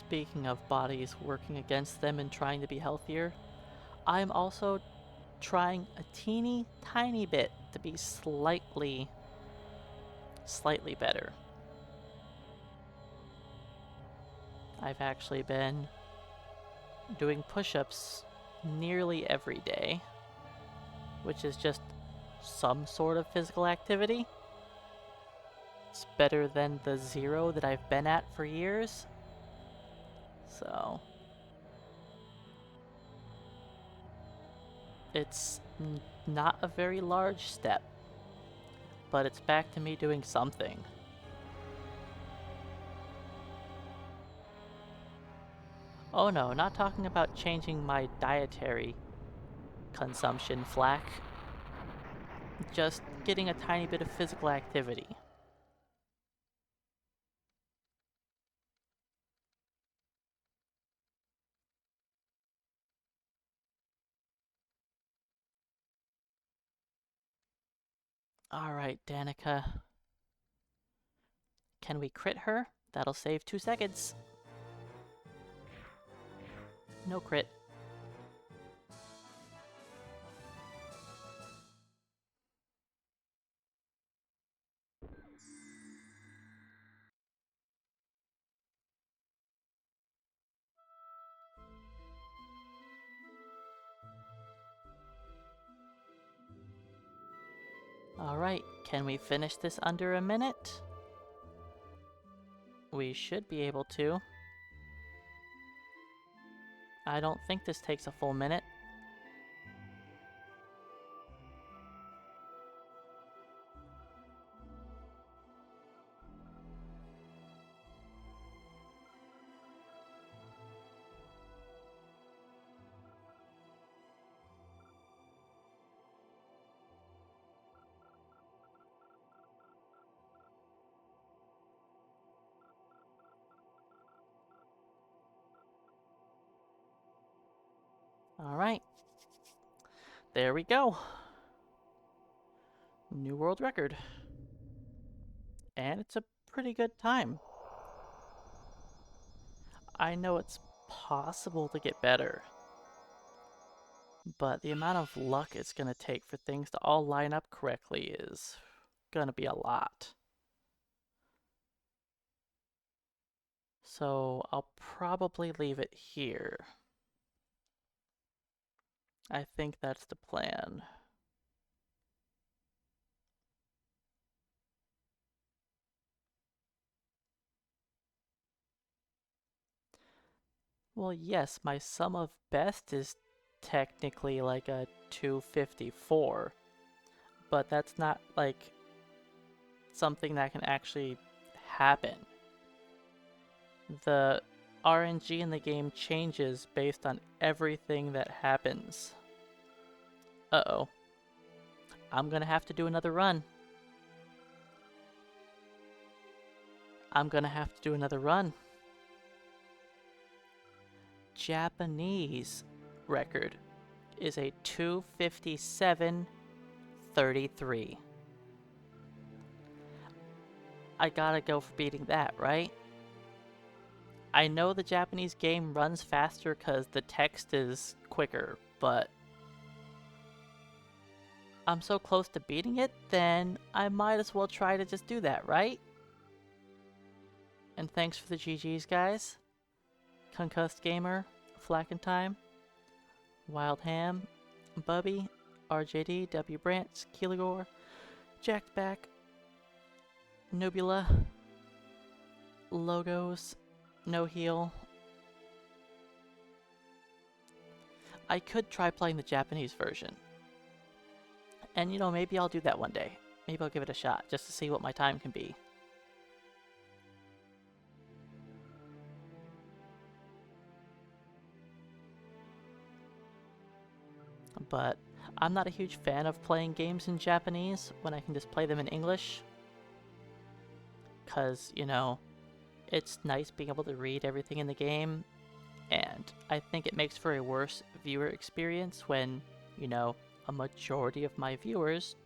Speaking of bodies working against them and trying to be healthier, I'm also trying a teeny tiny bit to be slightly better. I've actually been doing push-ups nearly every day, which is just some sort of physical activity. It's better than the 0 that I've been at for years. So it's not a very large step, but it's back to me doing something. Oh no, not talking about changing my dietary consumption, Flack. Just getting a tiny bit of physical activity. Alright, Danica. Can we crit her? That'll save 2 seconds. No crit. Alright, can we finish this under a minute? We should be able to. I don't think this takes a full minute. Alright. There we go. New world record. And it's a pretty good time. I know it's possible to get better, but the amount of luck it's gonna take for things to all line up correctly is gonna be a lot. So I'll probably leave it here. I think that's the plan. Well, yes, my sum of best is technically like a 254, but that's not like something that can actually happen. The RNG in the game changes based on everything that happens. Uh-oh. I'm gonna have to do another run. I'm gonna have to do another run. Japanese record is a 257.33. I gotta go for beating that, right? I know the Japanese game runs faster because the text is quicker, but I'm so close to beating it, then I might as well try to just do that, right? And thanks for the GGs, guys. Concussed Gamer, Flackentime, Wild Ham, Bubby, RJD, W Brants, Keeligore, Jacked Back, Nubula, Logos, No Heal. I could try playing the Japanese version. And you know, maybe I'll do that one day. Maybe I'll give it a shot, just to see what my time can be. But I'm not a huge fan of playing games in Japanese when I can just play them in English. Because, you know, it's nice being able to read everything in the game, and I think it makes for a worse viewer experience when, you know, a majority of my viewers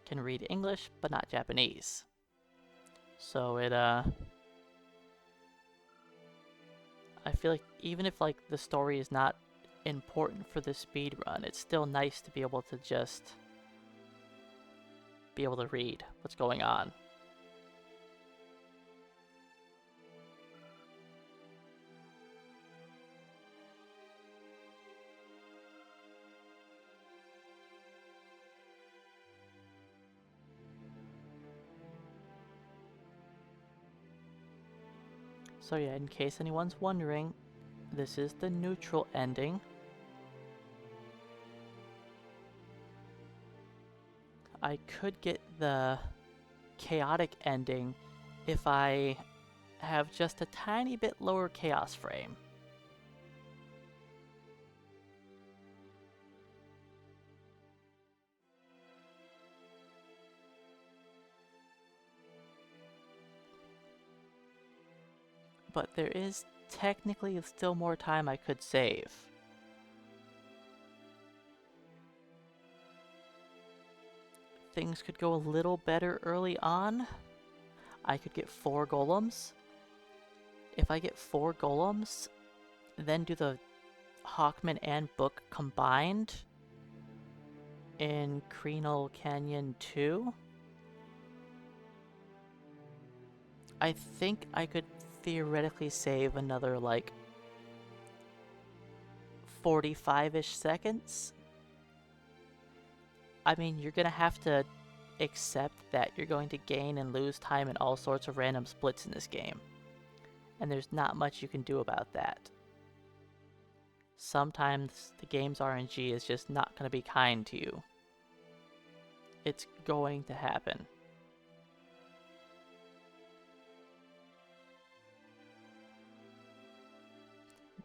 can read English but not Japanese. So I feel like even if like the story is not important for the speed run, it's still nice to be able to just be able to read what's going on. So yeah, in case anyone's wondering, this is the neutral ending. I could get the chaotic ending if I have just a tiny bit lower chaos frame. But there is technically still more time I could save. Things could go a little better early on. I could get 4 golems. If I get 4 golems, then do the Hawkman and Book combined in Creenal Canyon 2, I think I could theoretically save another like 45-ish seconds. I mean, you're gonna have to accept that you're going to gain and lose time in all sorts of random splits in this game, and there's not much you can do about that. Sometimes the game's RNG is just not going to be kind to you. It's going to happen.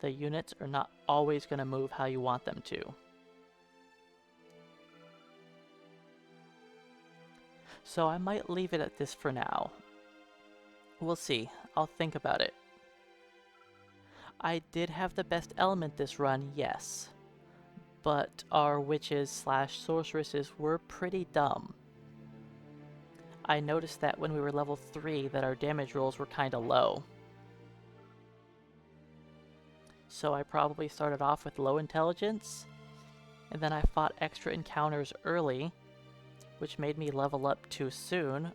The units are not always going to move how you want them to. So I might leave it at this for now. We'll see. I'll think about it. I did have the best element this run, yes. But our witches / sorceresses were pretty dumb. I noticed that when we were level 3 that our damage rolls were kinda low. So I probably started off with low intelligence, and then I fought extra encounters early, which made me level up too soon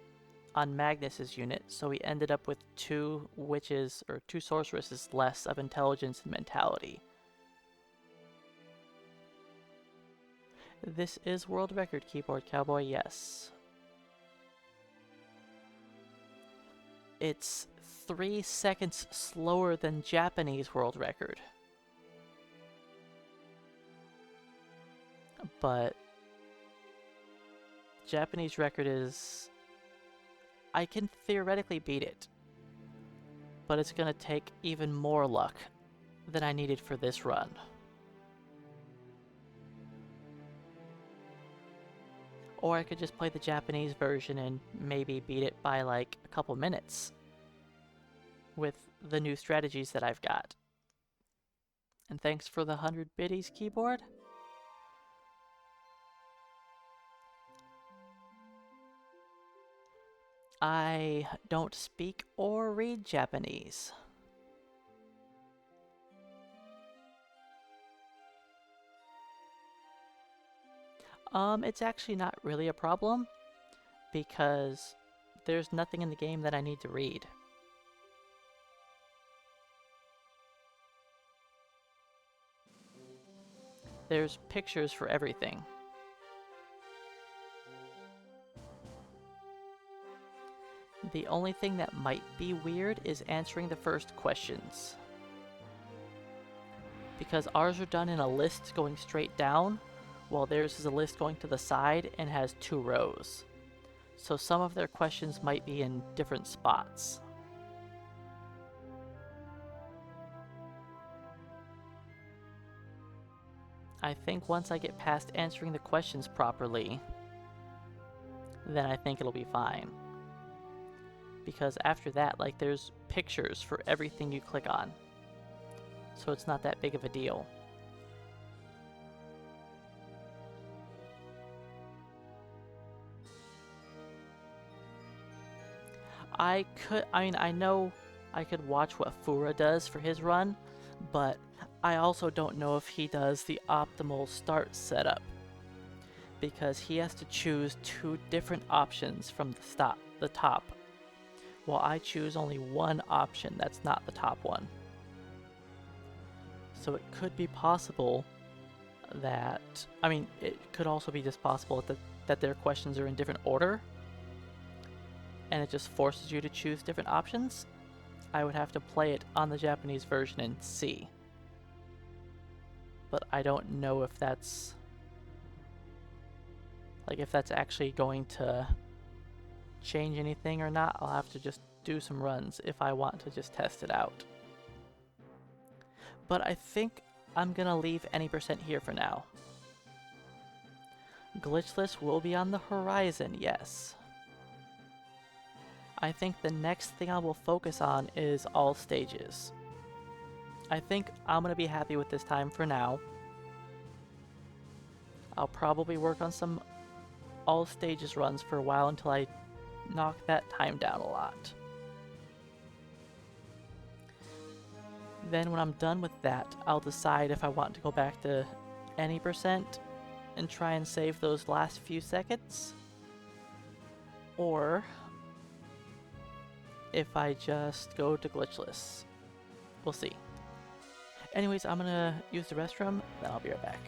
on Magnus's unit, so we ended up with 2 witches or 2 sorceresses less of intelligence and mentality. This is world record, Keyboard Cowboy, yes. It's 3 seconds slower than Japanese world record. But Japanese record is... I can theoretically beat it, but it's gonna take even more luck than I needed for this run. Or I could just play the Japanese version and maybe beat it by like a couple minutes with the new strategies that I've got. And thanks for the 100 biddies, Keyboard. I don't speak or read Japanese. It's actually not really a problem, because there's nothing in the game that I need to read. There's pictures for everything. The only thing that might be weird is answering the first questions, because ours are done in a list going straight down, while theirs is a list going to the side and has 2 rows. So some of their questions might be in different spots. I think once I get past answering the questions properly, then I think it'll be fine. Because after that, like, there's pictures for everything you click on. So it's not that big of a deal. I know I could watch what Fura does for his run, but I also don't know if he does the optimal start setup, because he has to choose 2 different options from the top, while I choose only one option that's not the top one. So it could be possible that, I mean, it could also be just possible that their questions are in different order, and it just forces you to choose different options. I would have to play it on the Japanese version and see. But I don't know if that's, like, if that's actually going to change anything or not. I'll have to just do some runs if I want to just test it out. But I think I'm gonna leave any percent here for now. Glitchless will be on the horizon, yes. I think the next thing I will focus on is all stages. I think I'm gonna be happy with this time for now. I'll probably work on some all stages runs for a while until I knock that time down a lot. Then when I'm done with that, I'll decide if I want to go back to any percent and try and save those last few seconds, or if I just go to glitchless. We'll see. Anyways, I'm gonna use the restroom, then I'll be right back.